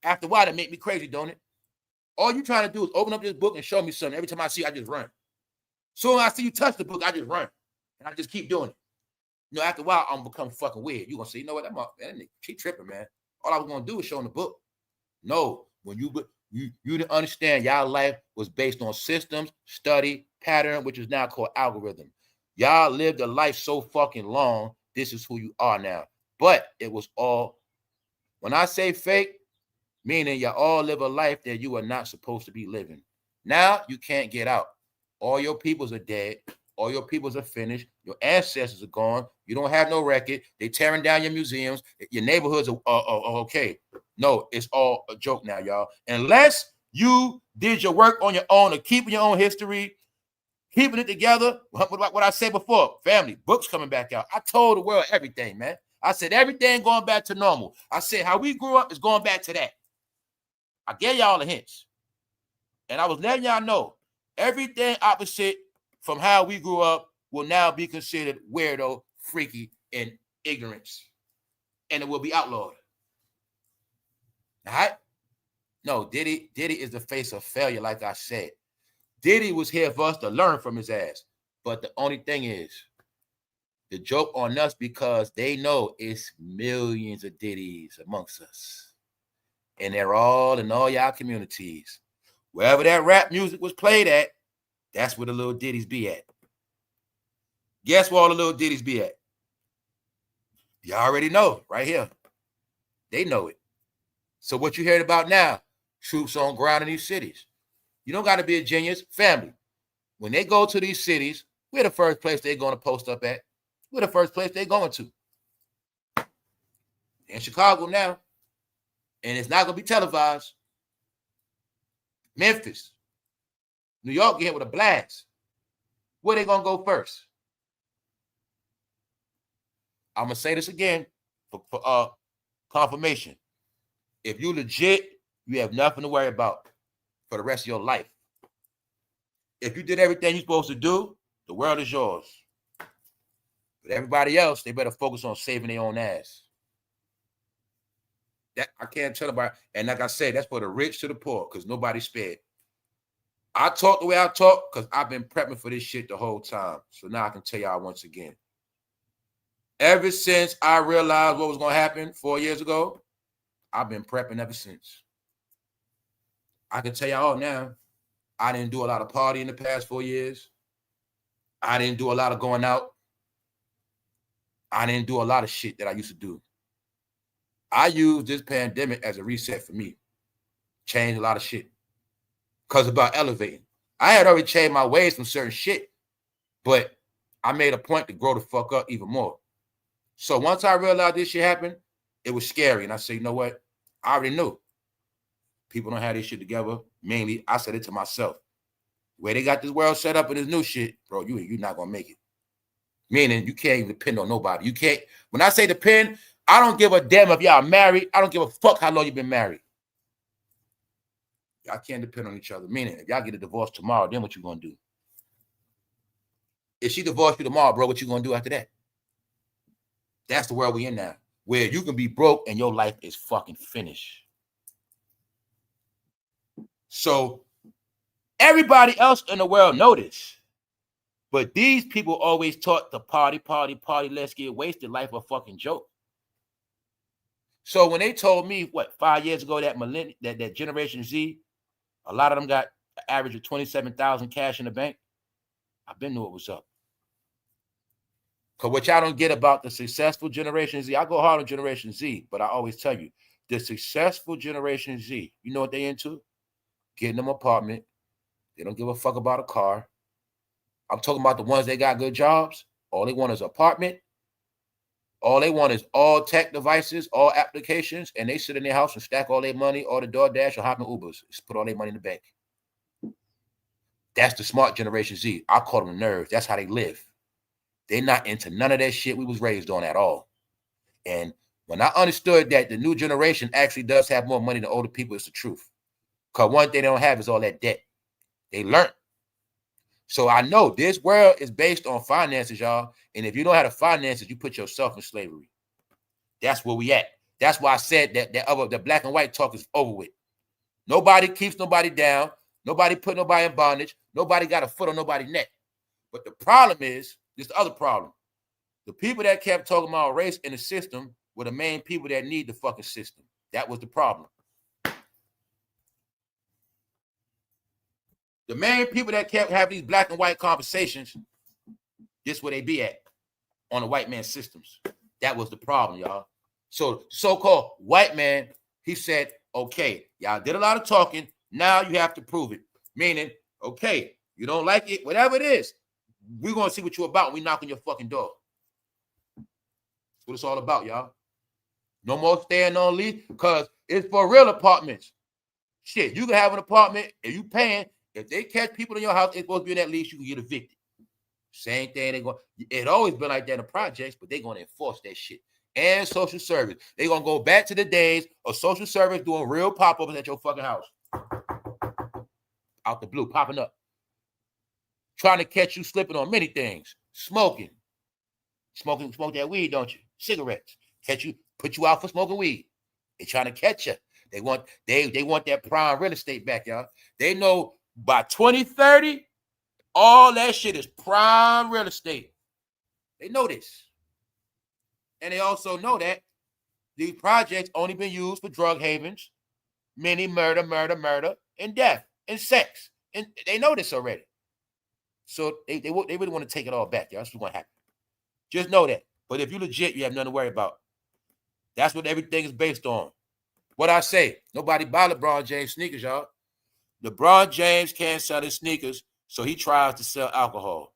After a while, that make me crazy, don't it? All you trying to do is open up this book and show me something. Every time I see it, I just run. Soon as I see you touch the book, I just run. And I just keep doing it. You know, after a while, I'm gonna become fucking weird. You're gonna say, you know what, she tripping, man. All I was gonna do is show in the book. No, when you didn't understand y'all life was based on systems, study, pattern, which is now called algorithm. Y'all lived a life so fucking long, this is who you are now. But it was all, when I say fake, meaning you all live a life that you are not supposed to be living. Now you can't get out. All your peoples are dead. All your peoples are finished. Your ancestors are gone. You don't have no record. They tearing down your museums. Your neighborhoods are okay. No, it's all a joke now, y'all. Unless you did your work on your own of keeping your own history, keeping it together. What I said before, family, books coming back out. I told the world everything, man. I said everything going back to normal. I said how we grew up is going back to that. I gave y'all the hints. And I was letting y'all know everything opposite from how we grew up will now be considered weirdo, freaky, and ignorance. And it will be outlawed. All right? No, Diddy is the face of failure, like I said. Diddy was here for us to learn from his ass. But the only thing is, the joke on us because they know it's millions of Diddies amongst us. And they're all in all y'all communities. Wherever that rap music was played at, that's where the little Diddies be at. Guess where all the little Diddies be at? You already know, right here. They know it. So what you heard about now, troops on ground in these cities. You don't got to be a genius. Family, when they go to these cities, we're the first place they're going to post up at. We're the first place they're going to. In Chicago now. And it's not going to be televised. Memphis. New York get hit with a blast. Where they going to go first? I'm going to say this again for confirmation. If you legit, you have nothing to worry about for the rest of your life. If you did everything you're supposed to do, the world is yours. But everybody else, they better focus on saving their own ass. That I can't tell about. And like I said, that's for the rich to the poor, because nobody's spared. I talk the way I talk because I've been prepping for this shit the whole time. So now I can tell y'all once again. Ever since I realized what was going to happen 4 years ago, I've been prepping ever since. I can tell y'all now, I didn't do a lot of partying in the past 4 years. I didn't do a lot of going out. I didn't do a lot of shit that I used to do. I used this pandemic as a reset for me. Changed a lot of shit. Because about elevating. I had already changed my ways from certain shit, but I made a point to grow the fuck up even more. So once I realized this shit happened, it was scary. And I said, you know what? I already knew. People don't have this shit together. Mainly, I said it to myself. The way they got this world set up in this new shit, bro, you're not going to make it. Meaning, you can't even depend on nobody. You can't. When I say depend, I don't give a damn if y'all married. I don't give a fuck how long you've been married. Y'all can't depend on each other. Meaning, if y'all get a divorce tomorrow, then what you going to do? If she divorced you tomorrow, bro, what you going to do after that? That's the world we in now, where you can be broke and your life is fucking finished. So everybody else in the world know this. But these people always taught the party, let's get wasted, life a fucking joke. So when they told me, 5 years ago, that Generation Z, a lot of them got an average of 27,000 cash in the bank, I've been knew it was up. Because what y'all don't get about the successful Generation Z, I go hard on Generation Z, but I always tell you, the successful Generation Z, you know what they into? Getting them an apartment. They don't give a fuck about a car. I'm talking about the ones that got good jobs. All they want is an apartment. All they want is all tech devices, all applications, and they sit in their house and stack all their money, or the DoorDash, or hop in Ubers. Just put all their money in the bank. That's the smart Generation Z. I call them nerds. That's how they live. They're not into none of that shit we was raised on at all. And when I understood that the new generation actually does have more money than older people, it's the truth. Because one thing they don't have is all that debt. They learn. So I know this world is based on finances, y'all. And if you don't have the finances, you put yourself in slavery. That's where we at. That's why I said that the black and white talk is over with. Nobody keeps nobody down. Nobody put nobody in bondage. Nobody got a foot on nobody's neck. But the problem is, this is the other problem. The people that kept talking about race in the system were the main people that need the fucking system. That was the problem. The main people that kept having these black and white conversations, this where they be at, on the white man's systems. That was the problem, y'all. So so-called white man, he said, okay, y'all did a lot of talking. Now you have to prove it. Meaning, okay, you don't like it, whatever it is, we're going to see what you're about. We knock on your fucking door. That's what it's all about, y'all. No more staying on lease, because it's for real apartments. Shit, you can have an apartment if you paying. If they catch people in your house, it's supposed to be in that lease, you can get evicted. Same thing. It always been like that in the projects, but they're going to enforce that shit. And social service. They're going to go back to the days of social service doing real pop-ups at your fucking house. Out the blue, popping up. Trying to catch you slipping on many things. Smoking. Smoke that weed, don't you? Cigarettes. Catch you, put you out for smoking weed. They're trying to catch you. They want that prime real estate back, y'all. They know by 2030, all that shit is prime real estate. They know this. And they also know that these projects only been used for drug havens, many murder, and death, and sex. And they know this already. So they really want to take it all back, y'all. That's what's going to happen. Just know that. But if you're legit, you have nothing to worry about. That's what everything is based on. What I say, nobody buy LeBron James sneakers, y'all. LeBron James can't sell his sneakers, so he tries to sell alcohol.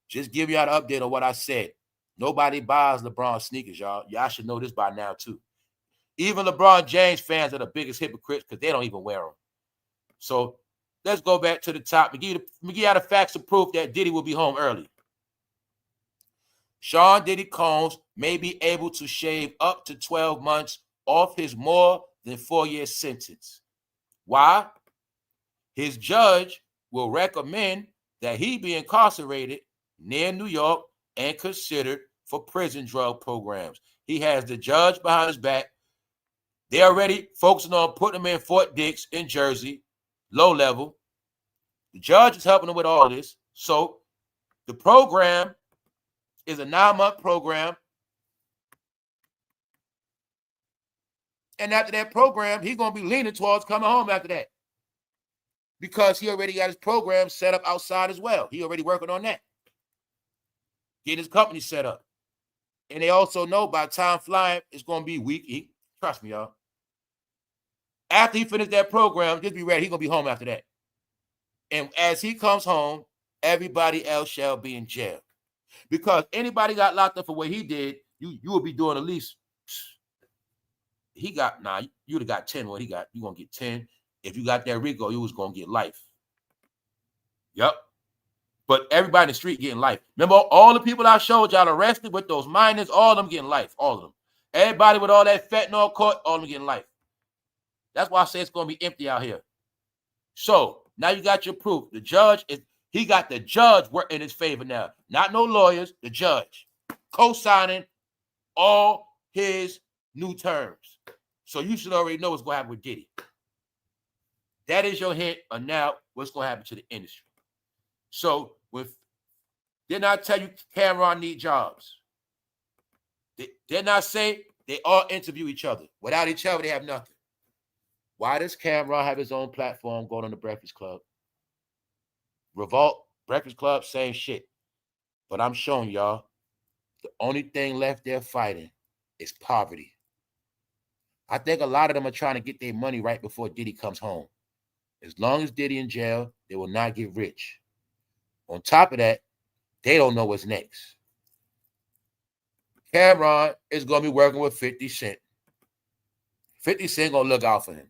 Just give y'all an update on what I said. Nobody buys LeBron sneakers, y'all. Y'all should know this by now, too. Even LeBron James fans are the biggest hypocrites because they don't even wear them. So let's go back to the top. Let me give y'all the facts of proof that Diddy will be home early. Sean Diddy Combs may be able to shave up to 12 months off his more than 4-year sentence. Why? His judge will recommend that he be incarcerated near New York and considered for prison drug programs. He has the judge behind his back. They're already focusing on putting him in Fort Dix in Jersey, low level. The judge is helping him with all this. So the program is a 9-month program. And after that program, he's going to be leaning towards coming home after that. Because he already got his program set up outside as well. He already working on that. Getting his company set up. And they also know by time flying, it's going to be weak. Trust me, y'all. After he finished that program, just be ready. He's going to be home after that. And as he comes home, everybody else shall be in jail. Because anybody got locked up for what he did, you will be doing at least. He got, you would have got 10 what he got. You're going to get 10. If you got that RICO, you was going to get life. Yep. But everybody in the street getting life. Remember, all the people I showed y'all arrested with those minors, all of them getting life. All of them. Everybody with all that fentanyl caught, all of them getting life. That's why I say it's going to be empty out here. So, now you got your proof. The judge, he got the judge working in his favor now. Not no lawyers, the judge. Co-signing all his new terms. So you should already know what's going to happen with Diddy. That is your hint on now what's going to happen to the industry. So, didn't I tell you Cameron need jobs? Didn't I say they all interview each other? Without each other, they have nothing. Why does Cameron have his own platform going on the Breakfast Club? Revolt, Breakfast Club, same shit. But I'm showing y'all The only thing left there fighting is poverty. I think a lot of them are trying to get their money right before Diddy comes home. As long as Diddy in jail, they will not get rich. On top of that, they don't know what's next. Cameron is going to be working with 50 Cent. 50 Cent going to look out for him.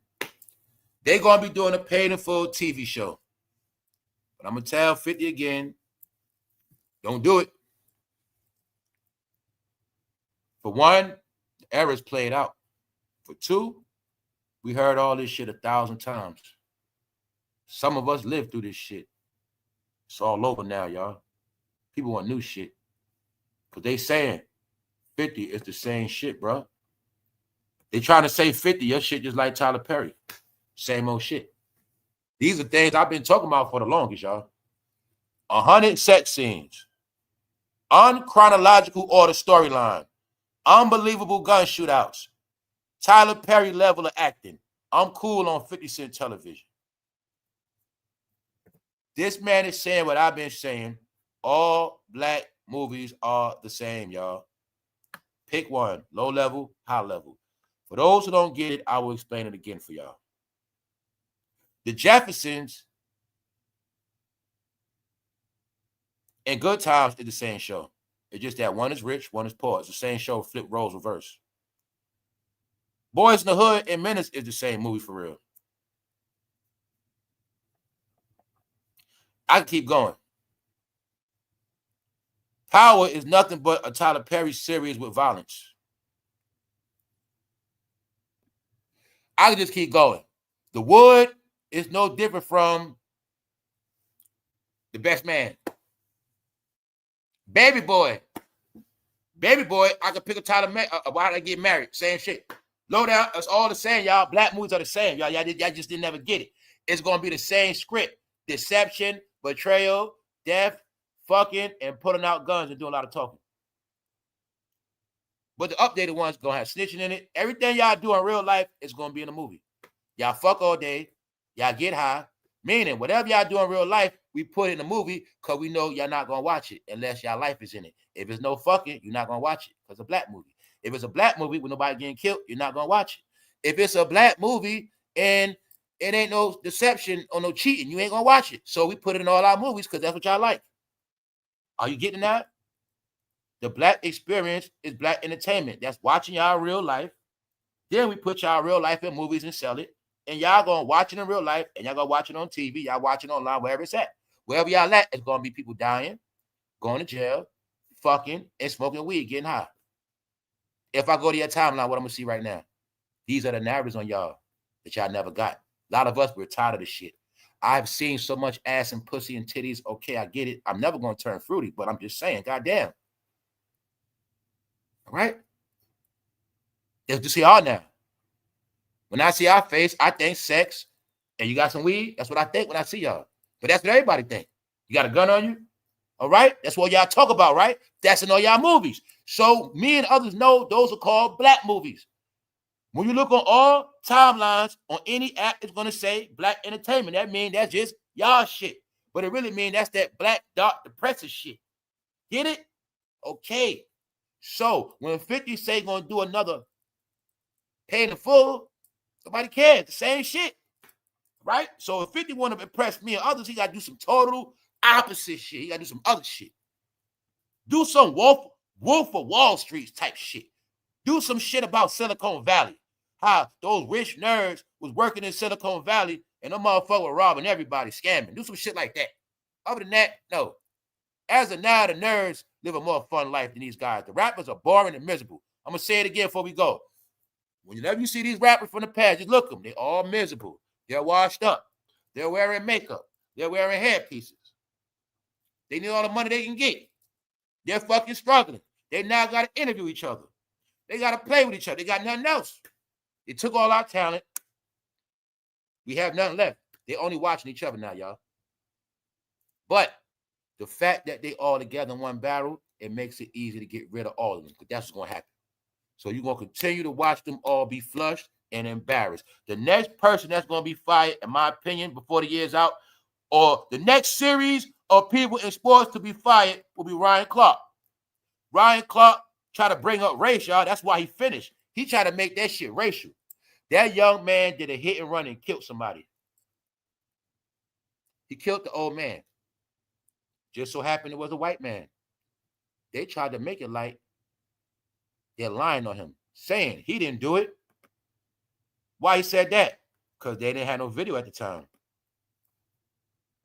They're going to be doing a paid-in-full TV show. But I'm going to tell 50 again, don't do it. For one, the era's played out. For two, we heard all this shit 1,000 times. Some of us lived through this shit. It's all over now, y'all. People want new shit. Because they saying 50 is the same shit, bro. They trying to say 50, your shit just like Tyler Perry. Same old shit. These are things I've been talking about for the longest, y'all. 100 sex scenes. Unchronological order storyline. Unbelievable gun shootouts. Tyler Perry level of acting. I'm cool on 50 Cent television. This man is saying what I've been saying. All black movies are the same, y'all. Pick one. Low level, high level. For those who don't get it, I will explain it again for y'all. The Jeffersons and Good Times is the same show. It's just that one is rich, one is poor. It's the same show, flip roles reverse. Boys in the Hood and Menace is the same movie for real. I can keep going. Power is nothing but a Tyler Perry series with violence. I can just keep going. The Wood is no different from The Best Man. Baby Boy, I can pick a Tyler why did I get married? Same shit. Low down, it's all the same, y'all. Black movies are the same, y'all. Y'all just didn't never get it. It's gonna be the same script: deception, betrayal, death, fucking, and putting out guns and doing a lot of talking. But the updated one's gonna have snitching in it. Everything y'all do in real life is gonna be in a movie. Y'all fuck all day, y'all get high. Meaning, whatever y'all do in real life, we put it in a movie because we know y'all not gonna watch it unless y'all life is in it. If it's no fucking, you're not gonna watch it because it's a black movie. If it's a black movie with nobody getting killed, you're not gonna watch it. If it's a black movie and it ain't no deception or no cheating, you ain't gonna watch it. So we put it in all our movies because that's what y'all like. Are you getting that? The black experience is black entertainment. That's watching y'all real life. Then we put y'all real life in movies and sell it. And y'all gonna watch it in real life, and y'all gonna watch it on TV. Y'all watch it online, wherever it's at. Wherever y'all at, it's gonna be people dying, going to jail, fucking, and smoking weed, getting high. If I go to your timeline, what I'm gonna see right now? These are the narratives on y'all that y'all never got. A lot of us, we're tired of this shit. I've seen so much ass and pussy and titties. Okay, I get it. I'm never gonna turn fruity, but I'm just saying, goddamn. All right? Let's just see y'all now. When I see our face, I think sex, and you got some weed. That's what I think when I see y'all. But that's what everybody think. You got a gun on you? All right? That's what y'all talk about, right? That's in all y'all movies. So me and others know those are called black movies. When you look on all timelines on any app, it's going to say black entertainment. That means that's just y'all shit. But it really means that's that black, dark, depressive shit. Get it? Okay. So when 50 say going to do another Paid in Full, nobody cares. The same shit, right? So if 50 want to impress me and others, he got to do some total opposite shit. He got to do some other shit. Do some Wolf of Wall Street type shit. Do some shit about Silicon Valley. How those rich nerds was working in Silicon Valley and them motherfuckers were robbing everybody, scamming. Do some shit like that. Other than that, no. As of now, the nerds live a more fun life than these guys. The rappers are boring and miserable. I'm going to say it again before we go. Whenever you see these rappers from the past, just look at them. They're all miserable. They're washed up. They're wearing makeup. They're wearing hair pieces. They need all the money they can get. They're fucking struggling. They now got to interview each other. They got to play with each other. They got nothing else. They took all our talent. We have nothing left. They're only watching each other now, y'all. But the fact that they all together in one barrel, it makes it easy to get rid of all of them, because that's what's going to happen. So you're going to continue to watch them all be flushed and embarrassed. The next person that's going to be fired, in my opinion, before the year's out, or the next series of people in sports to be fired will be Ryan Clark. Ryan Clark tried to bring up race, y'all. That's why he finished. He tried to make that shit racial. That young man did a hit and run and killed somebody. He killed the old man. Just so happened it was a white man. They tried to make it like they're lying on him, saying he didn't do it. Why he said that? Because they didn't have no video at the time.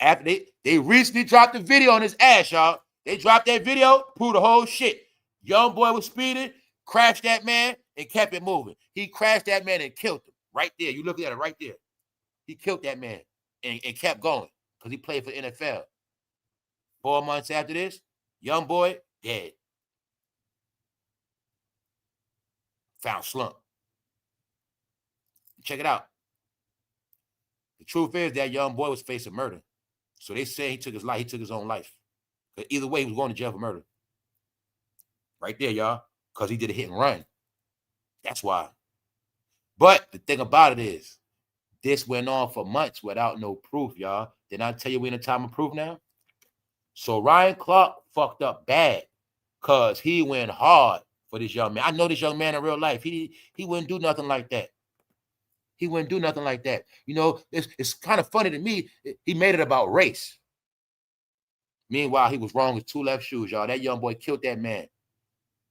After they recently dropped the video on his ass, y'all. They dropped that video, proved the whole shit. Young boy was speeding, crashed that man, and kept it moving. He crashed that man and killed him. Right there. You look at it right there. He killed that man and kept going because he played for the NFL. 4 months after this, young boy, dead. Found slump. Check it out. The truth is that young boy was facing murder. So they say he took his life. He took his own life. But either way, he was going to jail for murder. Right there, y'all. Because he did a hit and run. That's why. But the thing about it is, this went on for months without no proof, y'all. Didn't I tell you we're in a time of proof now? So Ryan Clark fucked up bad because he went hard for this young man. I know this young man in real life. He wouldn't do nothing like that. He wouldn't do nothing like that. You know, it's kind of funny to me. He made it about race. Meanwhile, he was wrong with two left shoes, y'all. That young boy killed that man.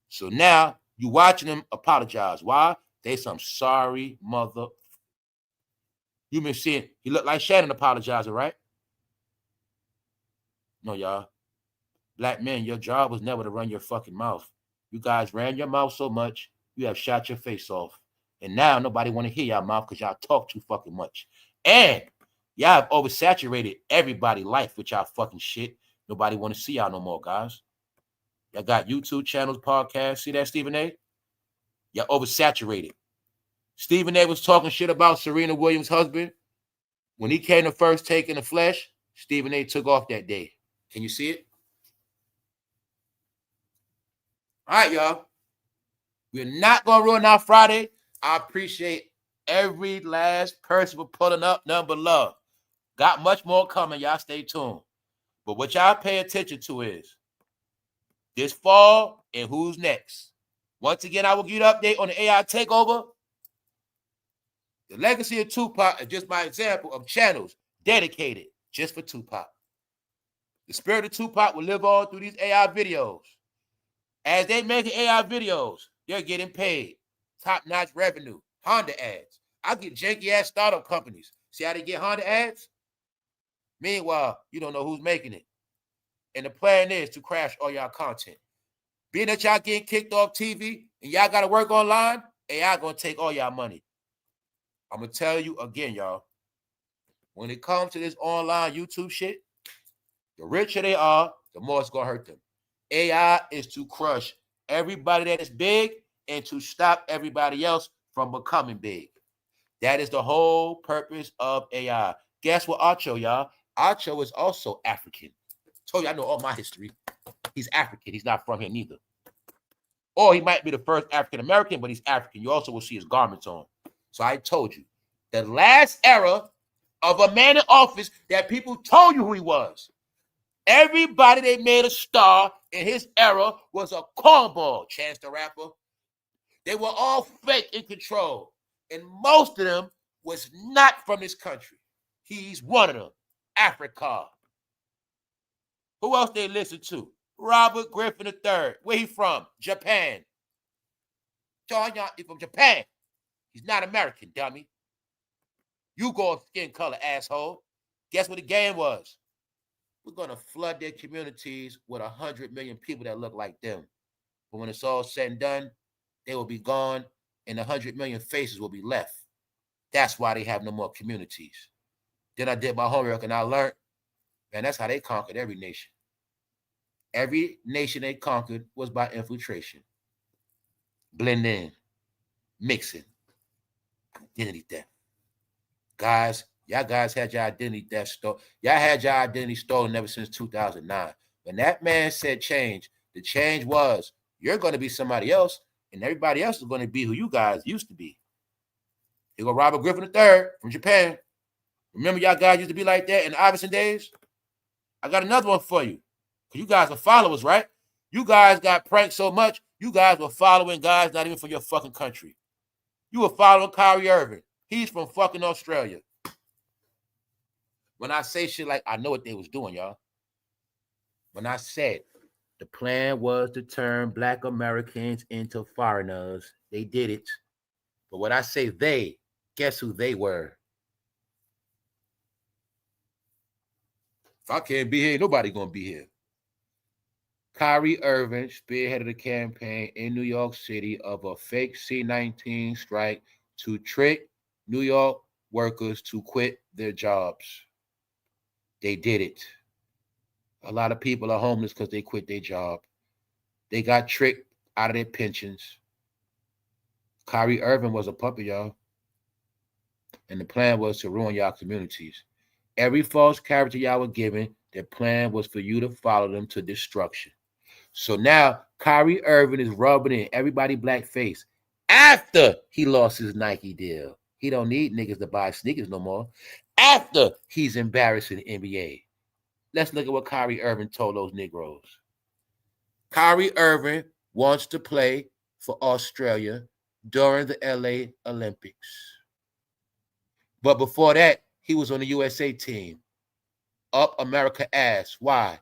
So now you watching him apologize. Why? They some sorry mother. You been seeing, he looked like Shannon apologizing, right? No, y'all. Black men, your job was never to run your fucking mouth. You guys ran your mouth so much, you have shot your face off. And now nobody want to hear y'all mouth because y'all talk too fucking much. And y'all have oversaturated everybody's life with y'all fucking shit. Nobody want to see y'all no more, guys. Y'all got YouTube channels, podcasts. See that, Stephen A? Y'all oversaturated. Stephen A was talking shit about Serena Williams' husband. When he came to first take in the flesh, Stephen A took off that day. Can you see it? All right, y'all. We're not going to ruin our Friday. I appreciate every last person for pulling up. Nothing but love. Got much more coming. Y'all stay tuned. But what y'all pay attention to is this fall and who's next. Once again, I will give you an update on the AI takeover. The legacy of Tupac is just my example of channels dedicated just for Tupac. The spirit of Tupac will live on through these AI videos. As they make AI videos, they're getting paid. Top-notch revenue. Honda ads. I get janky-ass startup companies. See how they get Honda ads? Meanwhile, you don't know who's making it. And the plan is to crash all y'all content. Being that y'all getting kicked off TV and y'all got to work online, AI going to take all y'all money. I'm going to tell you again, y'all. When it comes to this online YouTube shit, the richer they are, the more it's going to hurt them. AI is to crush everybody that is big and to stop everybody else from becoming big. That is the whole purpose of AI. Guess what, Acho, y'all? Acho is also African. Told you I know all my history. He's African. He's not from here neither. Or he might be the first African-American, but he's African. You also will see his garments on. So I told you, the last era of a man in office that people told you who he was. Everybody they made a star in his era was a cornball, Chance the Rapper. They were all fake in control. And most of them was not from this country. He's one of them. Africa. Who else they listen to? Robert Griffin III. Where he from? Japan. John, he's from Japan. He's not American, dummy. You go skin color, asshole. Guess what the game was? We're going to flood their communities with 100 million people that look like them. But when it's all said and done, they will be gone and 100 million faces will be left. That's why they have no more communities. Then I did my homework and I learned, man, that's how they conquered every nation. Every nation they conquered was by infiltration. Blend in, mixing, identity theft. Guys, y'all guys had your identity theft stolen. Y'all had your identity stolen ever since 2009. When that man said change, the change was you're going to be somebody else, and everybody else is going to be who you guys used to be. Here go Robert Griffin III from Japan. Remember y'all guys used to be like that in the Iverson days? I got another one for you. Because you guys are followers, right? You guys got pranked so much, you guys were following guys not even from your fucking country. You were following Kyrie Irving. He's from fucking Australia. When I say shit like, I know what they was doing, y'all. When I said the plan was to turn Black Americans into foreigners, they did it. But when I say they, guess who they were? If I can't be here, nobody gonna be here. Kyrie Irving spearheaded the campaign in New York City of a fake C-19 strike to trick New York workers to quit their jobs. They did it. A lot of people are homeless because they quit their job. They got tricked out of their pensions. Kyrie Irving was a puppet, y'all. And the plan was to ruin y'all communities. Every false character y'all were given, their plan was for you to follow them to destruction. So now Kyrie Irving is rubbing in everybody black face after he lost his Nike deal. He don't need niggas to buy sneakers no more. After he's embarrassing the NBA. Let's look at what Kyrie Irving told those Negroes. Kyrie Irving wants to play for Australia during the LA Olympics. But before that, he was on the USA team. Up America ass. Why?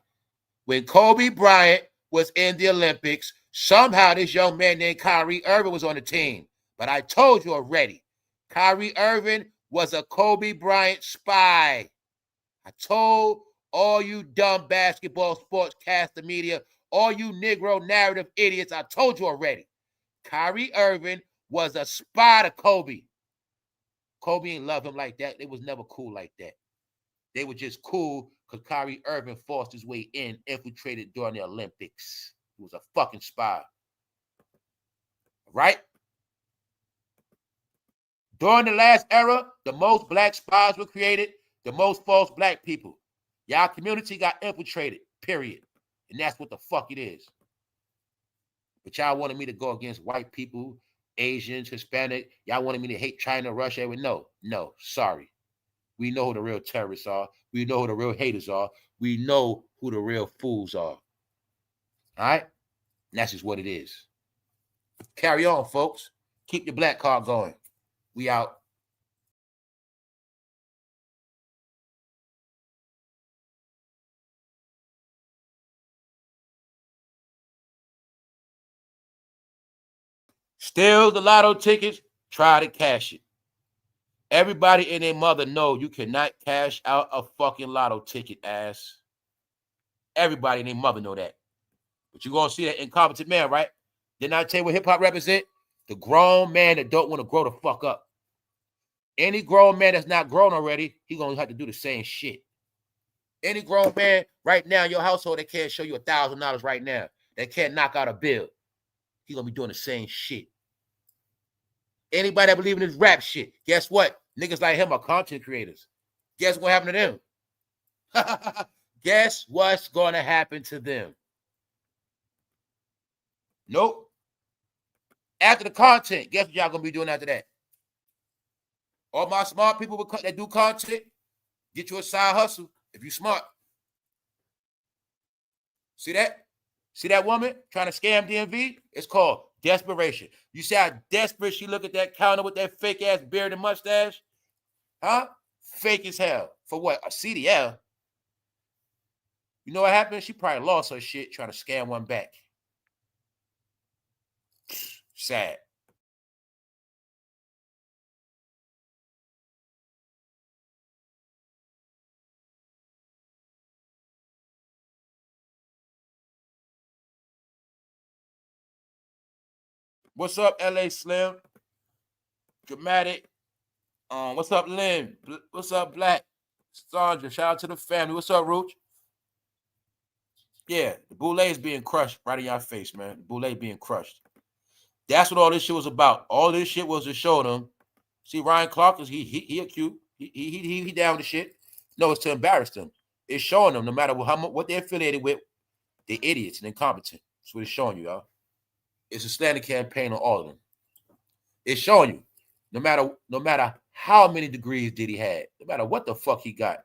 When Kobe Bryant was in the Olympics, somehow this young man named Kyrie Irving was on the team. But I told you already, Kyrie Irving was a Kobe Bryant spy. I told all you dumb basketball sportscaster media, all you Negro narrative idiots, I told you already. Kyrie Irving was a spy to Kobe. Kobe ain't love him like that. They was never cool like that. They were just cool because Kyrie Irving forced his way in, infiltrated during the Olympics. He was a fucking spy. Right? During the last era, the most black spies were created, the most false black people. Y'all community got infiltrated, period. And that's what the fuck it is. But y'all wanted me to go against white people, Asians, Hispanic. Y'all wanted me to hate China, Russia. No, sorry. We know who the real terrorists are. We know who the real haters are. We know who the real fools are. All right? And that's just what it is. Carry on, folks. Keep your black card going. We out. Steal the lotto tickets. Try to cash it. Everybody and their mother know you cannot cash out a fucking lotto ticket, ass. Everybody and their mother know that. But you're going to see that incompetent man, right? Didn't I tell you what hip-hop represent? The grown man that don't want to grow the fuck up. Any grown man that's not grown already, he going to have to do the same shit. Any grown man right now in your household that can't show you $1,000 right now, that can't knock out a bill, he going to be doing the same shit. Anybody that believe in this rap shit, guess what? Niggas like him are content creators. Guess what happened to them? Guess what's going to happen to them? Nope. After the content, guess what y'all going to be doing after that? All my smart people that do content, get you a side hustle if you smart. See that? See that woman trying to scam DMV? It's called desperation. You see how desperate she look at that counter with that fake ass beard and mustache? Huh? Fake as hell. For what? A CDL? You know what happened? She probably lost her shit trying to scam one back. Sad. What's up, LA Slim? Dramatic. What's up, Lynn? What's up, Black? Sandra, shout out to the family. What's up, Rooch? Yeah, the boule is being crushed right in your face, man. The boule being crushed. That's what all this shit was about. All this shit was to show them. See, Ryan Clark is he acute. He down with the shit. No, it's to embarrass them. It's showing them no matter what they're affiliated with, they're idiots and incompetent. That's what it's showing you, y'all. It's a slander campaign on all of them. It's showing you, no matter how many degrees Diddy had, no matter what the fuck he got,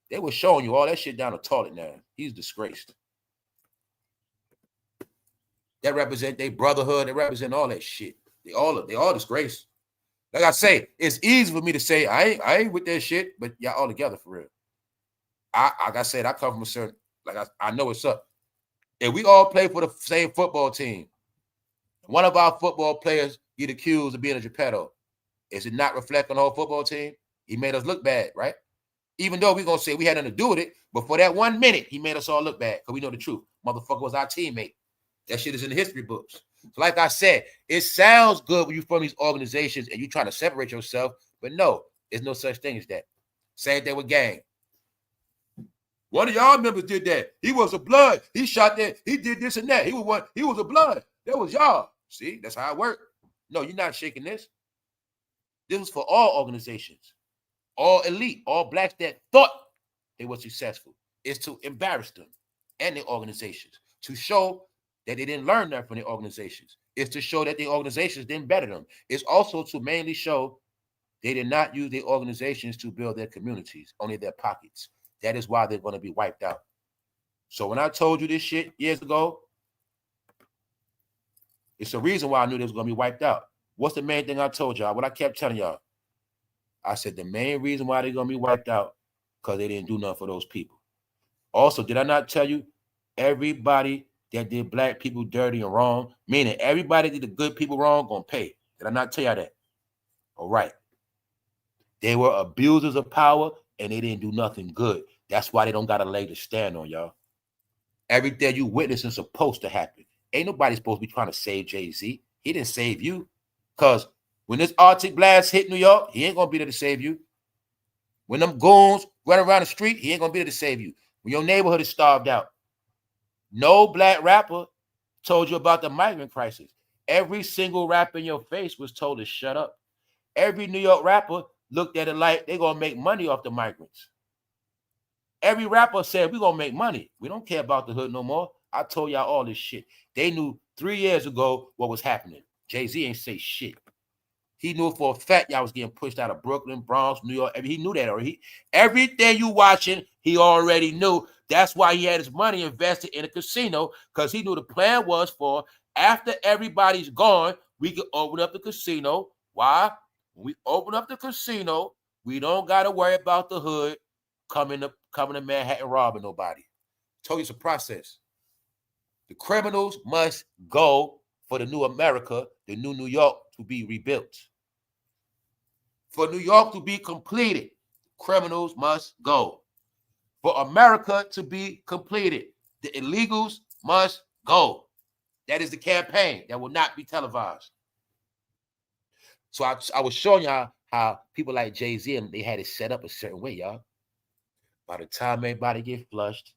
they were showing you all that shit down the toilet now. He's disgraced. that represent their brotherhood, they represent all that shit. They all disgrace. Like I say, it's easy for me to say I ain't with that shit, but y'all all together for real. Like I said, I come from a certain, like I know what's up. If we all play for the same football team, one of our football players get accused of being a Geppetto, is it not reflect on the whole football team? He made us look bad, right? Even though we're going to say we had nothing to do with it, but for that 1 minute, he made us all look bad because we know the truth. Motherfucker was our teammate. That shit is in the history books. So like I said, it sounds good when you're from these organizations and you're trying to separate yourself, but no, there's no such thing as that. Same thing with gang. One of y'all members did that. He was a blood. He shot that. He did this and that. He was a blood. That was y'all. See, that's how it worked. No, you're not shaking this. This was for all organizations, all elite, all blacks that thought they were successful. It's to embarrass them and their organizations, to show that they didn't learn that from their organizations. It's to show that the organizations didn't better them. It's also to mainly show they did not use their organizations to build their communities, only their pockets. That is why they're going to be wiped out. So when I told you this shit years ago, it's a reason why I knew they was going to be wiped out. What's the main thing I told y'all? What I kept telling y'all? I said the main reason why they're going to be wiped out because they didn't do nothing for those people. Also, did I not tell you everybody that did black people dirty and wrong, meaning everybody did the good people wrong, going to pay? Did I not tell y'all that? All right. They were abusers of power and they didn't do nothing good. That's why they don't got a leg to stand on, y'all. Everything you witnessing is supposed to happen. Ain't nobody supposed to be trying to save Jay-Z. He didn't save you. Because when this Arctic blast hit New York, he ain't going to be there to save you. When them goons run around the street, he ain't going to be there to save you. When your neighborhood is starved out. No black rapper told you about the migrant crisis. Every single rapper in your face was told to shut up. Every New York rapper looked at it like they're going to make money off the migrants. Every rapper said, we're going to make money. We don't care about the hood no more. I told y'all all this shit. They knew 3 years ago what was happening. Jay-Z ain't say shit. He knew for a fact y'all was getting pushed out of Brooklyn, Bronx, New York. He knew that already. Everything you watching, he already knew. That's why he had his money invested in a casino, because he knew the plan was for after everybody's gone, we could open up the casino. Why? When we open up the casino, we don't got to worry about the hood coming to Manhattan robbing nobody. Told you it's a process. The criminals must go for the new America, the new New York to be rebuilt. For New York to be completed, criminals must go. For America to be completed, the illegals must go. That is the campaign that will not be televised. So I was showing y'all how people like Jay-Z, and they had it set up a certain way, y'all. By the time everybody get flushed,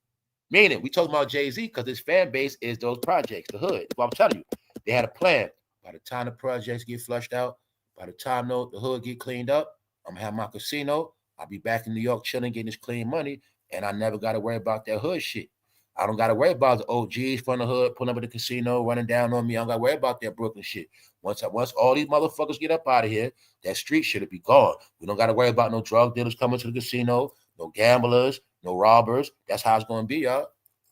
meaning we talking about Jay-Z because his fan base is those projects, the hood. Well, I'm telling you, they had a plan. By the time the projects get flushed out, by the time the hood get cleaned up, I'm gonna have my casino. I'll be back in New York chilling, getting this clean money, and I never got to worry about that hood shit. I don't got to worry about the OGs from the hood pulling up at the casino, running down on me. I don't got to worry about that Brooklyn shit. Once all these motherfuckers get up out of here, that street shit'll be gone. We don't got to worry about no drug dealers coming to the casino, no gamblers, no robbers. That's how it's going to be, y'all.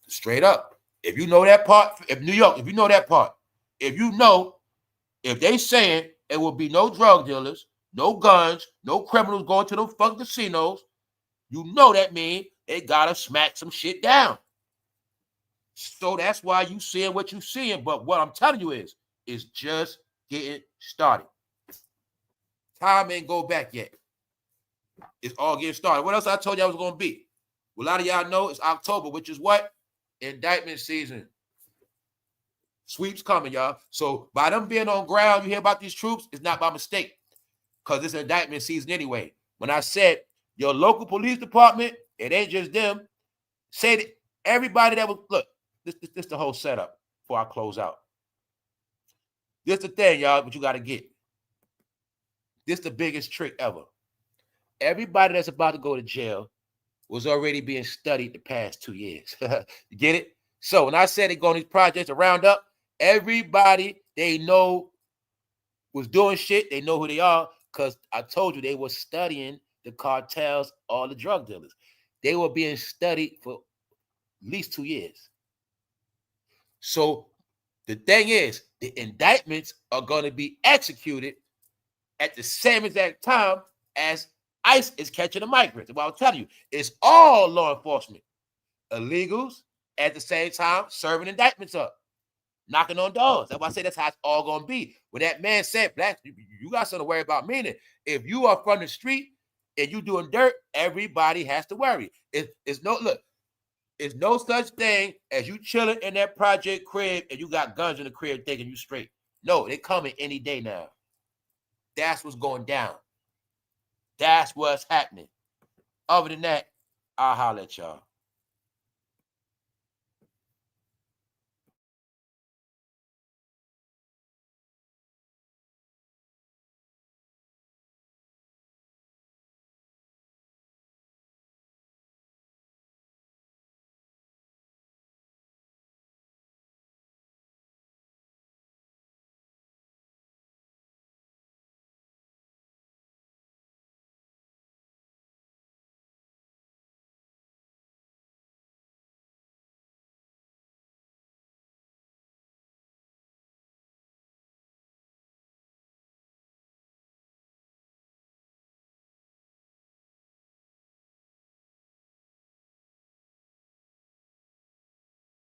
Straight up. If you know that part, if New York, if you know that part, if they saying there will be no drug dealers, no guns, no criminals going to those fucking casinos, you know that means they got to smack some shit down. So that's why you seeing what you seeing. But what I'm telling you is just getting started. Time ain't go back yet. It's all getting started. What else I told you I was going to be? Well, a lot of y'all know it's October, which is what? Indictment season. Sweeps coming, y'all. So by them being on ground, you hear about these troops, it's not by mistake, because it's indictment season anyway. When I said your local police department, it ain't just them. Say that everybody that was, look, this the whole setup before I close out. This the thing, y'all, but you got to get. This the biggest trick ever. Everybody that's about to go to jail was already being studied the past 2 years. You get it? So when I said they go on these projects to round up, everybody they know was doing shit. They know who they are, because I told you they were studying the cartels, all the drug dealers. They were being studied for at least 2 years. So The thing is, the indictments are going to be executed at the same exact time as ICE is catching the migrants. What I'll tell you, it's all law enforcement. Illegals at the same time serving indictments up, knocking on doors. That's why I say that's how it's all going to be. When that man said, "Black, you got something to worry about." Meaning, if you are from the street and you doing dirt, everybody has to worry. It's no such thing as you chilling in that project crib and you got guns in the crib thinking you straight. No, they coming any day now. That's what's going down. That's what's happening. Other than that, I'll holler at y'all.